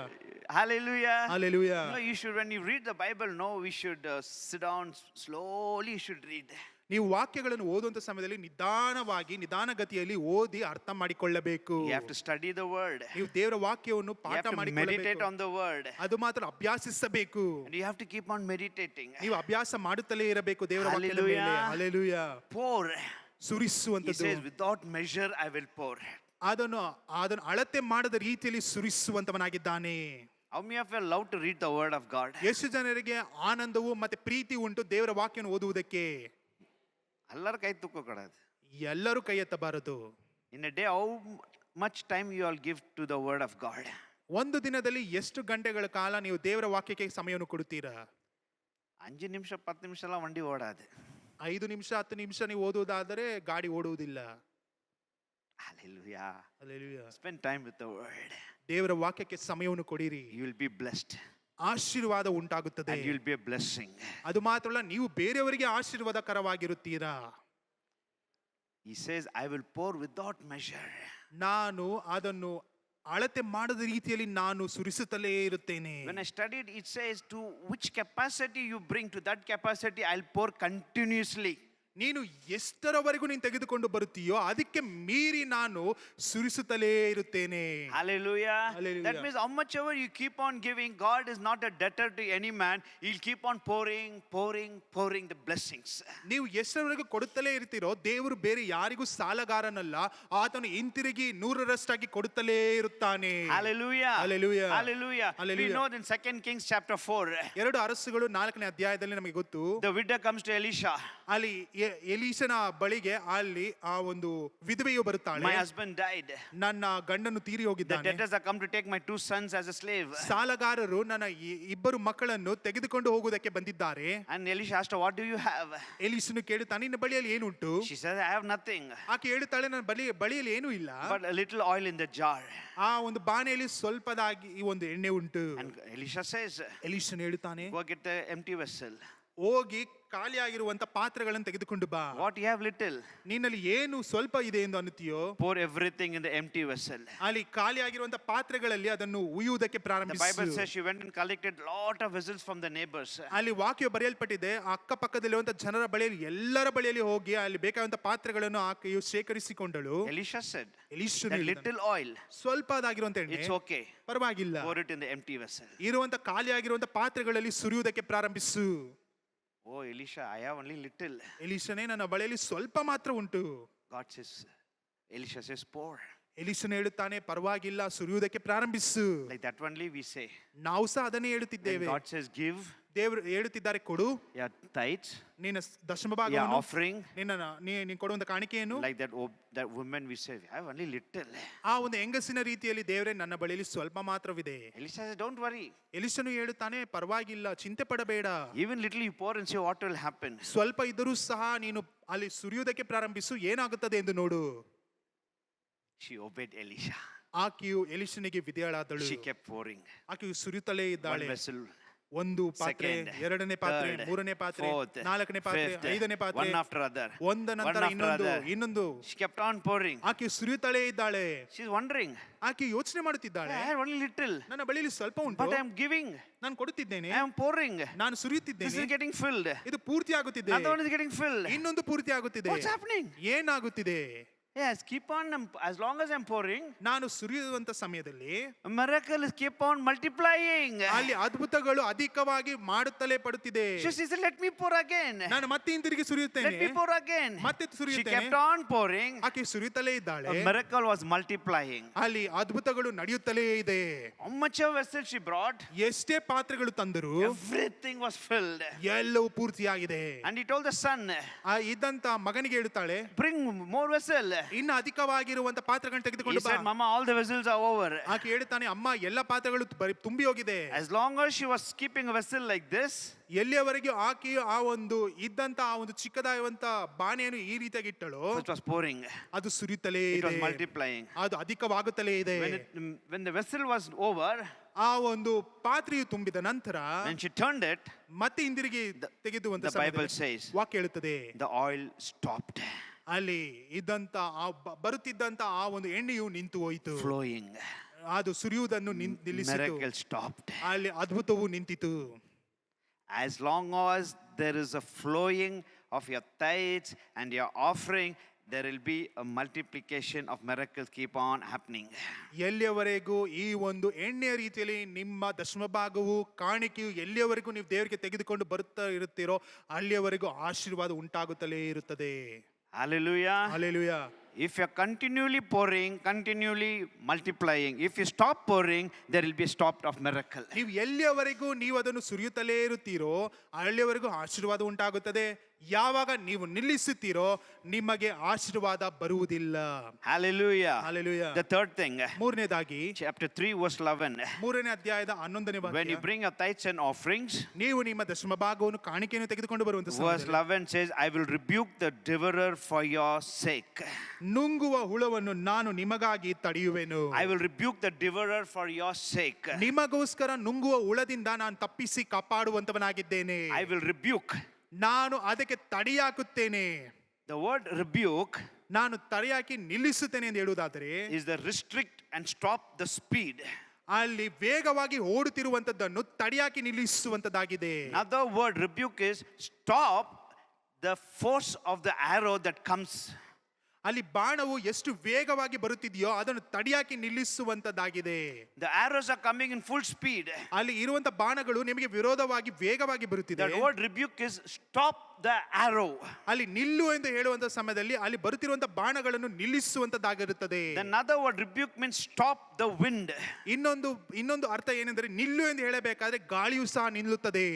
Hallelujah. Hallelujah. No, you should, when you read the Bible, no, we should sit down slowly, you should read. ನೀವು ವಾಕ್ಯಗಳನ್ನು ಓದುವಂತ ಸಮಯದಲ್ಲಿ ನಿಧಾನಗತಿಯಲ್ಲಿ ಓದಿ ಅರ್ಥ ಮಾಡಿಕೊಳ್ಳಬೇಕು. You have to study the word. ನೀವು ದೇವರ ವಾಕ್ಯವನ್ನು You ಪಾಠ have to meditate ಮಾಡಿಕೊಳ್ಳಬೇಕು. on the word. ಅದು ಮಾತ್ರ ಅಭ್ಯಾಸಿಸಬೇಕು. And you have to keep on meditating. ನೀವು ಅಭ್ಯಾಸ ಮಾಡುತ್ತಲೇ ಇರಬೇಕು ದೇವರ ವಾಕ್ಯದ ಮೇಲೆ. Hallelujah. Hallelujah. Pour. He ಸುರಿಸುವಂತದ್ದು. says, without measure, I will pour. ಅದನ್ನು ಅಳತೆ ಮಾಡದ ರೀತಿಯಲ್ಲಿ ಸುರಿಸುವಂತವನಾಗಿದ್ದಾನೆ. How many of you love to read the word of God? ಎಷ್ಟು ಜನರಿಗೆ ಆನಂದವು ಮತ್ತೆ ಪ್ರೀತಿ ಉಂಟು ದೇವರ ವಾಕ್ಯವನ್ನು ಓದುವುದಕ್ಕೆ? ಎಲ್ಲರೂ ಕೈ ತುಕ್ಕು ಕೊಡೋದು. ಎಲ್ಲರೂ ಕೈ ಎತ್ತಬಾರದು. In a day, how much time you all give to the word of God? ಒಂದು ದಿನದಲ್ಲಿ ಎಷ್ಟು ಗಂಟೆಗಳ ಕಾಲ ನೀವು ದೇವರ ವಾಕ್ಯಕ್ಕೆ ಸಮಯವನ್ನು ಕೊಡುತ್ತೀರಾ? 5 ನಿಮಿಷ 10 ನಿಮಿಷ ಎಲ್ಲ ವಂಡಿ ಓಡಾದು. 5 ನಿಮಿಷ 10 ನಿಮಿಷ ನೀವು ಓದುವುದಾದರೆ ಗಾಡಿ ಓಡುವುದಿಲ್ಲ. Hallelujah. Hallelujah. Spend time with the word. ದೇವರ ವಾಕ್ಯಕ್ಕೆ ಸಮಯವನ್ನು ಕೊಡಿರಿ. You will be blessed. ಆಶೀರ್ವಾದ ಉಂಟಾಗುತ್ತದೆ. And you will be a blessing. ಅದು ಮಾತ್ರವಲ್ಲ, ನೀವು ಬೇರೆಯವರಿಗೆ ಆಶೀರ್ವಾದಕರವಾಗಿರುತ್ತೀರಾ. He says, I will pour without measure. ನಾನು ಅದನ್ನು ಅಳತೆ ಮಾಡದ ರೀತಿಯಲ್ಲಿ ನಾನು ಸುರಿಸುತ್ತಲೇ ಇರುತ್ತೇನೆ. When I studied, it says, to which capacity you bring, to that capacity I'll pour continuously. ನೀನು ಎಷ್ಟರವರೆಗೂ ನೀನು ತೆಗೆದುಕೊಂಡು ಬರುತ್ತೀಯೋ ಅದಕ್ಕೆ ಮೀರಿ ನಾನು ಸುರಿಸುತ್ತಲೇ ಇರುತ್ತೇನೆ. Hallelujah. Hallelujah. That means how much ever you keep on giving, God is not a debtor to any man. He'll keep on pouring the blessings. ನೀವು ಎಷ್ಟರವರೆಗೂ ಕೊಡುತ್ತಲೇ ಇರ್ತೀರೋ ದೇವರು ಬೇರೆ ಯಾರಿಗೂ ಸಾಲಗಾರನಲ್ಲ, ಆತನು ಹಿಂತಿರುಗಿ 100ರಷ್ಟಾಗಿ ಕೊಡುತ್ತಲೇ ಇರುತ್ತಾನೆ. Hallelujah. Hallelujah. Hallelujah. We Hallelujah. know in 2 Kings chapter 4. 2 ಅರಸುಗಳು 4ನೇ ಅಧ್ಯಾಯದಲ್ಲಿ ನಮಗೆ ಗೊತ್ತು. The widow comes to Elisha. ಅಲ್ಲಿ ಎಲೀಷನ ಬಳಿಗೆ ಅಲ್ಲಿ ಆ ಒಂದು ವಿಧವೆಯು ಬರುತ್ತಾಳೆ. My husband died. ನನ್ನ ಗಂಡನು ತೀರಿ The ಹೋಗಿದ್ದಾನೆ. debtors are come to take my 2 sons as a slave. ಸಾಲಗಾರರು ನನ್ನ ಇಬ್ಬರು ಮಕ್ಕಳನ್ನು ತೆಗೆದುಕೊಂಡು ಹೋಗುವುದಕ್ಕೆ ಬಂದಿದ್ದಾರೆ. And Elisha asked her, what do you have? ಎಲೀಷನು ಕೇಳುತ್ತಾನೆ, ನಿನ್ನ ಬಳಿಯಲ್ಲಿ ಏನುಂಟು? She says, I have nothing ಆಕೆ ಹೇಳುತ್ತಾಳೆ, ನನ್ನ ಬಳಿಯಲ್ಲಿ ಏನೂ ಇಲ್ಲ, but a little oil in the jar. ಆ ಒಂದು ಬಾಣೆಯಲ್ಲಿ ಸ್ವಲ್ಪದಾಗಿ ಈ ಒಂದು ಎಣ್ಣೆ ಉಂಟು. And Elisha says, ಎಲೀಷನು ಹೇಳುತ್ತಾನೆ, go get the empty vessel. ಹೋಗಿ ಖಾಲಿಯಾಗಿರುವಂತ ಪಾತ್ರೆಗಳನ್ನು ತೆಗೆದುಕೊಂಡು ಬಾ. What you have little, ನಿನ್ನಲ್ಲಿ ಏನು ಸ್ವಲ್ಪ ಇದೆ ಎಂದು ಅನ್ನುತ್ತೀಯೋ pour everything in the empty vessel. ಅಲ್ಲಿ ಖಾಲಿಯಾಗಿರುವಂತ ಪಾತ್ರೆಗಳಲ್ಲಿ ಅದನ್ನು ಉಯ್ಯುವುದಕ್ಕೆ The Bible ಪ್ರಾರಂಭಿಸು. says she went and collected lot of vessels from the neighbors. ಅಲ್ಲಿ ವಾಕ್ಯ ಬರೆಯಲ್ಪಟ್ಟಿದೆ, ಅಕ್ಕಪಕ್ಕದಲ್ಲಿರುವಂತ ಜನರ ಬಳಿಯಲ್ಲಿ ಎಲ್ಲರ ಬಳಿಯಲ್ಲಿ ಹೋಗಿ ಅಲ್ಲಿ ಬೇಕಾದಂತ ಪಾತ್ರೆಗಳನ್ನು ಆಕೆಯು ಶೇಖರಿಸಿಕೊಂಡಳು. Elisha said, ಎಲೀಷನು that ಹೇಳಿದನು, little oil, ಸ್ವಲ್ಪದಾಗಿರುವಂತ ಎಣ್ಣೆ it's okay. ಪರವಾಗಿಲ್ಲ, Pour it in the empty vessel. ಇರುವಂತ ಖಾಲಿಯಾಗಿರುವಂತ ಪಾತ್ರೆಗಳಲ್ಲಿ ಸುರಿಯುವುದಕ್ಕೆ ಪ್ರಾರಂಭಿಸು. Oh, Elisha, I have only little. ಎಲೀಷನೇ, ನನ್ನ ಬಳಿಯಲ್ಲಿ ಸ್ವಲ್ಪ ಮಾತ್ರ ಉಂಟು. God says, Elisha says, pour. ಎಲೀಷನು ಹೇಳುತ್ತಾನೆ, ಪರವಾಗಿಲ್ಲ, ಸುರಿಯುವುದಕ್ಕೆ ಪ್ರಾರಂಭಿಸು. Like that only we say. ನಾವು ಸಹ ಅದನ್ನೇ When ಹೇಳುತ್ತಿದ್ದೇವೆ. God says, give, ದೇವರು ಹೇಳುತ್ತಿದ್ದಾರೆ, ಕೊಡು yeah, tithes, ನಿನ್ನ ದಶಮ yeah, ಭಾಗವನ್ನು, offering. ನೀನು ಕೊಡುವಂತ ಕಾಣಿಕೆಯನ್ನು. Like that woman we say, I have only little. ಆ ಒಂದು ಹೆಂಗಸಿನ ರೀತಿಯಲ್ಲಿ ದೇವರೇ, ನನ್ನ ಬಳಿಯಲ್ಲಿ ಸ್ವಲ್ಪ ಮಾತ್ರವಿದೆ. Elisha says, don't worry. ಎಲೀಷನು ಹೇಳುತ್ತಾನೆ, ಪರವಾಗಿಲ್ಲ, ಚಿಂತೆ ಪಡಬೇಡ. Even little you pour and see what will happen. ಸ್ವಲ್ಪ ಇದ್ದರೂ ಸಹ ನೀನು ಅಲ್ಲಿ ಸುರಿಯುವುದಕ್ಕೆ ಪ್ರಾರಂಭಿಸು, ಏನಾಗುತ್ತದೆ ಎಂದು ನೋಡು. She obeyed Elisha. ಆಕೆಯು ಎಲೀಷನಿಗೆ ವಿಧೇಯಳಾದಳು. She kept pouring. ಆಕೆಯು ಸುರಿಯುತ್ತಲೇ One ಇದ್ದಾಳೆ. vessel, ಒಂದು ಪಾತ್ರೆ, second, ಎರಡನೇ ಪಾತ್ರೆ, third, ಮೂರನೇ ಪಾತ್ರೆ, fourth, ನಾಲ್ಕನೇ ಪಾತ್ರೆ, fifth, ಐದನೇ ಪಾತ್ರೆ, one after other, ಒಂದ one ನಂತರ after ಇನ್ನೊಂದು, other. ಇನ್ನೊಂದು. She kept on pouring. ಆಕೆ ಸುರಿಯುತ್ತಲೇ ಇದ್ದಾಳೆ. She's wondering, ಆಕೆ ಯೋಚನೆ ಮಾಡುತ್ತಿದ್ದಾಳೆ, I have only little, ನನ್ನ ಬಳಿಯಲ್ಲಿ ಸ್ವಲ್ಪ ಉಂಟು, but I am giving, ನಾನು ಕೊಡುತ್ತಿದ್ದೇನೆ, I am pouring. ನಾನು This ಸುರಿಯುತ್ತಿದ್ದೇನೆ, is getting filled. ಇದು ಪೂರ್ತಿ ಆಗುತ್ತಿದೆ, Another one is getting filled. ಇನ್ನೊಂದು ಪೂರ್ತಿ ಆಗುತ್ತಿದೆ. What's happening? ಏನಾಗುತ್ತಿದೆ? Yes, keep on, as long as I'm pouring, ನಾನು ಸುರಿಯುವಂತ ಸಮಯದಲ್ಲಿ a miracle is keep on multiplying. ಅಲ್ಲಿ ಅದ್ಭುತಗಳು ಅಧಿಕವಾಗಿ ಮಾಡುತ್ತಲೇ ಪಡುತ್ತಿದೆ. She said, let me pour again. ನಾನು ಮತ್ತೆ ಹಿಂತಿರುಗಿ Let ಸುರಿಯುತ್ತೇನೆ, me pour again. ಮತ್ತೆ She ಸುರಿಯುತ್ತೇನೆ. kept on pouring. ಆಕೆ ಸುರಿಯುತ್ತಲೇ ಇದ್ದಾಳೆ. A miracle was multiplying. ಅಲ್ಲಿ ಅದ್ಭುತಗಳು ನಡೆಯುತ್ತಲೇ ಇದೆ. How much of vessel she brought? ಎಷ್ಟೇ ಪಾತ್ರೆಗಳು ತಂದರು, Everything was filled. ಎಲ್ಲವೂ ಪೂರ್ತಿಯಾಗಿದೆ. And he told the son, ಆ ಇದ್ದಂತ ಮಗನಿಗೆ ಹೇಳುತ್ತಾಳೆ, bring more vessel. ಇನ್ನು ಅಧಿಕವಾಗಿರುವಂತ ಪಾತ್ರೆಗಳನ್ನು He ತೆಗೆದುಕೊಂಡು ಬಾ. said, Mama, all the vessels are over. ಆಕೆ ಹೇಳ್ತಾನೆ, ಅಮ್ಮ ಎಲ್ಲ ಪಾತ್ರೆಗಳು ತುಂಬಿ ಹೋಗಿದೆ. As long as she was keeping a vessel like this, ಎಲ್ಲಿಯವರೆಗೂ ಆಕೆಯು ಆ ಒಂದು ಇದ್ದಂತ ಆ ಒಂದು ಚಿಕ್ಕದಾಗಿರುವಂತ ಬಾಣೆಯನ್ನು ಈ ರೀತಿಯಾಗಿ ಇಟ್ಟಳು, it was pouring. ಅದು ಸುರಿಯುತ್ತಲೇ It ಇದೆ, was multiplying. ಅದು ಅಧಿಕವಾಗುತ್ತಲೇ ಇದೆ. When the vessel was over, ಆ ಒಂದು ಪಾತ್ರೆಯು ತುಂಬಿದ ನಂತರ when she turned it, ಮತ್ತೆ ಹಿಂದಿರುಗಿ ತೆಗೆದುವಂತ the Bible says, ವಾಕ್ಯ ಹೇಳುತ್ತದೆ, the oil stopped ಅಲ್ಲಿ ಇದ್ದಂತ ಬರುತ್ತಿದ್ದಂತ ಆ ಒಂದು ಎಣ್ಣೆಯು ನಿಂತು ಹೋಯಿತು. flowing. ಅದು ಸುರಿಯುವುದನ್ನು ನಿಲ್ಲಿಸಿತು. Miracle stopped. ಅಲ್ಲಿ ಅದ್ಭುತವು ನಿಂತಿತು. As long as there is a flowing of your tithes and your offering, there will be a multiplication of miracles keep on happening. ಎಲ್ಲಿಯವರೆಗೂ ಈ ಒಂದು ಎಣ್ಣೆಯ ರೀತಿಯಲ್ಲಿ ನಿಮ್ಮ ದಶಮ ಭಾಗವು ಕಾಣಿಕೆಯು ಎಲ್ಲಿಯವರೆಗೂ ನೀವು ದೇವರಿಗೆ ತೆಗೆದುಕೊಂಡು ಬರುತ್ತಾ ಇರುತ್ತೀರೋ ಅಲ್ಲಿಯವರೆಗೂ ಆಶೀರ್ವಾದ ಉಂಟಾಗುತ್ತಲೇ ಇರುತ್ತದೆ. Hallelujah. Hallelujah. If you're continually pouring, continually multiplying, if you stop pouring, there will be a stop of miracle. ನೀವು ಎಲ್ಲಿಯವರೆಗೂ ನೀವು ಅದನ್ನು ಸುರಿಯುತ್ತಲೇ ಇರುತ್ತೀರೋ ಅಲ್ಲಿಯವರೆಗೂ ಆಶೀರ್ವಾದ ಉಂಟಾಗುತ್ತದೆ. ಯಾವಾಗ ನೀವು ನಿಲ್ಲಿಸುತ್ತೀರೋ ನಿಮಗೆ ಆಶೀರ್ವಾದ ಬರುವುದಿಲ್ಲ. Hallelujah. Hallelujah. The third thing, ಮೂರನೇದಾಗಿ chapter 3 verse 11. ಮೂರನೇ ಅಧ್ಯಾಯದ 11ನೇ When you ವಾಕ್ಯ, bring your tithes and offerings, ನೀವು ನಿಮ್ಮ ದಶಮ ಭಾಗವನ್ನು ಕಾಣಿಕೆಯನ್ನು ತೆಗೆದುಕೊಂಡು ಬರುವಂತ verse ಸಮಯದಲ್ಲಿ 11 says, I will rebuke the devourer for your sake. ನುಂಗುವ ಹುಳವನ್ನು ನಾನು ನಿಮಗಾಗಿ ತಡೆಯುವೆನು. I will rebuke the devourer for your sake. ನಿಮಗೋಸ್ಕರ ನುಂಗುವ ಹುಳದಿಂದ ನಾನು ತಪ್ಪಿಸಿ ಕಾಪಾಡುವಂತವನಾಗಿದ್ದೇನೆ. I will rebuke. ನಾನು ಅದಕ್ಕೆ ತಡೆಯಾಕುತ್ತೇನೆ. The word rebuke ನಾನು ತಡೆಯಾಕಿ ನಿಲ್ಲಿಸುತ್ತೇನೆ ಎಂದು ಹೇಳುವುದಾದರೆ is the restrict and stop the speed. ಅಲ್ಲಿ ವೇಗವಾಗಿ ಓಡುತ್ತಿರುವಂತದ್ದನ್ನು ತಡೆಯಾಕಿ ನಿಲ್ಲಿಸುವಂತದ್ದಾಗಿದೆ. Another word rebuke is stop the force of the arrow that comes. ಅಲ್ಲಿ ಬಾಣವು ಎಷ್ಟು ವೇಗವಾಗಿ ಬರುತ್ತಿದೆಯೋ ಅದನ್ನು ತಡೆಯಾಕಿ ನಿಲ್ಲಿಸುವಂತದ್ದಾಗಿದೆ. The arrows are coming in full speed. ಅಲ್ಲಿ ಇರುವಂತ ಬಾಣಗಳು ನಿಮಗೆ ವಿರೋಧವಾಗಿ ವೇಗವಾಗಿ ಬರುತ್ತಿದೆ. The word rebuke is stop the arrow. ಅಲ್ಲಿ ನಿಲ್ಲು ಎಂದು ಹೇಳುವಂತ ಸಮಯದಲ್ಲಿ ಅಲ್ಲಿ ಬರುತ್ತಿರುವಂತ ಬಾಣಗಳನ್ನು ನಿಲ್ಲಿಸುವಂತದ್ದಾಗಿರುತ್ತದೆ. Another word rebuke means stop the wind. ಇನ್ನೊಂದು ಅರ್ಥ ಏನೆಂದರೆ ನಿಲ್ಲು ಎಂದು ಹೇಳಬೇಕಾದ್ರೆ ಗಾಳಿಯು ಸಹ ನಿಲ್ಲುತ್ತದೆ.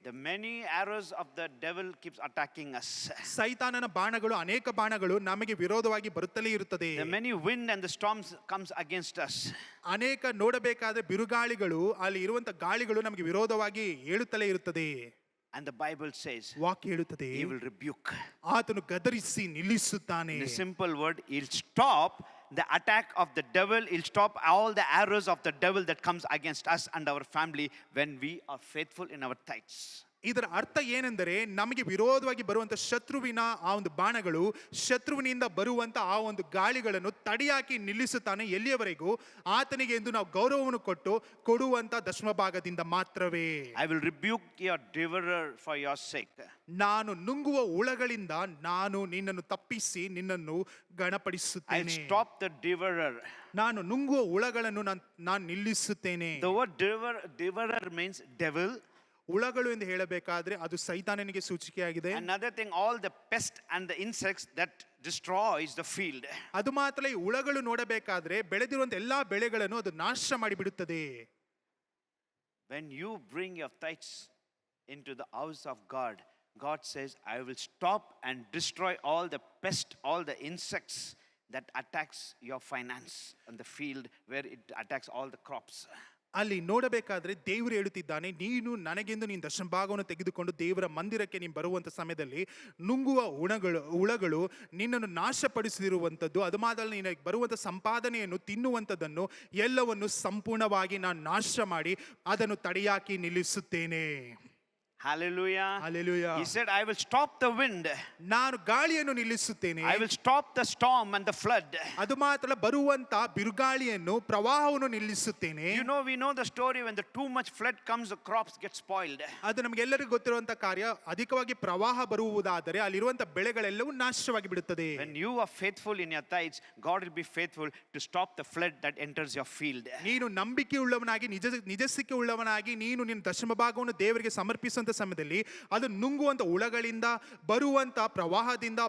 The many arrows of the devil keeps attacking us. ಸೈತಾನನ ಬಾಣಗಳು ಅನೇಕ ಬಾಣಗಳು ನಮಗೆ ವಿರೋಧವಾಗಿ ಬರುತ್ತಲೇ ಇರುತ್ತದೆ. The many wind and the storms comes against us. ಅನೇಕ ನೋಡಬೇಕಾದ ಬಿರುಗಾಳಿಗಳು ಅಲ್ಲಿ ಇರುವಂತ ಗಾಳಿಗಳು ನಮಗೆ ವಿರೋಧವಾಗಿ ಏಳುತ್ತಲೇ ಇರುತ್ತದೆ. And the Bible says ವಾಕ್ಯ ಹೇಳುತ್ತದೆ he will rebuke. ಆತನು ಗದರಿಸಿ ನಿಲ್ಲಿಸುತ್ತಾನೆ. In a simple word, he'll stop the attack of the devil. He'll stop all the arrows of the devil that comes against us and our family when we are faithful in our tithes. ಇದರ ಅರ್ಥ ಏನೆಂದರೆ ನಮಗೆ ವಿರೋಧವಾಗಿ ಬರುವಂತ ಶತ್ರುವಿನ ಆ ಒಂದು ಬಾಣಗಳು, ಶತ್ರುವಿನಿಂದ ಬರುವಂತ ಆ ಒಂದು ಗಾಳಿಗಳನ್ನು ತಡೆಯಾಕಿ ನಿಲ್ಲಿಸುತ್ತಾನೆ. ಎಲ್ಲಿಯವರೆಗೂ ಆತನಿಗೆ ಎಂದು ನಾವು ಗೌರವವನ್ನು ಕೊಡುವಂತ ದಶಮ ಭಾಗದಿಂದ ಮಾತ್ರವೇ. I will rebuke your devourer for your sake. ನಾನು ನುಂಗುವ ಹುಳಗಳಿಂದ ನಾನು ನಿನ್ನನ್ನು ತಪ್ಪಿಸಿ ನಿನ್ನನ್ನು I'll ಗಣಪಡಿಸುತ್ತೇನೆ. stop the devourer. ನಾನು ನುಂಗುವ ಹುಳಗಳನ್ನು ನಾನು ನಿಲ್ಲಿಸುತ್ತೇನೆ. The word devourer means devil. ಹುಳಗಳು ಎಂದು ಹೇಳಬೇಕಾದ್ರೆ ಅದು ಸೈತಾನನಿಗೆ ಸೂಚಿಕೆಯಾಗಿದೆ. Another thing, all the pests and the insects that destroys the field. ಅದು ಮಾತ್ರ ಈ ಹುಳಗಳು ನೋಡಬೇಕಾದ್ರೆ ಬೆಳೆದಿರುವಂತ ಎಲ್ಲಾ ಬೆಳೆಗಳನ್ನು ಅದು ನಾಶ ಮಾಡಿಬಿಡುತ್ತದೆ. When you bring your tithes into the house of God, God says, I will stop and destroy all the pests, all the insects that attacks your finance on the field where it attacks all the crops. ಅಲ್ಲಿ ನೋಡಬೇಕಾದ್ರೆ ದೇವರು ಹೇಳುತ್ತಿದ್ದಾನೆ, ನೀನು ನನಗೆಂದು ನೀನು ದಶಮ ಭಾಗವನ್ನು ತೆಗೆದುಕೊಂಡು ದೇವರ ಮಂದಿರಕ್ಕೆ ನೀನು ಬರುವಂತ ಸಮಯದಲ್ಲಿ ನುಂಗುವ ಹುಳಗಳು ನಿನ್ನನ್ನು ನಾಶಪಡಿಸಿರುವಂಥದ್ದು, ಅದು ಮಾತ್ರ ನಿನಗೆ ಬರುವಂತ ಸಂಪಾದನೆಯನ್ನು ತಿನ್ನುವಂಥದ್ದನ್ನು ಎಲ್ಲವನ್ನು ಸಂಪೂರ್ಣವಾಗಿ ನಾನು ನಾಶ ಮಾಡಿ ಅದನ್ನು ತಡೆಯಾಕಿ ನಿಲ್ಲಿಸುತ್ತೇನೆ. Hallelujah. Hallelujah. He said, I will stop the wind. ನಾನು ಗಾಳಿಯನ್ನು ನಿಲ್ಲಿಸುತ್ತೇನೆ. I will stop the storm and the flood. ಅದು ಮಾತ್ರ ಬರುವಂತ ಬಿರುಗಾಳಿಯನ್ನು ಪ್ರವಾಹವನ್ನು ನಿಲ್ಲಿಸುತ್ತೇನೆ. We know the story when the too much flood comes, the crops get spoiled. ಅದು ನಮಗೆಲ್ಲರಿಗೂ ಗೊತ್ತಿರುವಂತ ಕಾರ್ಯ. ಅಧಿಕವಾಗಿ ಪ್ರವಾಹ ಬರುವುದಾದರೆ ಅಲ್ಲಿರುವಂತ ಬೆಳೆಗಳೆಲ್ಲವೂ ನಾಶವಾಗಿ ಬಿಡುತ್ತದೆ. When you are faithful in your tithes, God will be faithful to stop the flood that enters your field. ನೀನು ನಂಬಿಕೆ ಉಳ್ಳವನಾಗಿ ನಿಜಸಿಕೆ ಉಳ್ಳವನಾಗಿ ನೀನು ನಿನ್ನ ದಶಮ ಭಾಗವನ್ನು ದೇವರಿಗೆ ಸಮರ್ಪಿಸುವಂತ ಸಮಯದಲ್ಲಿ ಅದು ನುಂಗುವಂತ ಹುಳಗಳಿಂದ ಬರುವಂತ ಪ್ರವಾಹದಿಂದ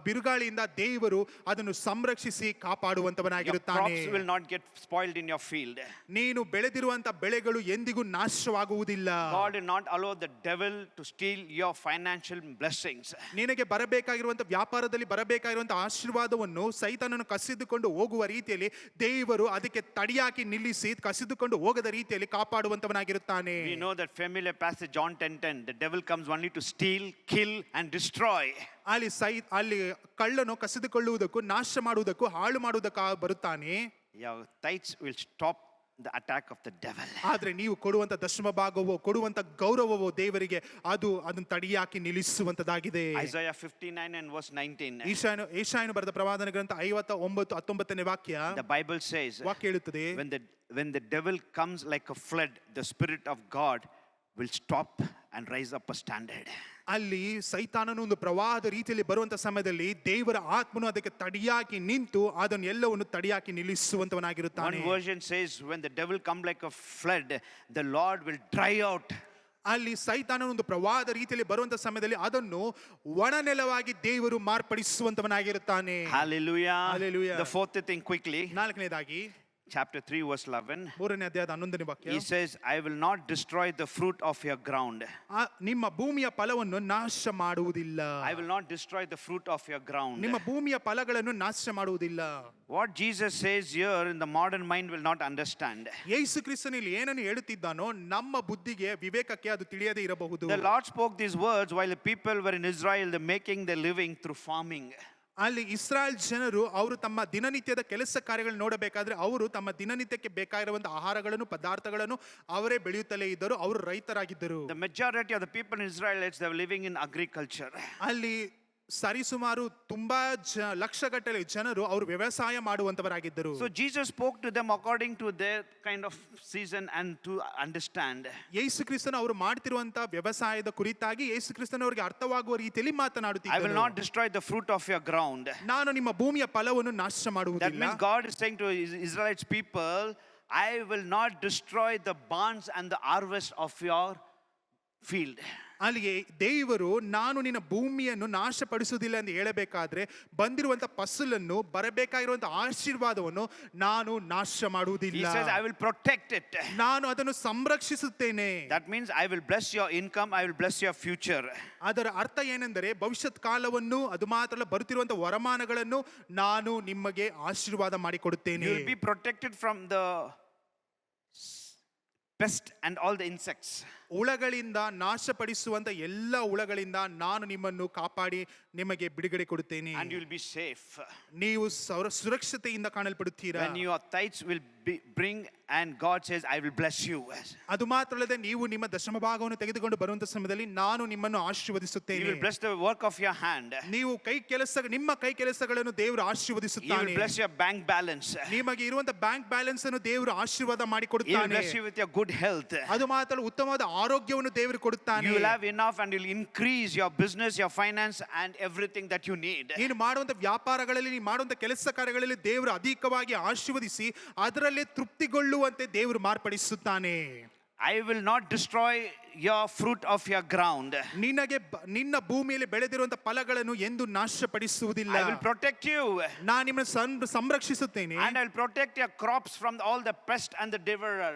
ಬಿರುಗಾಳಿಯಿಂದ ದೇವರು ಅದನ್ನು ಸಂರಕ್ಷಿಸಿ ಕಾಪಾಡುವಂತವನಾಗಿರುತ್ತಾನೆ. Your crops will not get spoiled in your field. ನೀನು ಬೆಳೆದಿರುವಂತ ಬೆಳೆಗಳು ಎಂದಿಗೂ ನಾಶವಾಗುವುದಿಲ್ಲ. God will not allow the devil to steal your financial blessings. ನಿನಗೆ ಬರಬೇಕಾಗಿರುವಂತ ವ್ಯಾಪಾರದಲ್ಲಿ ಬರಬೇಕಾಗಿರುವಂತ ಆಶೀರ್ವಾದವನ್ನು ಸೈತಾನನು ಕಸಿದುಕೊಂಡು ಹೋಗುವ ರೀತಿಯಲ್ಲಿ ದೇವರು ಅದಕ್ಕೆ ತಡೆಯಾಕಿ ನಿಲ್ಲಿಸಿ ಕಸಿದುಕೊಂಡು ಹೋಗದ ರೀತಿಯಲ್ಲಿ ಕಾಪಾಡುವಂತವನಾಗಿರುತ್ತಾನೆ. We know that familiar passage John 10:10, the devil comes only to steal, kill and destroy. ಅಲ್ಲಿ ಕಳ್ಳನು ಕಸಿದುಕೊಳ್ಳುವುದಕ್ಕೂ ನಾಶ ಮಾಡುವುದಕ್ಕೂ ಹಾಳು ಮಾಡುವುದಕ್ಕೂ ಬರುತ್ತಾನೆ. Your tithes will stop the attack of the devil. ಆದ್ರೆ ನೀವು ಕೊಡುವಂತ ದಶಮ ಭಾಗವೋ ಕೊಡುವಂತ ಗೌರವವೋ ದೇವರಿಗೆ ಅದನ್ನು ತಡೆಯಾಕಿ ನಿಲ್ಲಿಸುವಂತದಾಗಿದೆ. Isaiah 59 and verse 19. ಏಷಾಯನು ಬರೆದ ಪ್ರವಾದನ ಗ್ರಂಥ 59:19 ವಾಕ್ಯ. The Bible says, ವಾಕ್ಯ ಹೇಳುತ್ತದೆ, when the devil comes like a flood, the Spirit of God will stop and rise up a standard. ಅಲ್ಲಿ ಸೈತಾನನು ಒಂದು ಪ್ರವಾಹದ ರೀತಿಯಲ್ಲಿ ಬರುವಂತ ಸಮಯದಲ್ಲಿ ದೇವರ ಆತ್ಮನು ಅದಕ್ಕೆ ತಡೆಯಾಕಿ ನಿಂತು ಅದನ್ನು ಎಲ್ಲವನ್ನು ತಡೆಯಾಕಿ ನಿಲ್ಲಿಸುವಂತವನಾಗಿರುತ್ತಾನೆ. One version says, when the devil come like a flood, the Lord will dry out. ಅಲ್ಲಿ ಸೈತಾನನು ಒಂದು ಪ್ರವಾಹದ ರೀತಿಯಲ್ಲಿ ಬರುವಂತ ಸಮಯದಲ್ಲಿ ಅದನ್ನು ಒಣ ನೆಲವಾಗಿ ದೇವರು ಮಾರ್ಪಡಿಸುವಂತವನಾಗಿರುತ್ತಾನೆ. Hallelujah. Hallelujah. The fourth thing quickly. ನಾಲ್ಕನೇದಾಗಿ Chapter 3 verse 11. ಮೂರನೇ ಅಧ್ಯಾಯದ 11ನೇ ವಾಕ್ಯ. He says, I will not destroy the fruit of your ground. ನಿಮ್ಮ ಭೂಮಿಯ ಫಲವನ್ನು ನಾಶ ಮಾಡುವುದಿಲ್ಲ. I will not destroy the fruit of your ground. ನಿಮ್ಮ ಭೂಮಿಯ ಫಲಗಳನ್ನು ನಾಶ ಮಾಡುವುದಿಲ್ಲ. What Jesus says here in the modern mind will not understand. ಯೇಸು ಕ್ರಿಸ್ತನಲ್ಲಿ ಏನನ್ನು ಹೇಳುತ್ತಿದ್ದಾನೋ ನಮ್ಮ ಬುದ್ಧಿಗೆ ವಿವೇಕಕ್ಕೆ ಅದು ತಿಳಿಯದೇ ಇರಬಹುದು. The Lord spoke these words while the people were in Israel, they making their living through farming. ಅಲ್ಲಿ ಇಸ್ರಾಯೇಲ್ ಜನರು ಅವರು ತಮ್ಮ ದಿನನಿತ್ಯದ ಕೆಲಸ ಕಾರ್ಯಗಳನ್ನು ನೋಡಬೇಕಾದ್ರೆ ಅವರು ತಮ್ಮ ದಿನನಿತ್ಯಕ್ಕೆ ಬೇಕಾಗಿರುವಂತಹ ಆಹಾರಗಳನ್ನು ಪದಾರ್ಥಗಳನ್ನು ಅವರೇ ಬೆಳೆಯುತ್ತಲೇ ಇದ್ದರು. ಅವರು ರೈತರಾಗಿದ್ದರು. The majority of the people in Israelites, they were living in agriculture. ಅಲ್ಲಿ ಸರಿಸುಮಾರು ತುಂಬಾ ಲಕ್ಷಗಟ್ಟಲೆ ಜನರು ಅವರು ವ್ಯವಸಾಯ ಮಾಡುವಂತವರಾಗಿದ್ದರು. So Jesus spoke to them according to their kind of season and to understand. ಯೇಸು ಕ್ರಿಸ್ತನು ಅವರು ಮಾಡ್ತಿರುವಂತ ವ್ಯವಸಾಯದ ಕುರಿತಾಗಿ ಯೇಸು ಕ್ರಿಸ್ತನು ಅವರಿಗೆ ಅರ್ಥವಾಗುವ ರೀತಿಯಲ್ಲಿ ಮಾತನಾಡುತ್ತಿದ್ದರು. I will not destroy the fruit of your ground. ನಾನು ನಿಮ್ಮ ಭೂಮಿಯ ಫಲವನ್ನು ನಾಶ ಮಾಡುವುದಿಲ್ಲ. That means God is saying to Israelites people, I will not destroy the barns and the harvest of your field. ಅಲ್ಲಿಗೆ ದೇವರು ನಾನು ನಿನ್ನ ಭೂಮಿಯನ್ನು ನಾಶಪಡಿಸುವುದಿಲ್ಲ ಎಂದು ಹೇಳಬೇಕಾದ್ರೆ ಬಂದಿರುವಂತ ಫಸಲನ್ನು ಬರಬೇಕಾಗಿರುವಂತ ಆಶೀರ್ವಾದವನ್ನು ನಾನು ನಾಶ He ಮಾಡುವುದಿಲ್ಲ, says, I will protect it. ನಾನು ಅದನ್ನು ಸಂರಕ್ಷಿಸುತ್ತೇನೆ. That means I will bless your income, I will bless your future. ಅದರ ಅರ್ಥ ಏನೆಂದರೆ ಭವಿಷ್ಯತ್ ಕಾಲವನ್ನು, ಅದು ಮಾತ್ರ ಅಲ್ಲ, ಬರುತ್ತಿರುವಂತಹ ವರಮಾನಗಳನ್ನು ನಾನು ನಿಮಗೆ ಆಶೀರ್ವಾದ ಮಾಡಿಕೊಡುತ್ತೇನೆ. You will be protected from the pest and all the insects. ಹುಳಗಳಿಂದ ನಾಶಪಡಿಸುವಂತ ಎಲ್ಲ ಹುಳಗಳಿಂದ ನಾನು ನಿಮ್ಮನ್ನು ಕಾಪಾಡಿ ನಿಮಗೆ ಬಿಡುಗಡೆ ಕೊಡುತ್ತೇನೆ. And you will be safe. ನೀವು ಸುರಕ್ಷತೆಯಿಂದ ಕಾಣಲ್ಪಡುತ್ತೀರಾ. When your tithes will bring and God says, I will bless you. ಅದು ಮಾತ್ರ ಅಲ್ಲದೆ ನೀವು ನಿಮ್ಮ ದಶಮ ಭಾಗವನ್ನು ತೆಗೆದುಕೊಂಡು ಬರುವಂತ ಸಮಯದಲ್ಲಿ ನಾನು ನಿಮ್ಮನ್ನು He ಆಶೀರ್ವದಿಸುತ್ತೇನೆ. will bless the work of your hand. ನೀವು ನಿಮ್ಮ ಕೈ ಕೆಲಸಗಳನ್ನು ದೇವರು He will ಆಶೀರ್ವದಿಸುತ್ತಾನೆ. bless your bank balance. ನಿಮಗೆ ಇರುವಂತ ಬ್ಯಾಂಕ್ ಬ್ಯಾಲೆನ್ಸ್ ಅನ್ನು ದೇವರು ಆಶೀರ್ವಾದ He will ಮಾಡಿಕೊಡುತ್ತಾನೆ. bless you with your good health. ಅದು ಮಾತ್ರ ಅಲ್ಲ, ಉತ್ತಮವಾದ ಆರೋಗ್ಯವನ್ನು ದೇವರು ಕೊಡುತ್ತಾನೆ. You will have enough and you will increase your business, your finance and everything that you need. ನೀನು ಮಾಡುವಂತ ವ್ಯಾಪಾರಗಳಲ್ಲಿ, ನೀನು ಮಾಡುವಂತ ಕೆಲಸ ಕಾರ್ಯಗಳಲ್ಲಿ ದೇವರು ಅಧಿಕವಾಗಿ ಆಶೀರ್ವದಿಸಿ ಅದರಲ್ಲೇ ತೃಪ್ತಿಗೊಳ್ಳುವಂತೆ ದೇವರು ಮಾರ್ಪಡಿಸುತ್ತಾನೆ. I will not destroy your fruit of your ground. ನಿನ್ನ ಭೂಮಿಯಲ್ಲಿ ಬೆಳೆದಿರುವಂತ ಫಲಗಳನ್ನು ಎಂದು ನಾಶಪಡಿಸುವುದಿಲ್ಲ. I will protect you. ನಾನು ನಿಮ್ಮನ್ನು ಸಂರಕ್ಷಿಸುತ್ತೇನೆ. And I will protect your crops from all the pest and the devourer.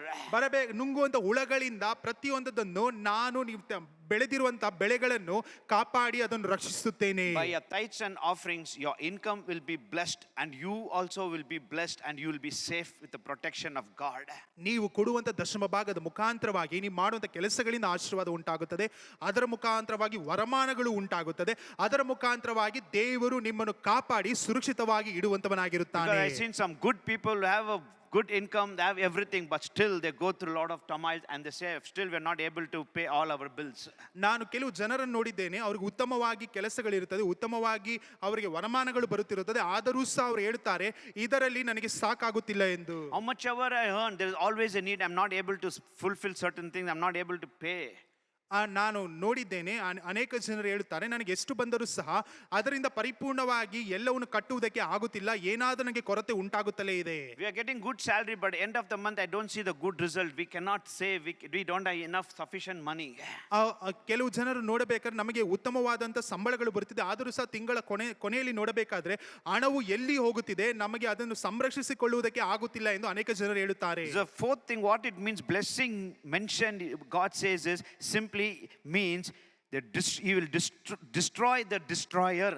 ನುಂಗುವಂತ ಹುಳಗಳಿಂದ ಪ್ರತಿಯೊಂದನ್ನು ನಾನು ನೀವು ಬೆಳೆದಿರುವಂತ ಬೆಳೆಗಳನ್ನು ಕಾಪಾಡಿ ಅದನ್ನು ರಕ್ಷಿಸುತ್ತೇನೆ. By your tithes and offerings, your income will be blessed and you also will be blessed and you will be safe with the protection of God. ನೀವು ಕೊಡುವಂತ ದಶಮ ಭಾಗದ ಮುಖಾಂತರವಾಗಿ ನೀವು ಮಾಡುವಂತ ಕೆಲಸಗಳಿಂದ ಆಶೀರ್ವಾದ ಉಂಟಾಗುತ್ತದೆ, ಅದರ ಮುಖಾಂತರವಾಗಿ ವರಮಾನಗಳು ಉಂಟಾಗುತ್ತದೆ, ಅದರ ಮುಖಾಂತರವಾಗಿ ದೇವರು ನಿಮ್ಮನ್ನು ಕಾಪಾಡಿ ಸುರಕ್ಷಿತವಾಗಿ ಇಡುವಂತವನಾಗಿರುತ್ತಾನೆ. Because I've seen some good people who have a good income, they have everything, but still they go through a lot of turmoil and they say, still we're not able to pay all our bills. ನಾನು ಕೆಲವು ಜನರನ್ನು ನೋಡಿದ್ದೇನೆ, ಅವ್ರಿಗೆ ಉತ್ತಮವಾಗಿ ಕೆಲಸಗಳಿರುತ್ತದೆ, ಉತ್ತಮವಾಗಿ ಅವರಿಗೆ ವರಮಾನಗಳು ಬರುತ್ತಿರುತ್ತದೆ, ಆದರೂ ಸಹ ಅವರು ಹೇಳ್ತಾರೆ ಇದರಲ್ಲಿ ನನಗೆ ಸಾಕಾಗುತ್ತಿಲ್ಲ ಎಂದು. How much ever I earn, there is always a need. I'm not able to fulfill certain things. I'm not able to pay. ನಾನು ನೋಡಿದ್ದೇನೆ, ಅನೇಕ ಜನರು ಹೇಳುತ್ತಾರೆ ನನಗೆ ಎಷ್ಟು ಬಂದರೂ ಸಹ ಅದರಿಂದ ಪರಿಪೂರ್ಣವಾಗಿ ಎಲ್ಲವನ್ನು ಕಟ್ಟುವುದಕ್ಕೆ ಆಗುತ್ತಿಲ್ಲ, ಏನಾದರೂ ನನಗೆ ಕೊರತೆ ಉಂಟಾಗುತ್ತಲೇ ಇದೆ. We are getting good salary, but end of the month I don't see the good result. We cannot say we don't have enough sufficient money. ಕೆಲವು ಜನರು ನೋಡಬೇಕಾದ್ರೆ ನಮಗೆ ಉತ್ತಮವಾದಂತ ಸಂಬಳಗಳು ಬರುತ್ತಿದೆ, ಆದರೂ ಸಹ ತಿಂಗಳ ಕೊನೆಯಲ್ಲಿ ನೋಡಬೇಕಾದ್ರೆ ಹಣವು ಎಲ್ಲಿ ಹೋಗುತ್ತಿದೆ, ನಮಗೆ ಅದನ್ನು ಸಂರಕ್ಷಿಸಿಕೊಳ್ಳುವುದಕ್ಕೆ ಆಗುತ್ತಿಲ್ಲ ಎಂದು ಅನೇಕ ಜನರು ಹೇಳುತ್ತಾರೆ. The fourth thing, what it means, blessing mentioned, God says is simply means that He will destroy the destroyer.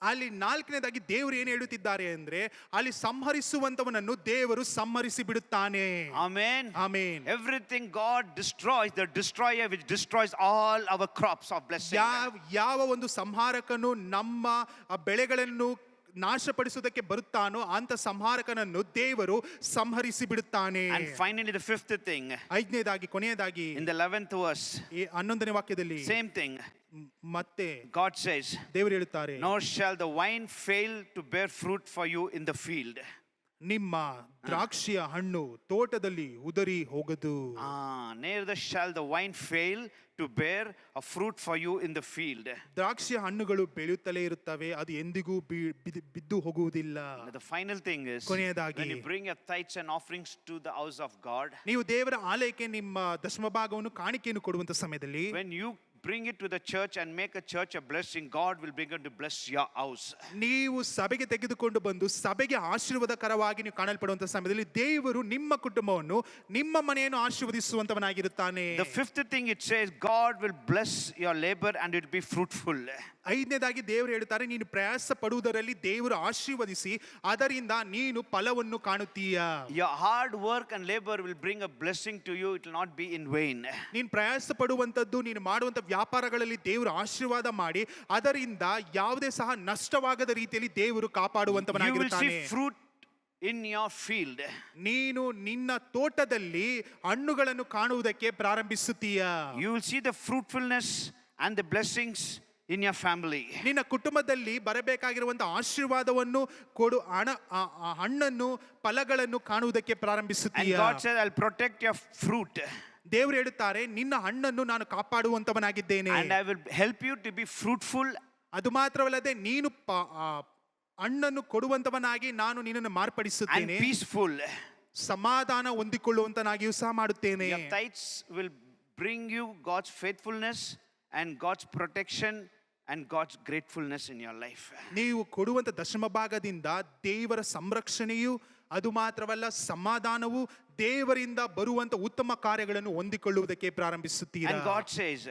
ಅಲ್ಲಿ ನಾಲ್ಕನೇದಾಗಿ ದೇವರು ಏನು ಹೇಳುತ್ತಿದ್ದಾರೆ ಅಂದ್ರೆ ಅಲ್ಲಿ ಸಂಹರಿಸುವಂತವನನ್ನು ದೇವರು ಸಂಹರಿಸಿ ಬಿಡುತ್ತಾನೆ. Amen. Amen. Everything God destroys, the destroyer which destroys all our crops of blessing. ಯಾವ ಒಂದು ಸಂಹಾರಕನು ನಮ್ಮ ಬೆಳೆಗಳನ್ನು ನಾಶಪಡಿಸುವುದಕ್ಕೆ ಬರುತ್ತಾನೋ ಅಂತ ಸಂಹಾರಕನನ್ನು ದೇವರು ಸಂಹರಿಸಿ ಬಿಡುತ್ತಾನೆ. And finally the fifth thing, ಐದನೇದಾಗಿ ಕೊನೆಯದಾಗಿ in the 11th verse, 11ನೇ ವಾಕ್ಯದಲ್ಲಿ same thing, ಮತ್ತೆ God says, ದೇವರು ಹೇಳುತ್ತಾರೆ, nor shall the vine fail to bear fruit for you in the field. ನಿಮ್ಮ ದ್ರಾಕ್ಷಿಯ ಹಣ್ಣು ತೋಟದಲ್ಲಿ ಉದರಿ ಹೋಗದು. Neither shall the vine fail to bear a fruit for you in the field. ದ್ರಾಕ್ಷಿಯ ಹಣ್ಣುಗಳು ಬೆಳೆಯುತ್ತಲೇ ಇರುತ್ತವೆ, ಅದು ಎಂದಿಗೂ ಬಿದ್ದು ಹೋಗುವುದಿಲ್ಲ. The final thing is, ಕೊನೆಯದಾಗಿ when you bring your tithes and offerings to the house of God, ನೀವು ದೇವರ ಆಲಯಕ್ಕೆ ನಿಮ್ಮ ದಶಮ ಭಾಗವನ್ನು ಕಾಣಿಕೆಯನ್ನು ಕೊಡುವಂತ ಸಮಯದಲ್ಲಿ, when you bring it to the church and make a church a blessing, God will begin to bless your house. ನೀವು ಸಭೆಗೆ ತೆಗೆದುಕೊಂಡು ಬಂದು ಸಭೆಗೆ ಆಶೀರ್ವಾದಕರವಾಗಿ ನೀವು ಕಾಣಲ್ಪಡುವಂತ ಸಮಯದಲ್ಲಿ ದೇವರು ನಿಮ್ಮ ಕುಟುಂಬವನ್ನು, ನಿಮ್ಮ ಮನೆಯನ್ನು ಆಶೀರ್ವದಿಸುವಂತವನಾಗಿರುತ್ತಾನೆ. The fifth thing it says, God will bless your labor and it will be fruitful. ಐದನೇದಾಗಿ ದೇವರು ಹೇಳ್ತಾರೆ, ನೀನು ಪ್ರಯಾಸ ಪಡುವುದರಲ್ಲಿ ದೇವರು ಆಶೀರ್ವದಿಸಿ ಅದರಿಂದ ನೀನು ಫಲವನ್ನು ಕಾಣುತ್ತೀಯ. Your hard work and labor will bring a blessing to you. It will not be in vain. ನೀನು ಪ್ರಯಾಸ ಪಡುವಂತದ್ದು, ನೀನು ಮಾಡುವಂತ ವ್ಯಾಪಾರಗಳಲ್ಲಿ ದೇವರು ಆಶೀರ್ವಾದ ಮಾಡಿ ಅದರಿಂದ ಯಾವುದೇ ಸಹ ನಷ್ಟವಾಗದ ರೀತಿಯಲ್ಲಿ ದೇವರು ಕಾಪಾಡುವಂತವನಾಗಿರುತ್ತಾನೆ. You will see fruit in your field. ನೀನು ನಿನ್ನ ತೋಟದಲ್ಲಿ ಹಣ್ಣುಗಳನ್ನು ಕಾಣುವುದಕ್ಕೆ ಪ್ರಾರಂಭಿಸುತ್ತೀಯ. You will see the fruitfulness and the blessings in your family. ನಿನ್ನ ಕುಟುಂಬದಲ್ಲಿ ಬರಬೇಕಾಗಿರುವಂತಹ ಆಶೀರ್ವಾದವನ್ನು ಕೊಡು, ಹಣ್ಣನ್ನು ಫಲಗಳನ್ನು ಕಾಣುವುದಕ್ಕೆ ಪ್ರಾರಂಭಿಸುತ್ತೀಯ. And God said, I'll protect your fruit. ದೇವರು ಹೇಳುತ್ತಾರೆ, ನಿನ್ನ ಹಣ್ಣನ್ನು ನಾನು ಕಾಪಾಡುವಂತವನಾಗಿದ್ದೇನೆ. And I will help you to be fruitful. ಅದು ಮಾತ್ರವಲ್ಲದೆ ನೀನು ಹಣ್ಣನ್ನು ಕೊಡುವಂತವನಾಗಿ ನಾನು ನಿನ್ನನ್ನು ಮಾರ್ಪಡಿಸುತ್ತೇನೆ. And peaceful. ಸಮಾಧಾನ ಹೊಂದಿಕೊಳ್ಳುವಂತನಾಗಿಯೂ ಸಹ ಮಾಡುತ್ತೇನೆ. Your tithes will bring you God's faithfulness and God's protection and God's gratefulness in your life. ನೀವು ಕೊಡುವಂತ ದಶಮ ಭಾಗದಿಂದ ದೇವರ ಸಂರಕ್ಷಣೆಯು, ಅದು ಮಾತ್ರವಲ್ಲ ಸಮಾಧಾನವು, ದೇವರಿಂದ ಬರುವಂತ ಉತ್ತಮ ಕಾರ್ಯಗಳನ್ನು ಹೊಂದಿಕೊಳ್ಳುವುದಕ್ಕೆ ಪ್ರಾರಂಭಿಸುತ್ತೀರಾ. And God says,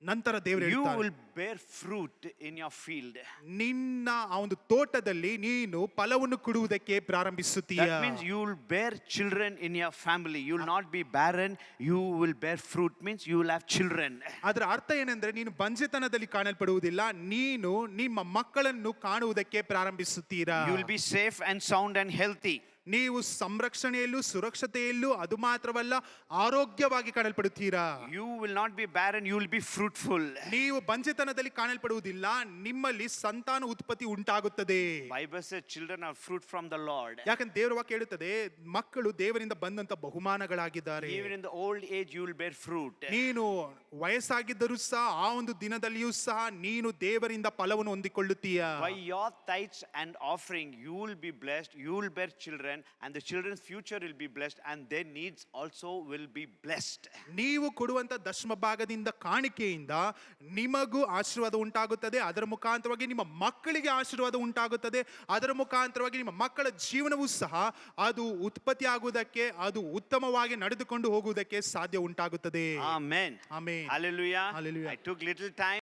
ನಂತರ ದೇವರು you ಹೇಳ್ತಾರೆ, will bear fruit in your field. ನಿನ್ನ ಆ ಒಂದು ತೋಟದಲ್ಲಿ ನೀನು ಫಲವನ್ನು ಕೊಡುವುದಕ್ಕೆ ಪ್ರಾರಂಭಿಸುತ್ತೀಯ. That means you will bear children in your family. You will not be barren. You will bear fruit, means you will have children. ಅದರ ಅರ್ಥ ಏನೆಂದ್ರೆ ನೀನು ಬಂಜೆತನದಲ್ಲಿ ಕಾಣಲ್ಪಡುವುದಿಲ್ಲ, ನೀನು ನಿಮ್ಮ ಮಕ್ಕಳನ್ನು ಕಾಣುವುದಕ್ಕೆ ಪ್ರಾರಂಭಿಸುತ್ತೀರಾ. You will be safe and sound and healthy. ನೀವು ಸಂರಕ್ಷಣೆಯಲ್ಲೂ ಸುರಕ್ಷತೆಯಲ್ಲೂ, ಅದು ಮಾತ್ರವಲ್ಲ ಆರೋಗ್ಯವಾಗಿ ಕಾಣಲ್ಪಡುತ್ತೀರಾ. You will not be barren. You will be fruitful. ನೀವು ಬಂಜೆತನದಲ್ಲಿ ಕಾಣಲ್ಪಡುವುದಿಲ್ಲ, ನಿಮ್ಮಲ್ಲಿ ಸಂತಾನ ಉತ್ಪತ್ತಿ ಉಂಟಾಗುತ್ತದೆ. Bible says children are fruit from the Lord. ಯಾಕಂದ್ರೆ ದೇವರ ವಾಕ್ಯ ಹೇಳುತ್ತದೆ, ಮಕ್ಕಳು ದೇವರಿಂದ ಬಂದಂತ ಬಹುಮಾನಗಳಾಗಿದ್ದಾರೆ. Even in the old age you will bear fruit. ನೀನು ವಯಸ್ಸಾಗಿದ್ದರೂ ಸಹ ಆ ಒಂದು ದಿನದಲ್ಲಿಯೂ ಸಹ ನೀನು ದೇವರಿಂದ ಫಲವನ್ನು ಹೊಂದಿಕೊಳ್ಳುತ್ತೀಯ. By your tithes and offering you will be blessed. You will bear children, and the children's future will be blessed, and their needs also will be blessed. ನೀವು ಕೊಡುವಂತ ದಶಮ ಭಾಗದಿಂದ, ಕಾಣಿಕೆಯಿಂದ ನಿಮಗೂ ಆಶೀರ್ವಾದ ಉಂಟಾಗುತ್ತದೆ, ಅದರ ಮುಖಾಂತರವಾಗಿ ನಿಮ್ಮ ಮಕ್ಕಳಿಗೆ ಆಶೀರ್ವಾದ ಉಂಟಾಗುತ್ತದೆ, ಅದರ ಮುಖಾಂತರವಾಗಿ ನಿಮ್ಮ ಮಕ್ಕಳ ಜೀವನವೂ ಸಹ ಅದು ಉತ್ಪತ್ತಿ ಆಗುವುದಕ್ಕೆ, ಅದು ಉತ್ತಮವಾಗಿ ನಡೆದುಕೊಂಡು ಹೋಗುವುದಕ್ಕೆ ಸಾಧ್ಯ ಉಂಟಾಗುತ್ತದೆ. Amen. Amen. Hallelujah. Hallelujah. I took little time